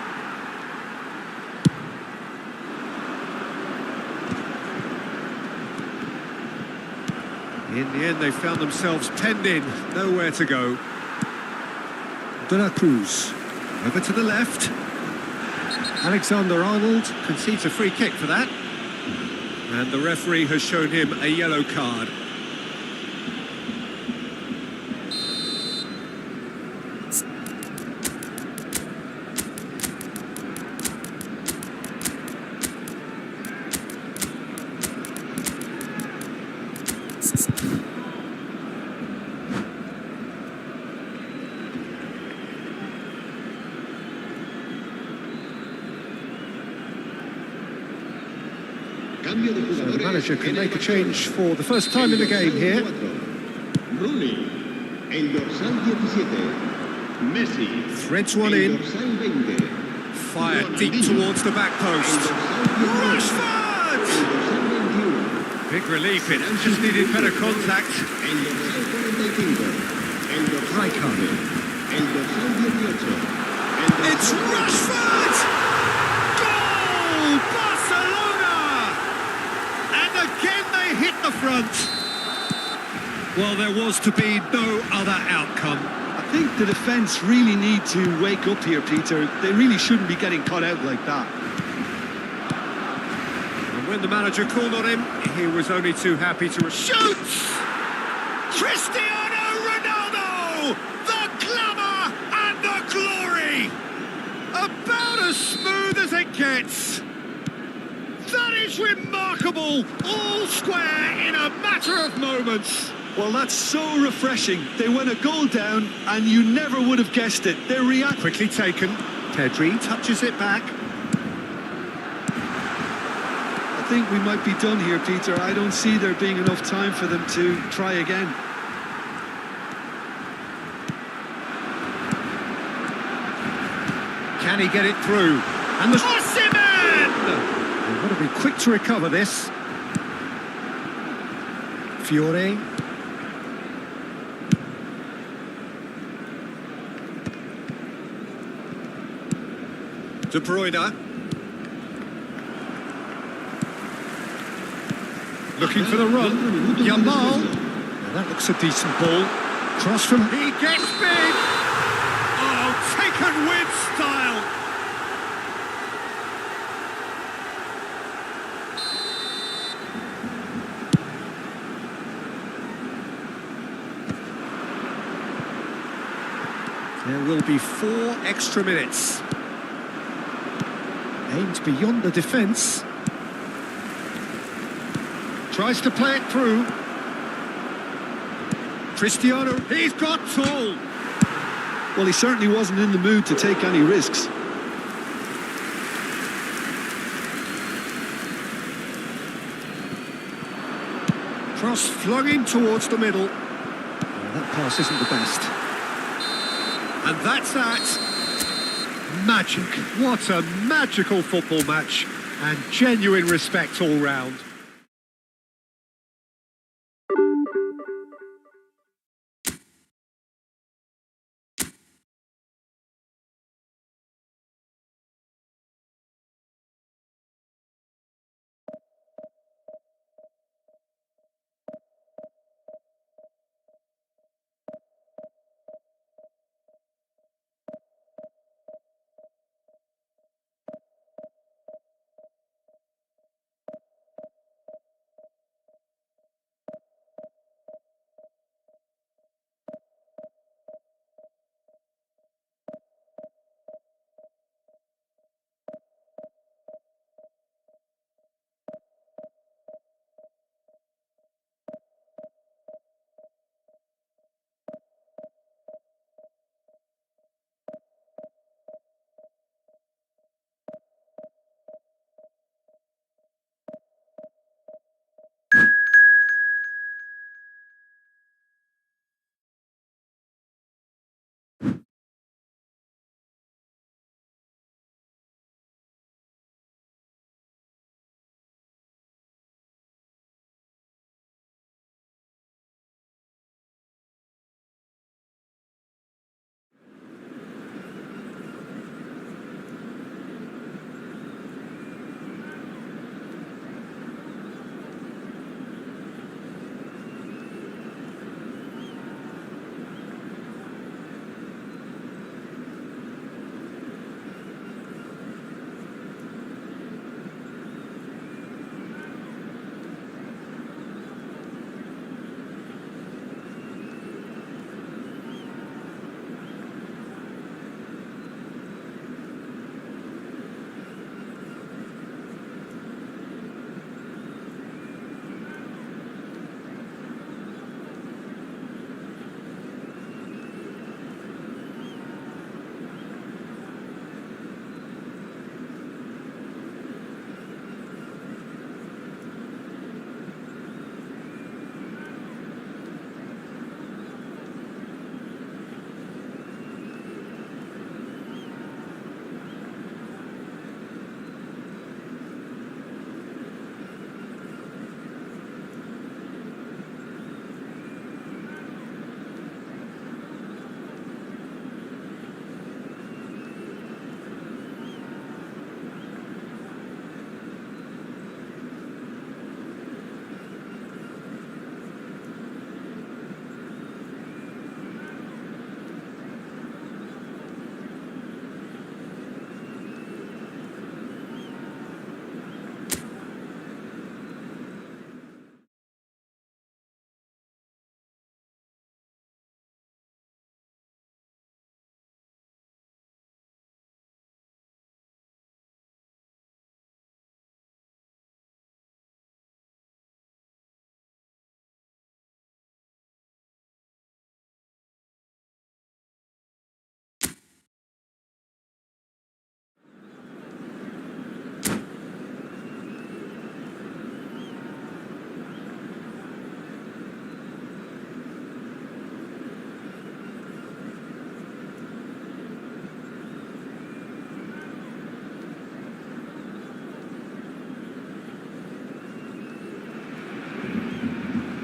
In the end, they found themselves penned in, nowhere to go. De La Cruz, over to the left. Alexander-Arnold concedes a free kick for that. And the referee has shown him a yellow card. So the manager can make a change for the first time in the game here. Rooney, el dorsal 17. Messi, Threads one in. 20. Fired deep towards the back post. Rashford! Big relief, it just needed better contact. El dorsal 45. El dorsal Rijkaard. 20. El dorsal 18. It's Rashford! Goal! Barcelona! And again they hit the front. Well, there was to be no other outcome. I think the defence really need to wake up here, Peter. They really shouldn't be getting caught out like that. And when the manager called on him, he was only too happy to shoot! Cristiano Ronaldo! The glamour and the glory! About as smooth as it gets. That is remarkable! All square in a matter of moments. Well, that's so refreshing. They went a goal down, and you never would have guessed it. They react. Quickly taken. Pedri touches it back. I think we might be done here, Peter. I don't see there being enough time for them to try again. Can he get it through? And the They've got to be quick to recover this. Fiore. De Bruyne. Looking for the run. Yamal. Well, that looks a decent ball. Cross from... He gets big! Oh, taken with style! There will be 4 extra minutes. Aimed beyond the defence. Tries to play it through. Cristiano, he's got tall. Well, he certainly wasn't in the mood to take any risks. Cross flung in towards the middle. Well, that pass isn't the best. And that's that. Magic. What a magical football match. And genuine respect all round.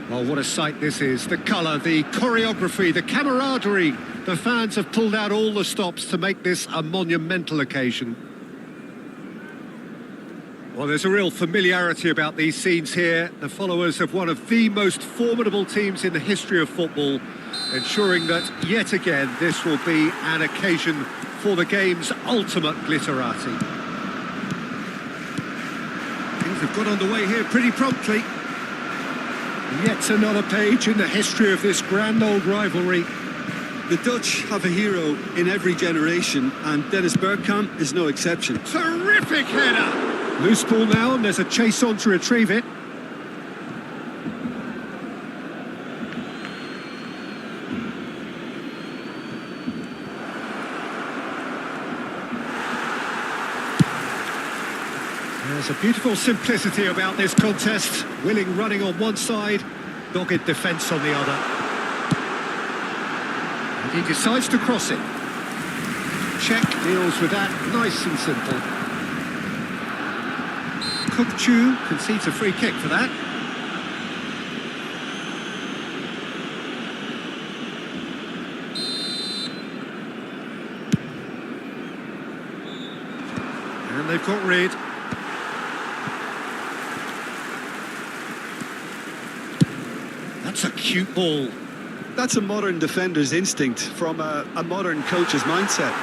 Well, what a sight this is. The colour, the choreography, the camaraderie. The fans have pulled out all the stops to make this a monumental occasion. Well, there's a real familiarity about these scenes here. The followers of one of the most formidable teams in the history of football, ensuring that, yet again, this will be an occasion for the game's ultimate glitterati. Things have got underway here pretty promptly. Yet another page in the history of this grand old rivalry. The Dutch have a hero in every generation, and Dennis Bergkamp is no exception. Terrific header! Loose ball now, and there's a chase on to retrieve it. There's a beautiful simplicity about this contest. Willing running on one side, dogged defence on the other. And he decides to cross it. Czech deals with that, nice and simple. Kukcu concedes a free kick for that. And they've got rid. That's a cute ball. That's a modern defender's instinct from a modern coach's mindset.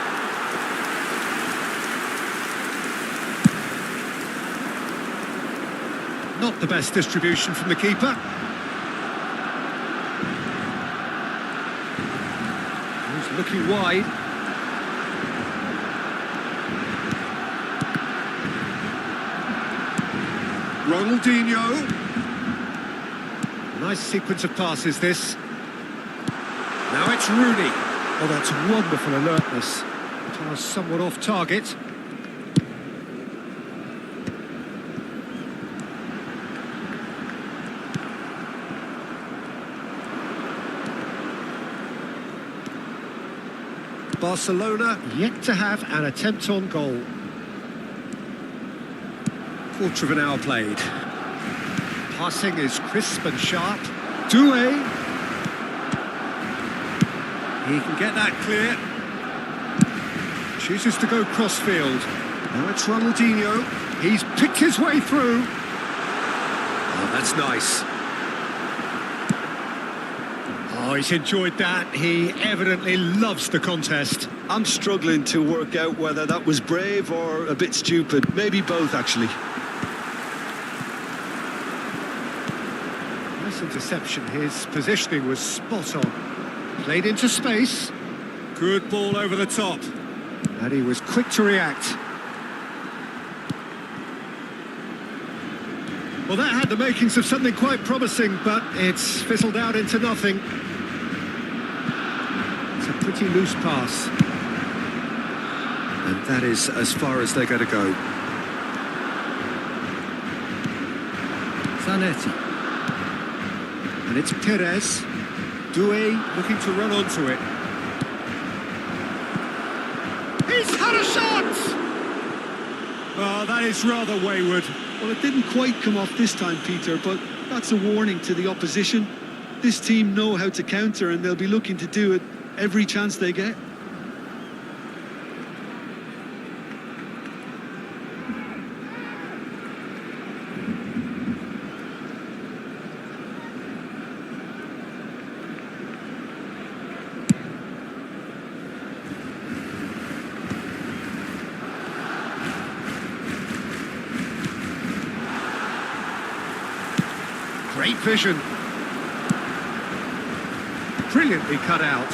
Not the best distribution from the keeper. He's looking wide. Ronaldinho. Nice sequence of passes, this. Now it's Rooney. Oh, that's wonderful alertness. Pass somewhat off target. Barcelona yet to have an attempt on goal. Quarter of an hour played. Passing is crisp and sharp. Doué. He can get that clear. Chooses to go crossfield. Now it's Ronaldinho. He's picked his way through. Oh, that's nice. Oh, he's enjoyed that. He evidently loves the contest. I'm struggling to work out whether that was brave or a bit stupid. Maybe both, actually. Nice interception. His positioning was spot on. Played into space. Good ball over the top. And he was quick to react. Well, that had the makings of something quite promising, but it's fizzled out into nothing. It's a pretty loose pass. And that is as far as they're going to go. Zanetti. And it's Perez. Doué looking to run onto it. He's had a shot! Oh, that is rather wayward. Well, it didn't quite come off this time, Peter, but that's a warning to the opposition. This team know how to counter, and they'll be looking to do it every chance they get. Great vision. Brilliantly cut out.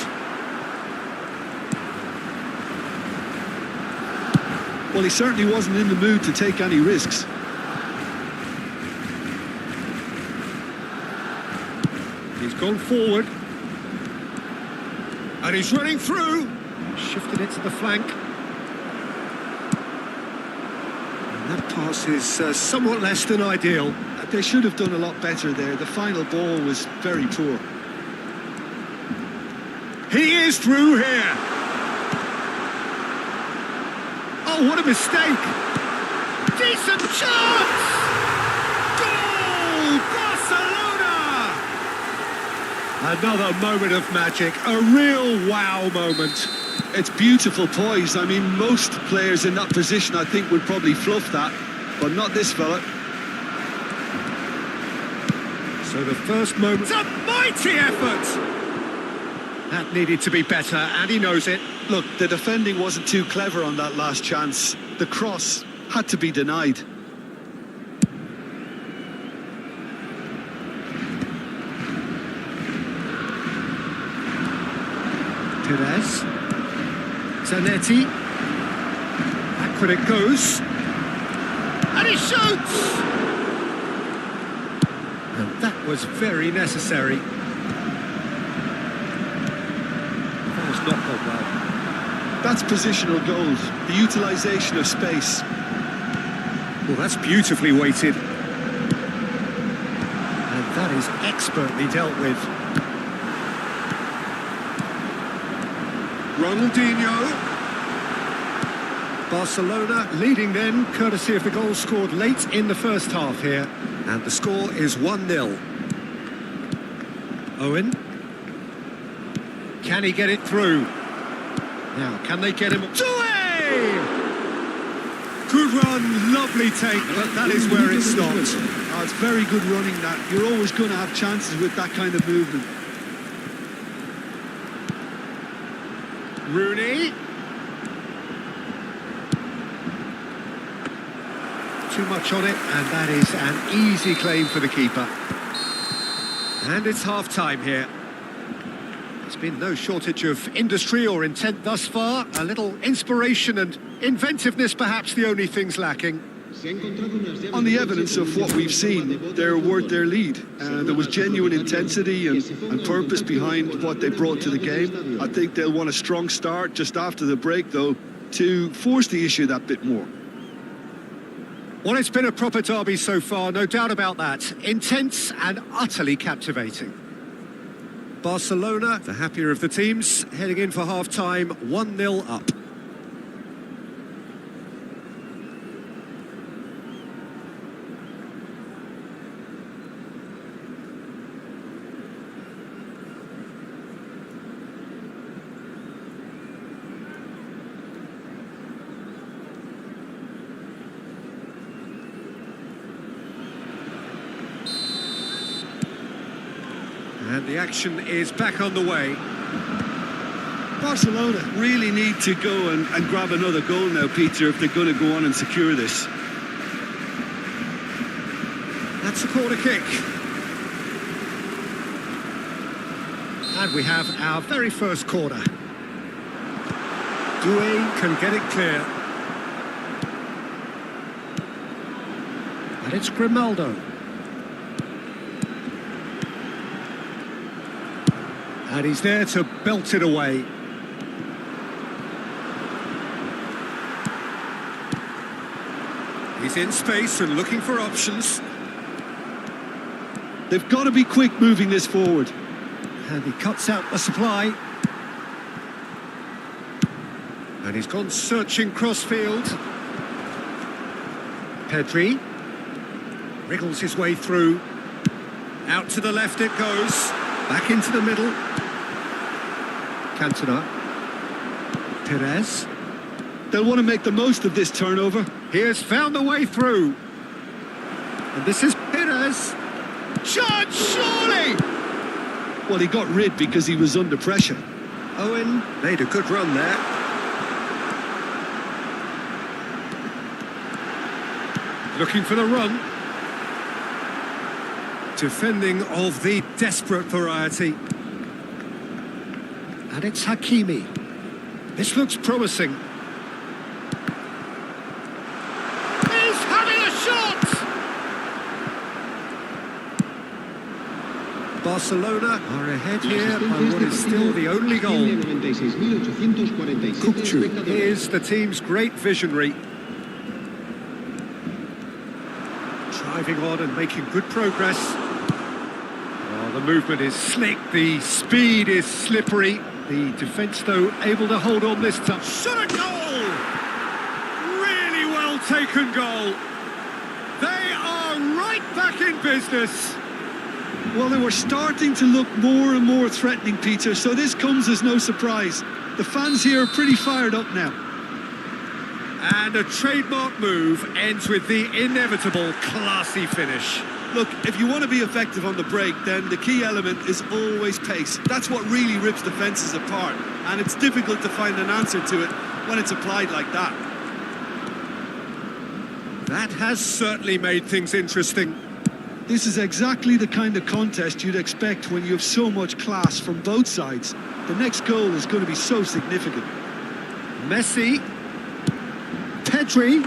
Well, he certainly wasn't in the mood to take any risks. He's gone forward. And he's running through. Shifted it to the flank. And that pass is somewhat less than ideal. They should have done a lot better there. The final ball was very poor. He is through here. Oh, what a mistake. Decent chance. Goal, Barcelona. Another moment of magic, a real wow moment. It's beautiful poise. I mean, most players in that position, I think, would probably fluff that, but not this fella. So the first moment, a mighty effort! That needed to be better, and he knows it. Look, the defending wasn't too clever on that last chance. The cross had to be denied. Perez. Zanetti. Backward it goes. And he shoots! And that was very necessary. That was not gone well. That's positional goals, the utilisation of space. Well, that's beautifully weighted. And that is expertly dealt with. Ronaldinho. Barcelona leading then, courtesy of the goal scored late in the first half here. And the score is 1-0. Owen. Can he get it through? Now, can they get him? Joey! Good run, lovely take, but that is where it stopped. Oh, it's very good running that. You're always going to have chances with that kind of movement. Rooney. Too much on it, and that is an easy claim for the keeper. And it's half-time here. There's been no shortage of industry or intent thus far. A little inspiration and inventiveness, perhaps the only things lacking. On the evidence of what we've seen, they're worth their lead. There was genuine intensity and purpose behind what they brought to the game. I think they'll want a strong start just after the break, though, to force the issue that bit more. Well, it's been a proper derby so far, no doubt about that. Intense and utterly captivating. Barcelona, the happier of the teams, heading in for half-time, 1-0 up. And the action is back on the way. Barcelona really need to go and grab another goal now, Peter, if they're going to go on and secure this. That's a corner kick. And we have our very first corner. Doué can get it clear. And it's Grimaldo. And he's there to belt it away. He's in space and looking for options. They've got to be quick moving this forward. And he cuts out the supply. And he's gone searching crossfield. Pedri wriggles his way through. Out to the left it goes. Back into the middle. Cantona. Perez. They'll want to make the most of this turnover. He has found the way through. And this is Perez. Shot, surely! Well, he got rid because he was under pressure. Owen made a good run there. Looking for the run. Defending of the desperate variety. And it's Hakimi. This looks promising. He's having a shot! Barcelona are ahead here by what is still the only goal. Kukcu is the team's great visionary. Driving on and making good progress. Oh, the movement is slick, the speed is slippery. The defence, though, able to hold on this time. Shot a goal! Really well taken goal. They are right back in business. Well, they were starting to look more and more threatening, Peter, so this comes as no surprise. The fans here are pretty fired up now. And a trademark move ends with the inevitable classy finish. Look, if you want to be effective on the break, then the key element is always pace. That's what really rips defences apart, and it's difficult to find an answer to it when it's applied like that. That has certainly made things interesting. This is exactly the kind of contest you'd expect when you have so much class from both sides. The next goal is going to be so significant. Messi. Pedri.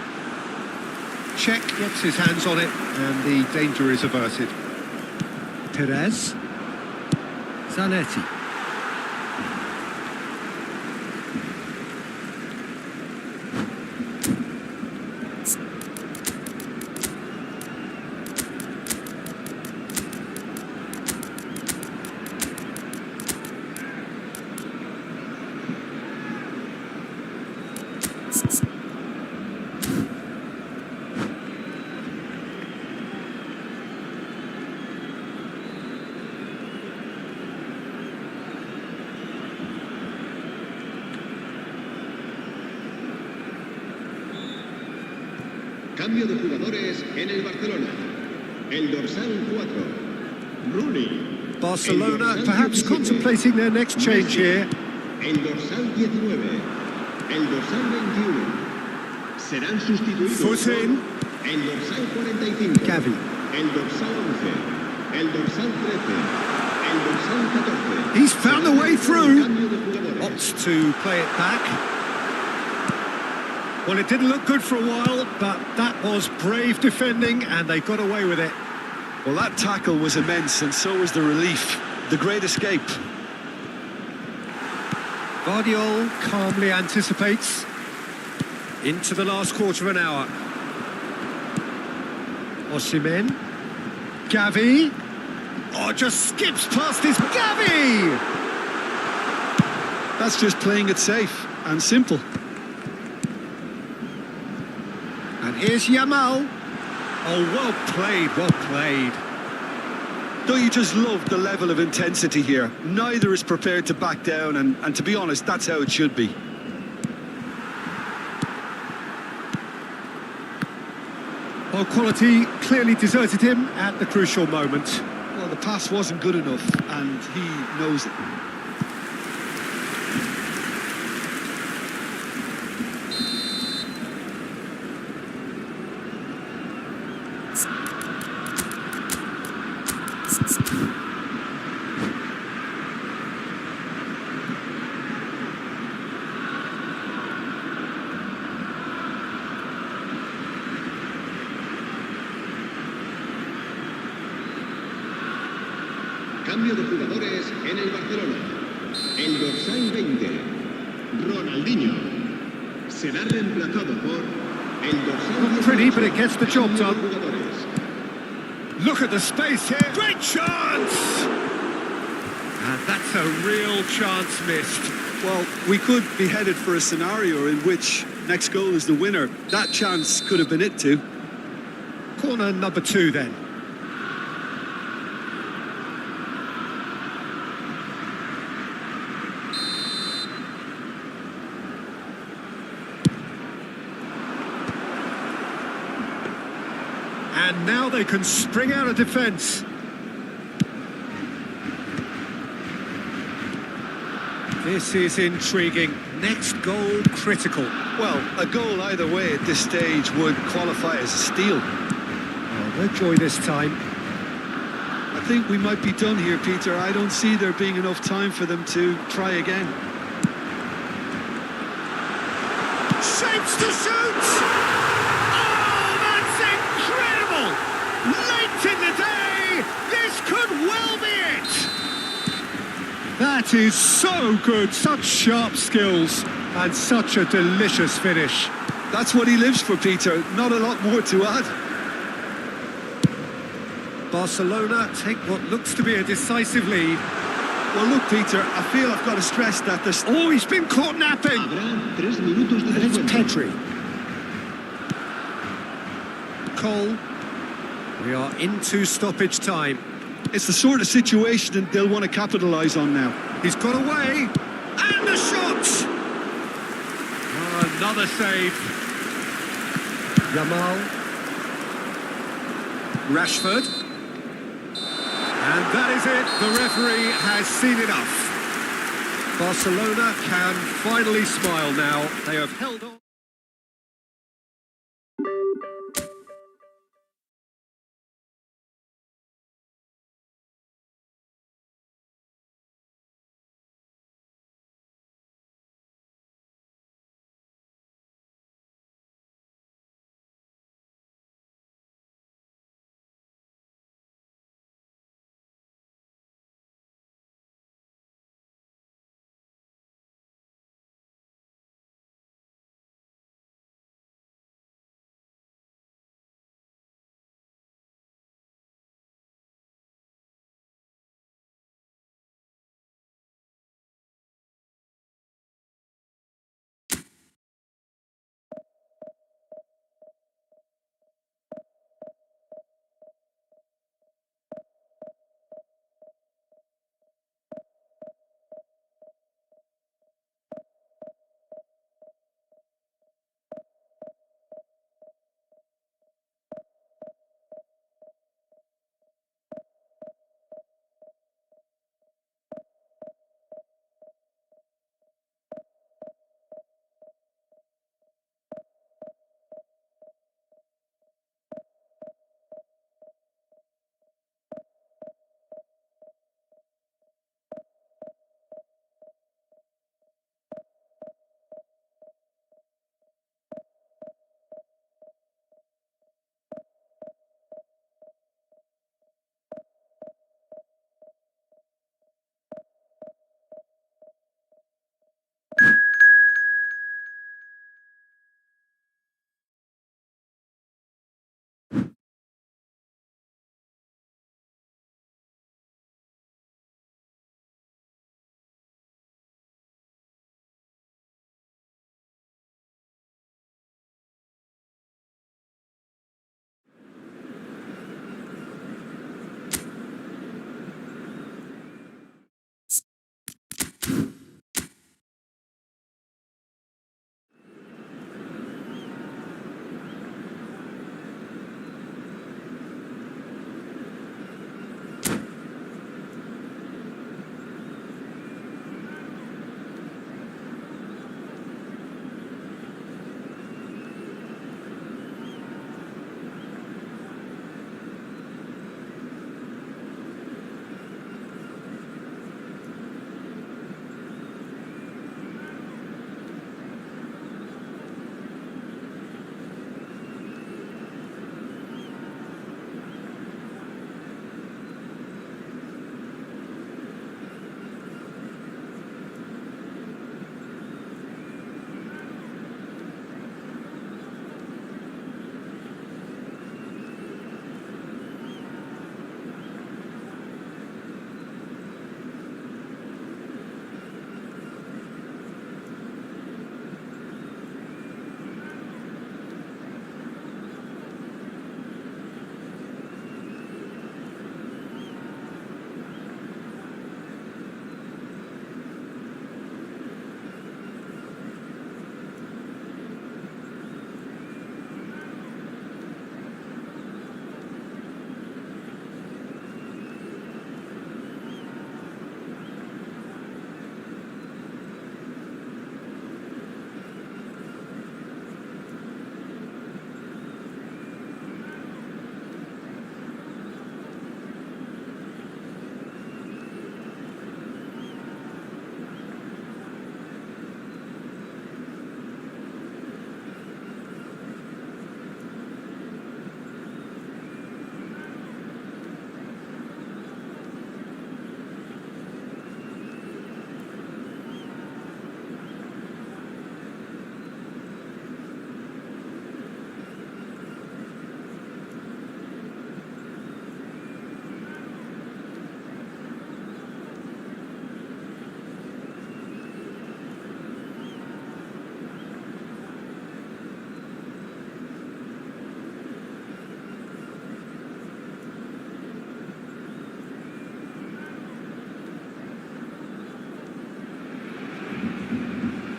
Czech gets his hands on it and the danger is averted. Perez. Zanetti. Cambio de jugadores en el Barcelona. El dorsal 4, Rooney. Barcelona perhaps contemplating their next change here. El dorsal 19, el dorsal 21. Serán sustituidos Foot in. por el dorsal 45, Gavi. el dorsal 11, el dorsal 13, el dorsal 14. He's found a way through. Cambio de jugadores. Opts to play it back. Well, it didn't look good for a while, but that was brave defending and they got away with it. Well, that tackle was immense, and so was the relief. The great escape. Guardiola calmly anticipates. Into the last quarter of an hour. Osimhen. Gavi. Oh, just skips past his Gavi! That's just playing it safe and simple. And here's Yamal. Oh, well played, well played. Don't you just love the level of intensity here? Neither is prepared to back down, and to be honest, that's how it should be. Well, quality clearly deserted him at the crucial moment. Well, the pass wasn't good enough, and he knows it. Cambio de jugadores en el Barcelona. El dorsal 20, Ronaldinho, será reemplazado por el dorsal Not pretty, but it gets the job Cambio de done. jugadores. Look at the space here. Great chance! And that's a real chance missed. Well, we could be headed for a scenario in which next goal is the winner. That chance could have been it too. Corner number 2 then. And now they can spring out of defence. This is intriguing. Next goal critical. Well, a goal either way at this stage would qualify as a steal. Oh, no joy this time. I think we might be done here, Peter. I don't see there being enough time for them to try again. Shapes to shoot! Oh, that's incredible! Late in the day, this could well be it! That is so good, such sharp skills, and such a delicious finish. That's what he lives for, Peter. Not a lot more to add. Barcelona take what looks to be a decisive lead. Well, look, Peter, I feel I've got to stress that there's... Oh, he's been caught napping! Habrá 3 minutos de And it's descuento. Pedri. Cole. We are into stoppage time. It's the sort of situation that they'll want to capitalise on now. He's got away, and the shot! Oh, another save. Yamal. Rashford. And that is it. The referee has seen enough. Barcelona can finally smile now. They have held on.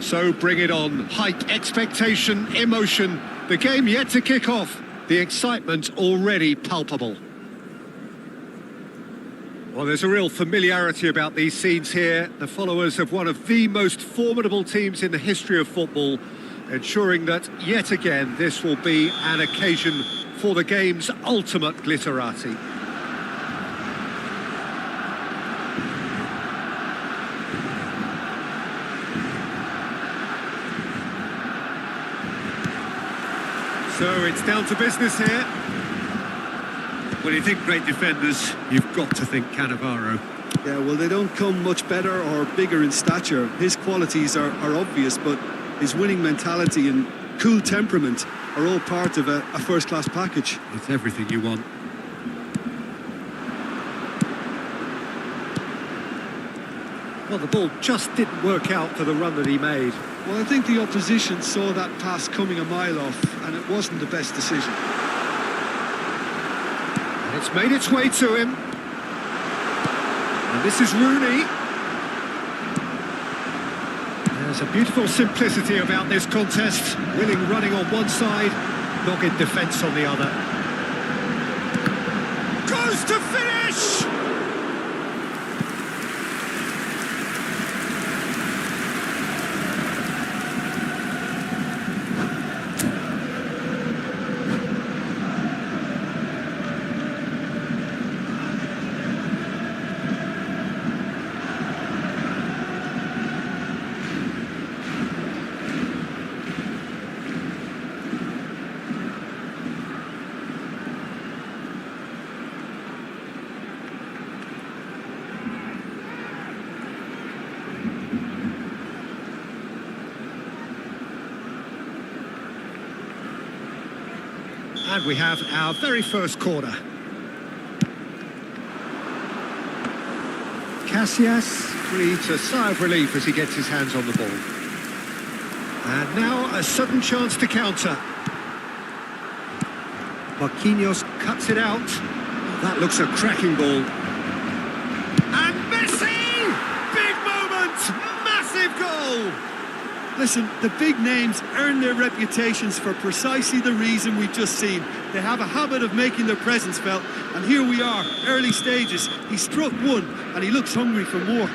So bring it on. Hype, expectation, emotion. The game yet to kick off. The excitement already palpable. Well, there's a real familiarity about these scenes here. The followers of one of the most formidable teams in the history of football, ensuring that, yet again, this will be an occasion for the game's ultimate glitterati. So it's down to business here. When you think great defenders, you've got to think Cannavaro. Yeah, well, they don't come much better or bigger in stature. His qualities are obvious, but his winning mentality and cool temperament are all part of a first-class package. It's everything you want. Well, the ball just didn't work out for the run that he made. Well, I think the opposition saw that pass coming a mile off, and it wasn't the best decision. And it's made its way to him. And this is Rooney. There's a beautiful simplicity about this contest. Willing running on one side, dogged defence on the other. Goes to finish! And we have our very first corner. Casillas breathes a sigh of relief as he gets his hands on the ball. And now a sudden chance to counter. Marquinhos cuts it out. That looks a cracking ball. And Messi! Big moment! Massive goal! Listen, the big names earn their reputations for precisely the reason we've just seen. They have a habit of making their presence felt, and here we are, early stages. He struck one, and he looks hungry for more.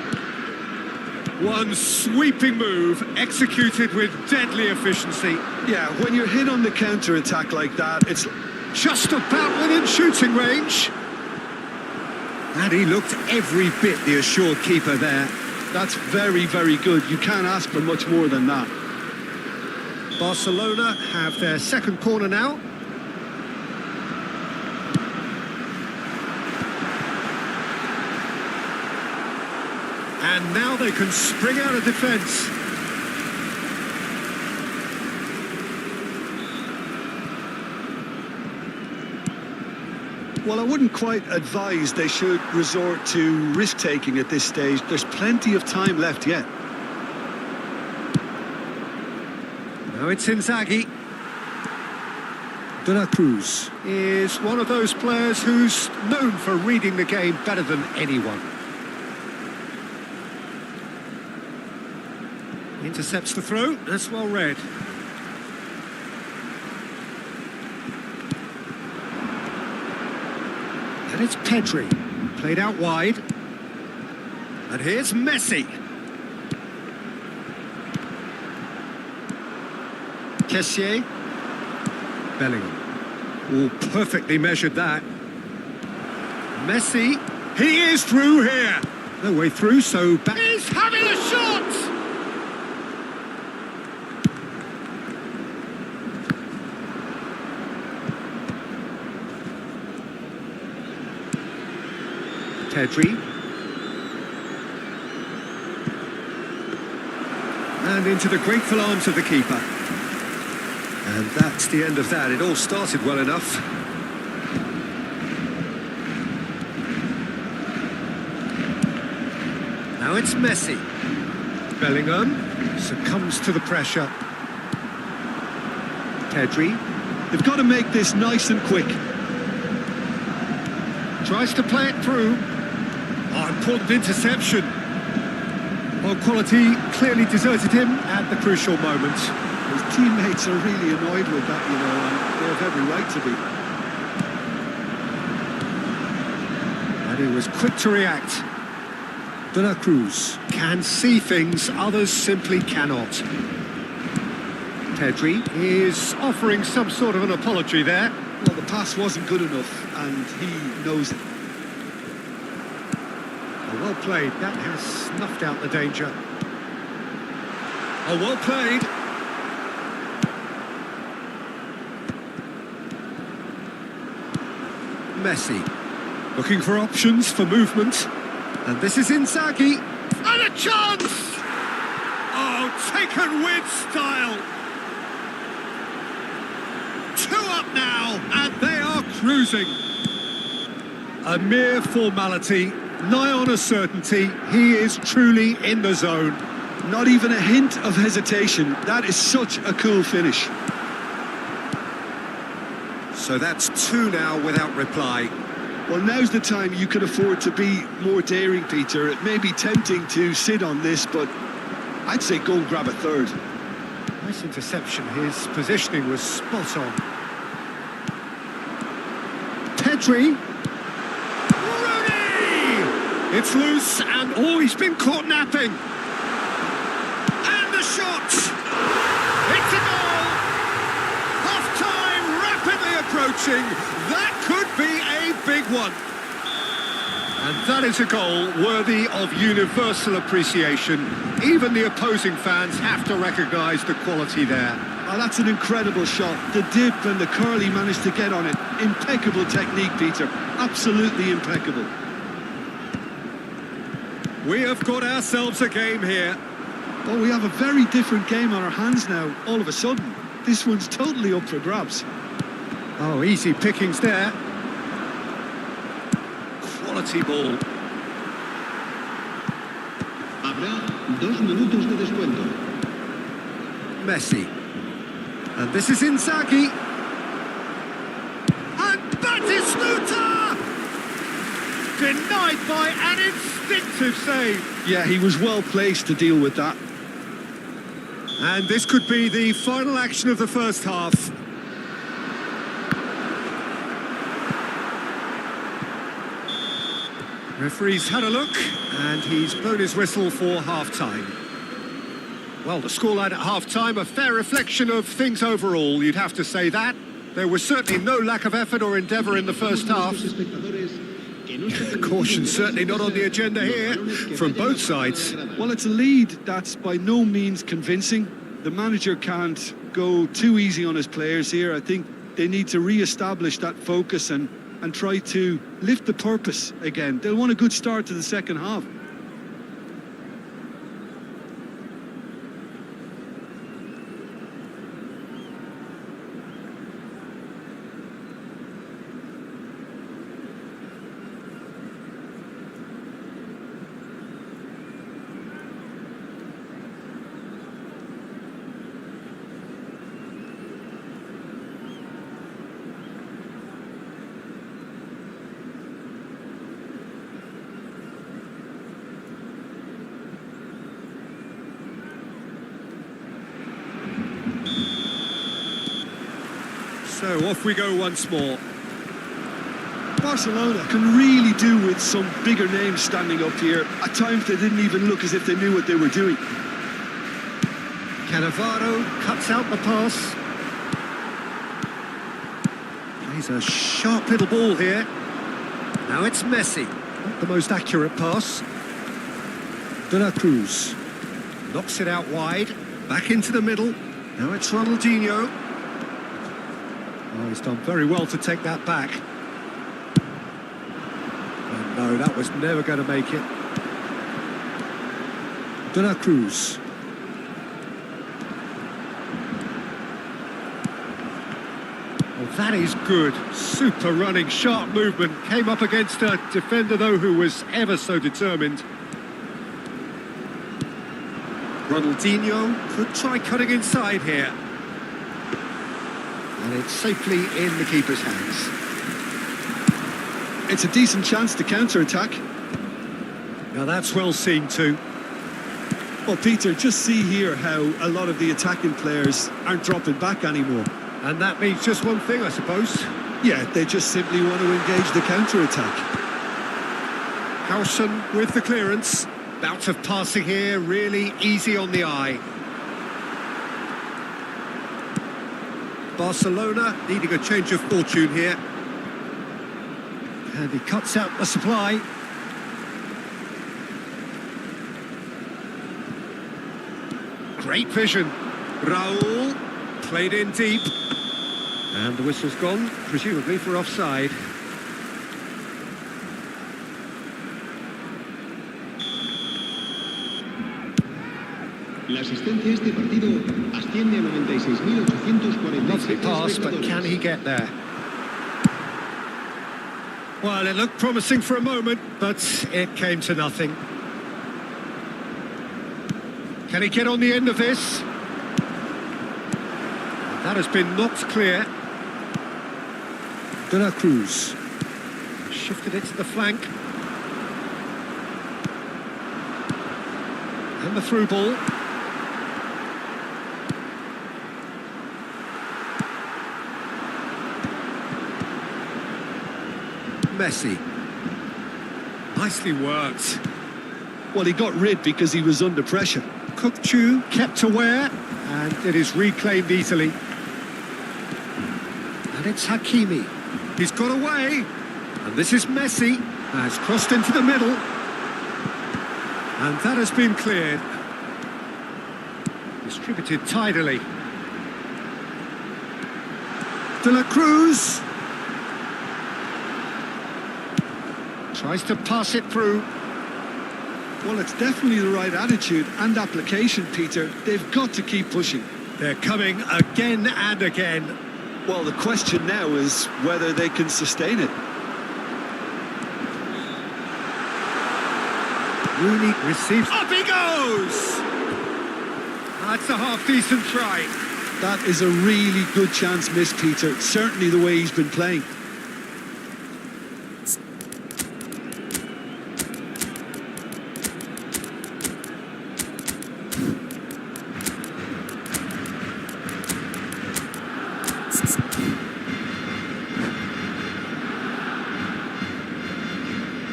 One sweeping move, executed with deadly efficiency. Yeah, when you're hit on the counter-attack like that, it's Just about within shooting range. And he looked every bit the assured keeper there. that's very, very good. You can't ask for much more than that. Barcelona have their second corner now. And now they can spring out of defence. Well, I wouldn't quite advise they should resort to risk-taking at this stage. There's plenty of time left yet. Now it's Inzaghi. De La Cruz is one of those players who's known for reading the game better than anyone. Intercepts the throw, that's well read. And it's Pedri, played out wide. And here's Messi. Kessié. Bellingham. Oh, perfectly measured that. Messi, he is through here. No way through, so back. He's having a shot! Pedri. And into the grateful arms of the keeper. And that's the end of that. It all started well enough. Now it's Messi. Bellingham succumbs to the pressure. Pedri. They've got to make this nice and quick. Tries to play it through. Oh, important interception. Well, quality clearly deserted him at the crucial moment. His teammates are really annoyed with that, you know, and they have every right to be. And he was quick to react. De La Cruz can see things others simply cannot. Pedri is offering some sort of an apology there. Well, the pass wasn't good enough, and he knows it. Well played, that has snuffed out the danger. Oh, well played. Messi, looking for options for movement. And this is Inzaghi. And a chance! Oh, taken with style. 2 up now, and they are cruising. A mere formality. Nigh on a certainty, he is truly in the zone. Not even a hint of hesitation. That is such a cool finish. So that's 2 now without reply. Well, now's the time you can afford to be more daring, Peter. It may be tempting to sit on this, but I'd say go and grab a third. Nice interception. His positioning was spot on. Pedri. It's loose, and oh, he's been caught napping. And the shot! It's a goal! Half-time rapidly approaching. That could be a big one. And that is a goal worthy of universal appreciation. Even the opposing fans have to recognise the quality there. Oh, that's an incredible shot. The dip and the curl he managed to get on it. Impeccable technique, Peter. Absolutely impeccable. We have got ourselves a game here. Oh, we have a very different game on our hands now, all of a sudden. This one's totally up for grabs. Oh, easy pickings there. Quality ball. Habrá 2 minutos de descuento. Messi. And this is Inzaghi. And Batistuta! Denied by an instinctive save. Yeah, he was well placed to deal with that. And this could be the final action of the first half. Referee's had a look, and he's blown his whistle for half-time. Well, the scoreline at half-time, a fair reflection of things overall, you'd have to say that. There was certainly no lack of effort or endeavour in the first half. Caution certainly not on the agenda here, from both sides. Well, it's a lead that's by no means convincing. The manager can't go too easy on his players here. I think they need to re-establish that focus and try to lift the purpose again. They'll want a good start to the second half. So off we go once more. Barcelona can really do with some bigger names standing up here. At times they didn't even look as if they knew what they were doing. Cannavaro cuts out the pass. Plays a sharp little ball here. Now it's Messi. Not the most accurate pass. De La Cruz knocks it out wide. Back into the middle. Now it's Ronaldinho. Oh, he's done very well to take that back. And no, that was never going to make it. De La Cruz. Oh, that is good. Super running, sharp movement. Came up against a defender, though, who was ever so determined. Ronaldinho could try cutting inside here. And it's safely in the keeper's hands. It's a decent chance to counter-attack. Now that's well seen too. Well, Peter, just see here how a lot of the attacking players aren't dropping back anymore. And that means just one thing, I suppose. Yeah, they just simply want to engage the counter-attack. Carlson with the clearance. Bout of passing here, really easy on the eye. Barcelona needing a change of fortune here. And he cuts out the supply. Great vision. Raul played in deep. And the whistle's gone, presumably for offside. La asistencia a este partido asciende a 96.846. Lovely pass, but can he get there? Well, it looked promising for a moment, but it came to nothing. Can he get on the end of this? That has been knocked clear. De La Cruz. Shifted it to the flank. And the through ball. Messi. Nicely worked. Well, he got rid because he was under pressure. Cook-Chu kept aware, and it is reclaimed easily. And it's Hakimi. He's got away, and this is Messi. Has crossed into the middle. And that has been cleared. Distributed tidily. De La Cruz. Tries to pass it through. Well, it's definitely the right attitude and application, Peter. They've got to keep pushing. They're coming again and again. Well, the question now is whether they can sustain it. Rooney receives. Up he goes! That's a half-decent try. That is a really good chance missed, Peter. Certainly the way he's been playing.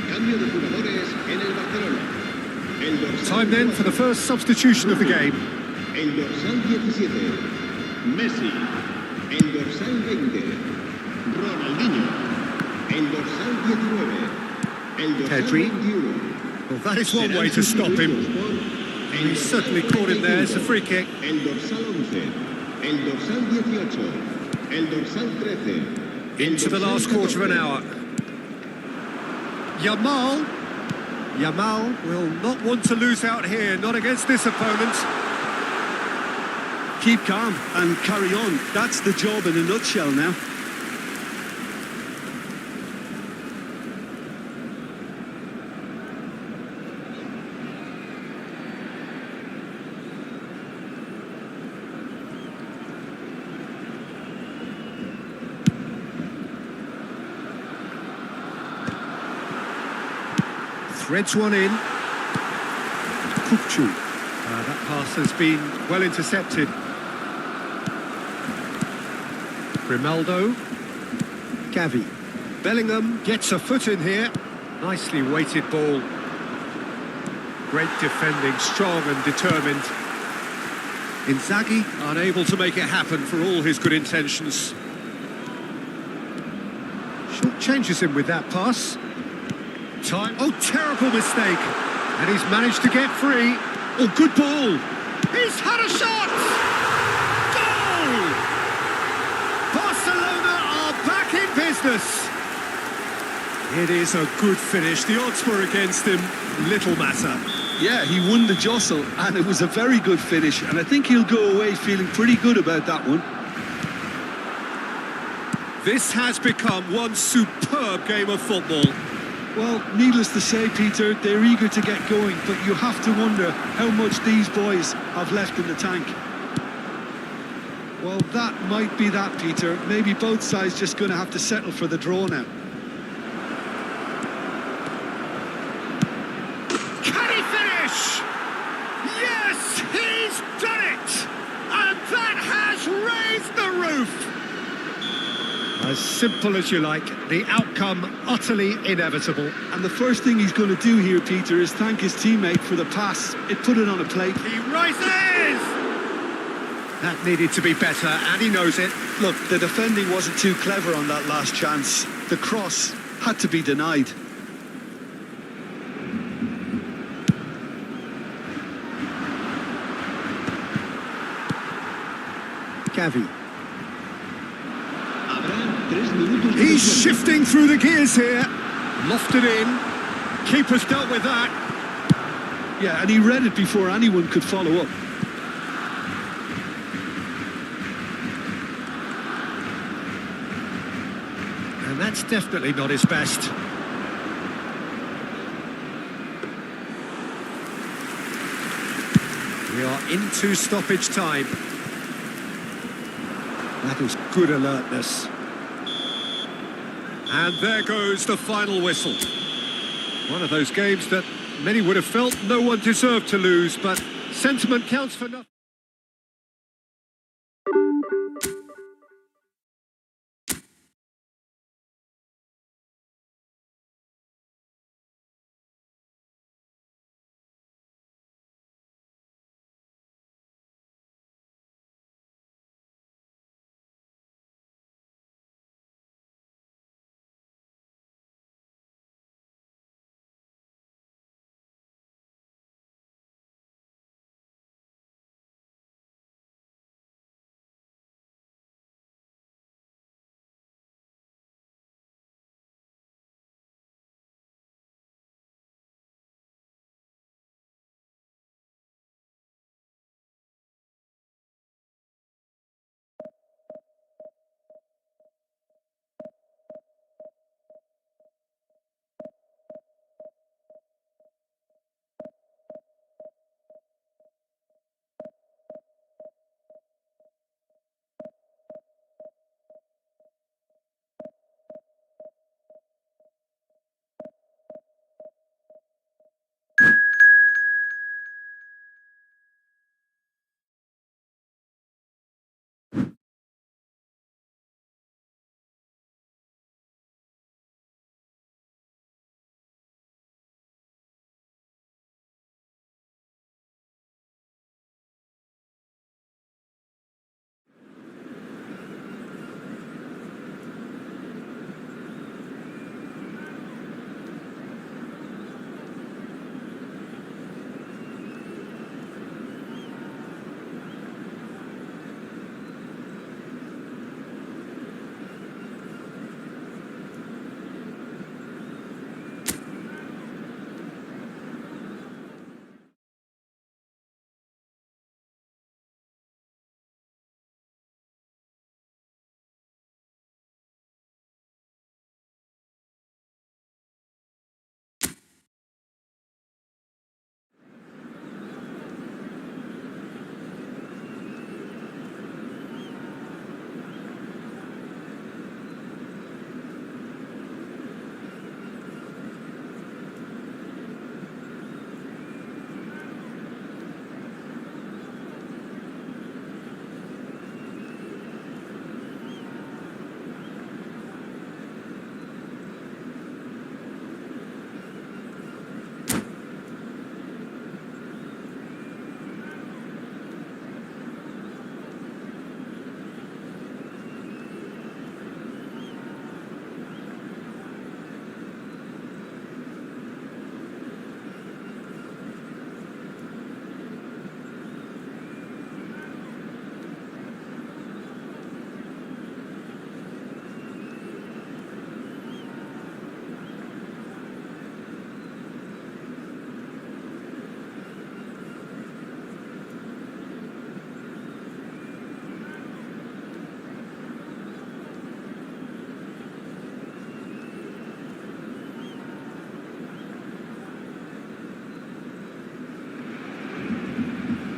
Cambio de jugadores en el Barcelona. El dorsal Time then for the first substitution of the game. El dorsal 17, Messi. El dorsal 20, Ronaldinho. El dorsal 19, el dorsal Pedri. 21. Well, that is one way to stop him. He's certainly caught him there. It's a free kick. El dorsal 11, el dorsal 18, el dorsal 13. Into the last quarter of an hour. Yamal will not want to lose out here, not against this opponent. Keep calm and carry on. That's the job in a nutshell now. Threads one in. Cook-Chu. That pass has been well intercepted. Grimaldo. Gavi. Bellingham gets a foot in here. Nicely weighted ball. Great defending, strong and determined. Inzaghi unable to make it happen for all his good intentions. Short changes him with that pass. Time. Oh, terrible mistake. And he's managed to get free. Oh, good ball. He's had a shot. Goal! Barcelona are back in business. It is a good finish. The odds were against him. Little matter. Yeah, he won the jostle, and it was a very good finish. And I think he'll go away feeling pretty good about that one. This has become one superb game of football. Well, needless to say, Peter, they're eager to get going, but you have to wonder how much these boys have left in the tank. Well, that might be that, Peter. Maybe both sides just going to have to settle for the draw now. Can he finish? Yes! move. As simple as you like, the outcome utterly inevitable. And the first thing he's going to do here, Peter, is thank his teammate for the pass. It put it on a plate. He rises! That needed to be better, and he knows it. Look, the defending wasn't too clever on that last chance. The cross had to be denied. Gavi. Habrá 3 minutos de He's descuento. shifting through the gears here. Lofted in. Keeper's dealt with that. Yeah, and he read it before anyone could follow up. And that's definitely not his best. We are into stoppage time. That is good alertness. And there goes the final whistle. One of those games that many would have felt no one deserved to lose, but sentiment counts for nothing.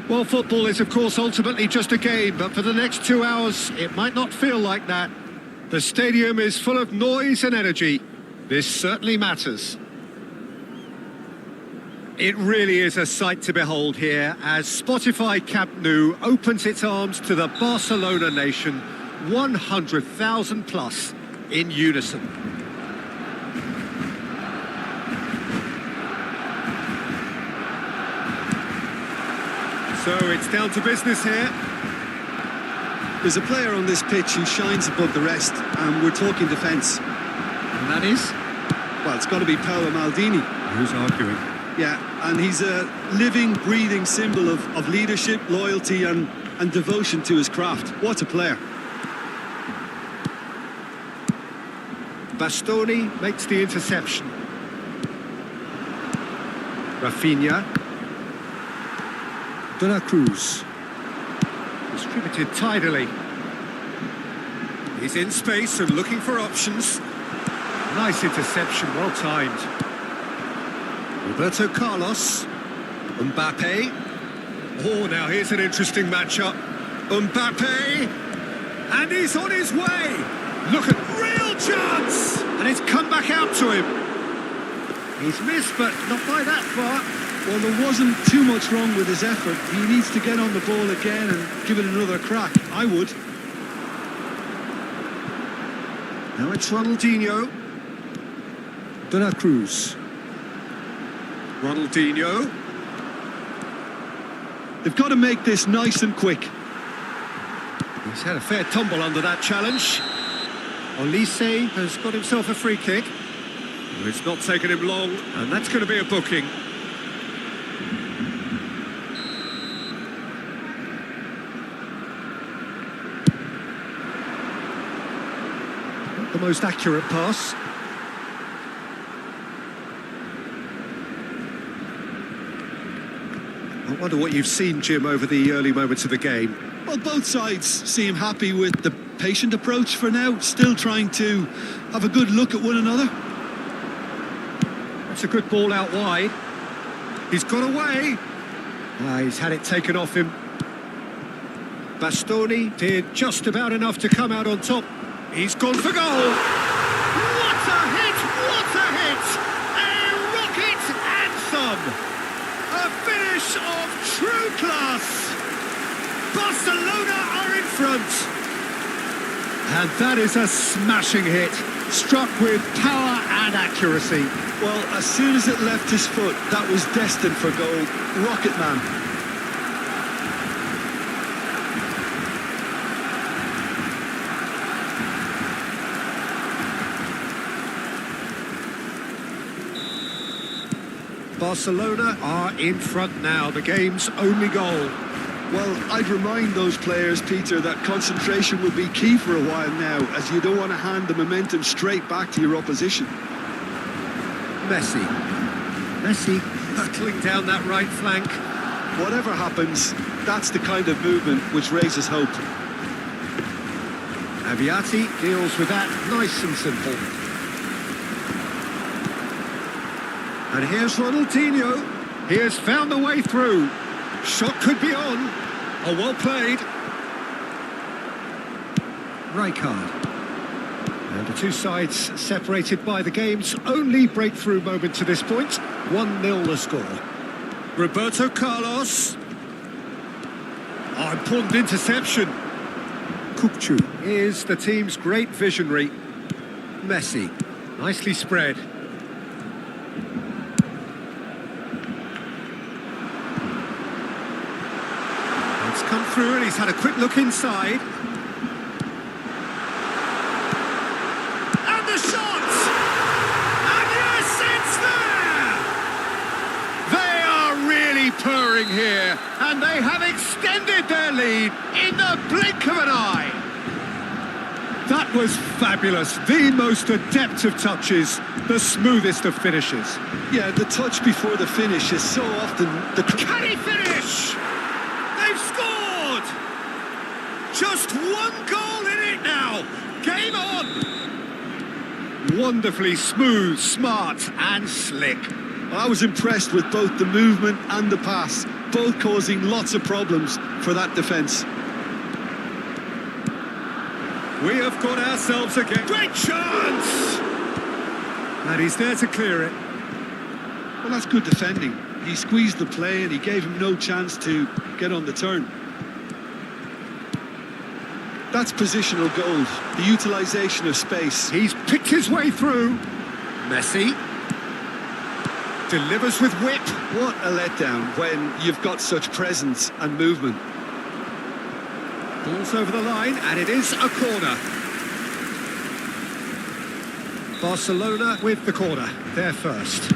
Well, football is, of course, ultimately just a game, but for the next 2 hours, it might not feel like that. The stadium is full of noise and energy. This certainly matters. It really is a sight to behold here as Spotify Camp Nou opens its arms to the Barcelona nation 100,000 plus in unison. So it's down to business here. There's a player on this pitch who shines above the rest, and we're talking defence. And that is? Well, it's got to be Paolo Maldini. Who's arguing? Yeah, and he's a living, breathing symbol of leadership, loyalty and devotion to his craft. What a player. Bastoni makes the interception. Rafinha. De la Cruz. Distributed tidily. He's in space and looking for options. Nice interception, well timed. Roberto Carlos. Mbappe. Oh, now here's an interesting matchup. Mbappe. And he's on his way. Look at real chance. And it's come back out to him. He's missed, but not by that far. Well, there wasn't too much wrong with his effort. He needs to get on the ball again and give it another crack. I would. Now it's Ronaldinho. De la Cruz. Ronaldinho. They've got to make this nice and quick. He's had a fair tumble under that challenge. Olise has got himself a free kick. Well, it's not taken him long, and that's going to be a booking. Not the most accurate pass. I wonder what you've seen, Jim, over the early moments of the game. Well, both sides seem happy with the patient approach for now, still trying to have a good look at one another. That's a good ball out wide. He's got away. He's had it taken off him. Bastoni did just about enough to come out on top. He's gone for goal. What a hit! What a hit! A rocket anthem! A finish of true class! Barcelona are in front! And that is a smashing hit, struck with power and accuracy. Well, as soon as it left his foot, that was destined for goal. Rocket man. Barcelona are in front now, the game's only goal. Well, I'd remind those players, Peter, that concentration will be key for a while now, as you don't want to hand the momentum straight back to your opposition. Messi hurtling down that right flank. Whatever happens, that's the kind of movement which raises hope. Aviati deals with that nice and simple. And here's Ronaldinho. He has found the way through. Shot could be on. Oh, well played. Rijkaard. And the two sides separated by the game's only breakthrough moment to this point. 1-0 the score. Roberto Carlos. Oh, important interception. Kukçu is the team's great visionary. Messi. Nicely spread. It's come through and he's had a quick look inside. And the shot! And yes, it's there! They are really purring here, and they have extended their lead in the blink of an eye. That was fabulous. The most adept of touches, the smoothest of finishes. Yeah, the touch before the finish is so often the... Can he finish? They've scored! Just one goal in it now. Game on! Wonderfully smooth, smart and slick. I was impressed with both the movement and the pass, both causing lots of problems for that defence. We have got ourselves a great chance! And he's there to clear it. Well, that's good defending. He squeezed the play and he gave him no chance to get on the turn. That's positional gold, the utilisation of space. He's picked his way through. Messi delivers with whip. What a letdown when you've got such presence and movement. Ball's over the line, and it is a corner. Barcelona with the corner, they're first.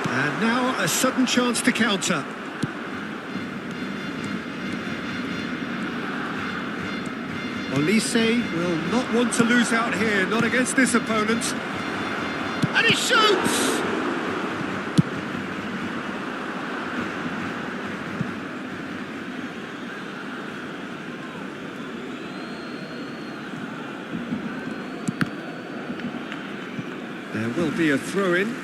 And now a sudden chance to counter. Olise will not want to lose out here, not against this opponent. And he shoots! There will be a throw-in.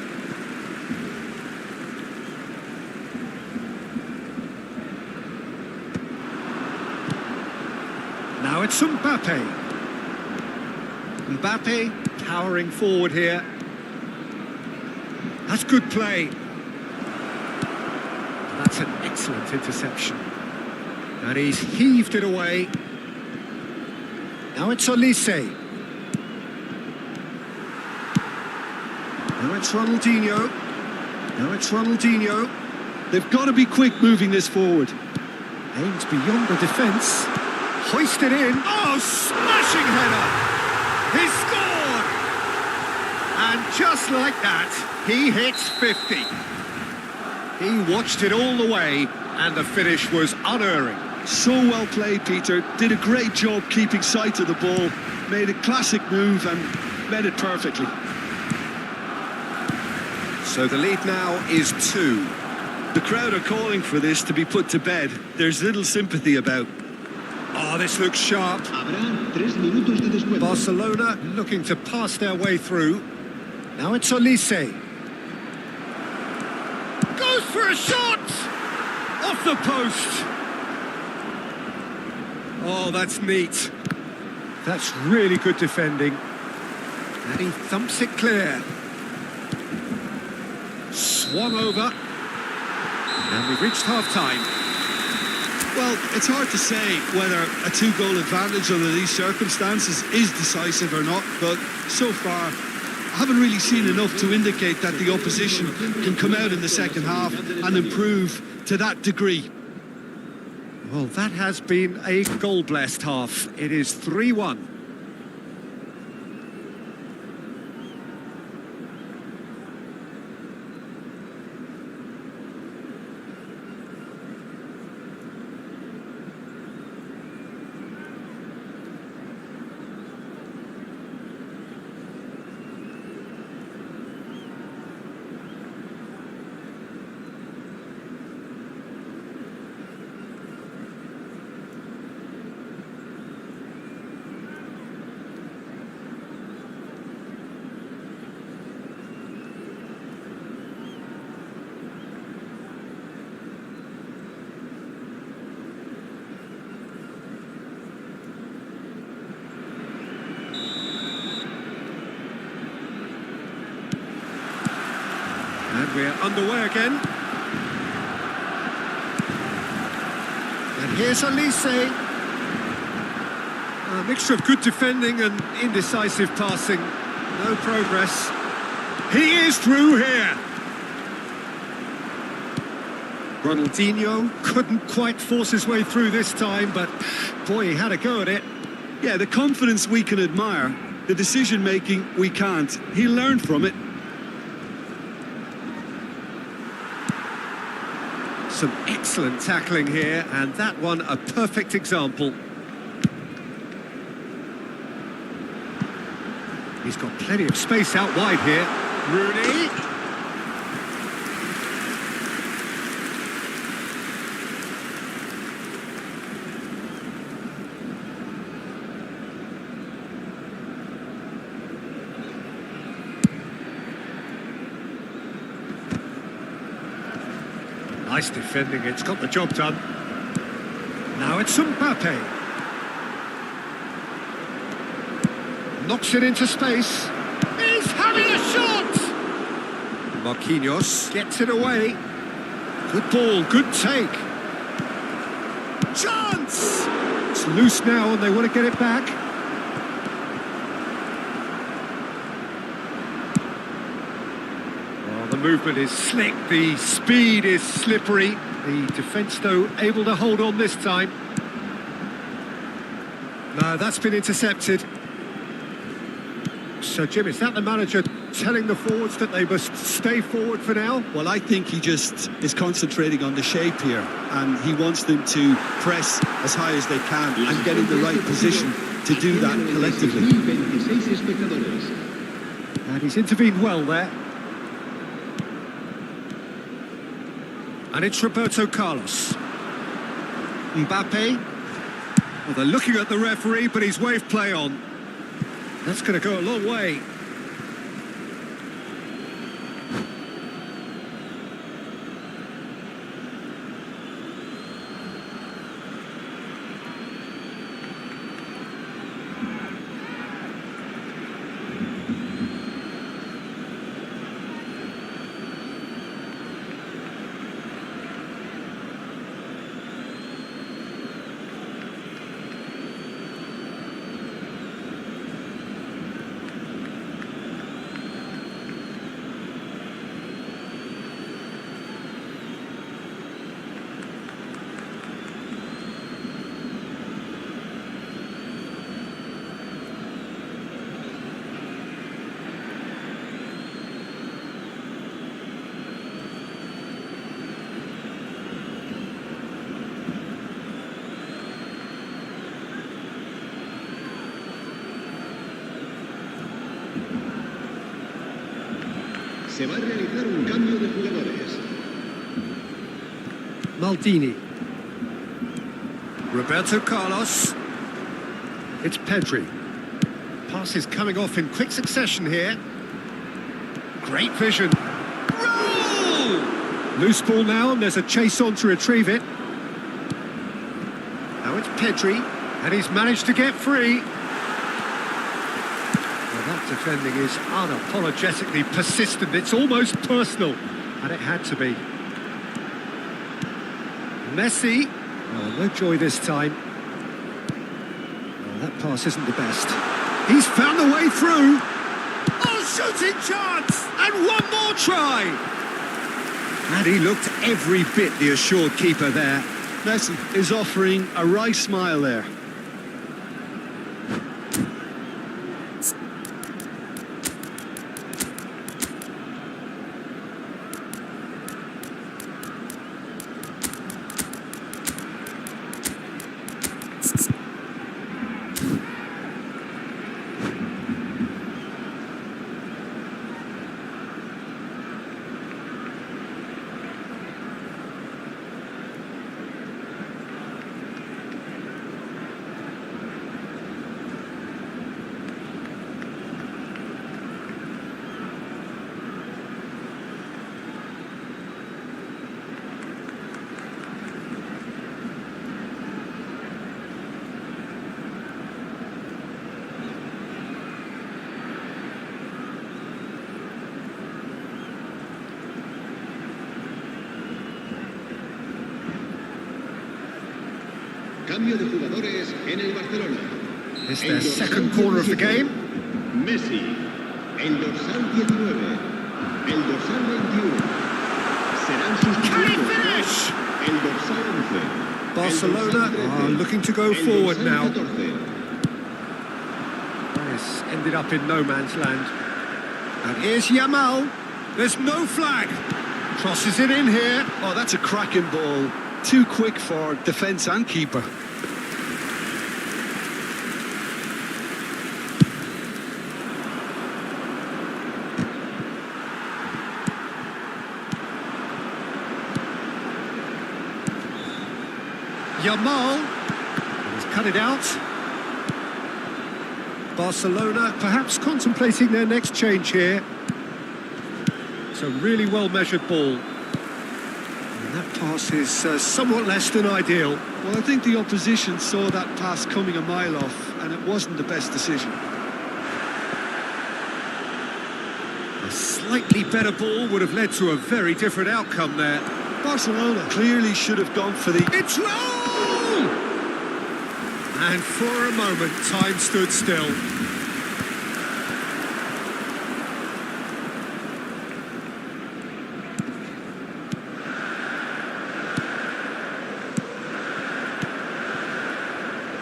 Now it's Mbappe. Mbappe powering forward here. That's good play. That's an excellent interception. And he's heaved it away. Now it's Olise. Now it's Ronaldinho. Now it's Ronaldinho. They've got to be quick moving this forward. Aims beyond the defence. Hoisted in. Oh, smashing header! He scored! And just like that, he hits 50. He watched it all the way, and the finish was unerring. So well played, Peter. Did a great job keeping sight of the ball. Made a classic move and met it perfectly. So the lead now is 2. The crowd are calling for this to be put to bed. There's little sympathy about. Oh, this looks sharp. Habrá 3 minutos de descuento. Barcelona looking to pass their way through. Now it's Olise. Goes for a shot! Off the post. Oh, that's neat. That's really good defending. And he thumps it clear. Swung over. And we've reached half-time. Well, it's hard to say whether a 2-goal advantage under these circumstances is decisive or not, but so far I haven't really seen enough to indicate that the opposition can come out in the second half and improve to that degree. Well, that has been a goal-blessed half. It is 3-1. And we're underway again. And here's Olise. A mixture of good defending and indecisive passing. No progress. He is through here. Ronaldinho couldn't quite force his way through this time, but boy, he had a go at it. Yeah, the confidence we can admire, the decision-making we can't. He learned from it. Some excellent tackling here, and that one a perfect example. He's got plenty of space out wide here. Rooney. Nice defending, it's got the job done. Now it's Mbappe. Knocks it into space. He's having a shot! Marquinhos gets it away. Good ball, good take. Chance! It's loose now and they want to get it back. Oh, the movement is slick, the speed is slippery. The defence, though, able to hold on this time. No, that's been intercepted. So, Jim, is that the manager telling the forwards that they must stay forward for now? Well, I think he just is concentrating on the shape here, and he wants them to press as high as they can and get in the right position to do that collectively. And he's intervened well there. And it's Roberto Carlos. Mbappe. Well, they're looking at the referee, but he's waved play on. That's going to go a long way. Se va a realizar un cambio de jugadores. Maldini. Roberto Carlos. It's Pedri. Pass is coming off in quick succession here. Great vision. Roll! Loose ball now, and there's a chase on to retrieve it. Now it's Pedri, and he's managed to get free. Well, that defending is unapologetically persistent. It's almost personal, and it had to be. Messi. Oh, no joy this time. Oh, that pass isn't the best. He's found the way through. Oh, shooting chance! And one more try! And he looked every bit the assured keeper there. Messi is offering a wry smile there. Cambio de jugadores en el Barcelona. It's their second corner of the game. Messi, el dorsal 19, el dorsal 21. Serán sustituidos por el dorsal 11. Barcelona are looking to go forward now. 14. This ended up in no man's land. And here's Yamal. There's no flag. Crosses it in here. Oh, that's a cracking ball. Too quick for defence and keeper. Yamal has cut it out. Barcelona perhaps contemplating their next change here. It's a really well-measured ball. And that pass is somewhat less than ideal. Well, I think the opposition saw that pass coming a mile off, and it wasn't the best decision. A slightly better ball would have led to a very different outcome there. Barcelona clearly should have gone for the... It's roll! And for a moment, time stood still.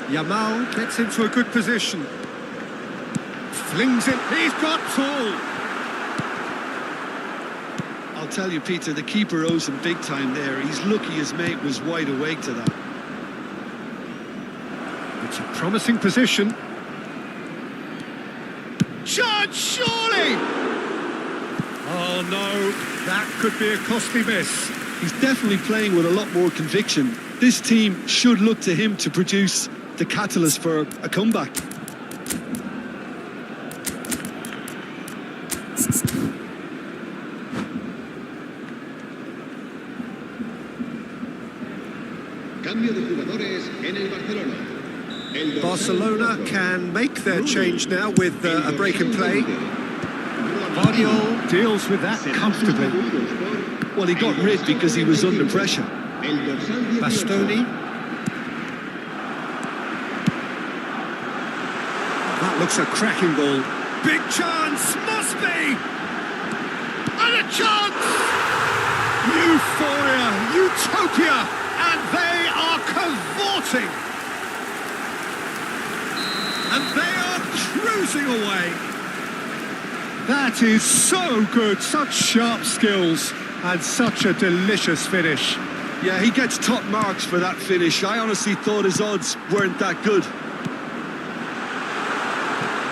Yamal gets into a good position. Flings it, he's got full. I'll tell you, Peter, the keeper owes him big time there. He's lucky his mate was wide awake to that. It's a promising position. Chance, surely! Oh no, that could be a costly miss. He's definitely playing with a lot more conviction. This team should look to him to produce the catalyst for a comeback. Cambio de jugadores en el Barcelona. Barcelona can make their change now with a break in play. Guardiola deals with that comfortably. Well, he got rid because he was under pressure. Bastoni. That looks a cracking ball. Big chance, must be! And a chance! Euphoria, utopia, and they are cavorting. And they are cruising away. That is so good, such sharp skills, and such a delicious finish. Yeah, he gets top marks for that finish. I honestly thought his odds weren't that good.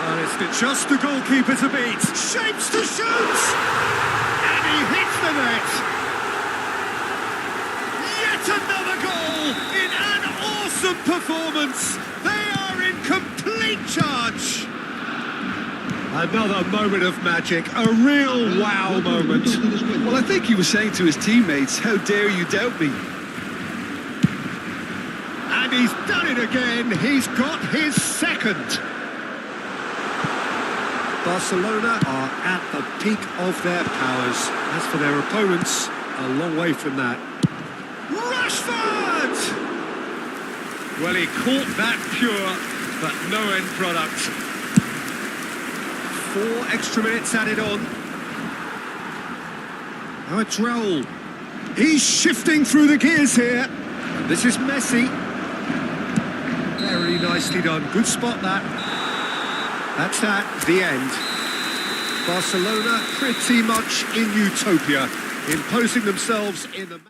And it's just the goalkeeper to beat. Shapes to shoot! And he hits the net. Yet another goal in an awesome performance. They are in complete charge. Another moment of magic, a real wow moment. Well, I think he was saying to his teammates, how dare you doubt me? And he's done it again. He's got his second. Barcelona are at the peak of their powers. As for their opponents, a long way from that. Rashford! Well, he caught that pure, but no end product. 4 extra minutes added on. Now it's Raul. He's shifting through the gears here. And this is Messi. Very nicely done. Good spot, that. That's that, the end. Barcelona pretty much in utopia, imposing themselves in the...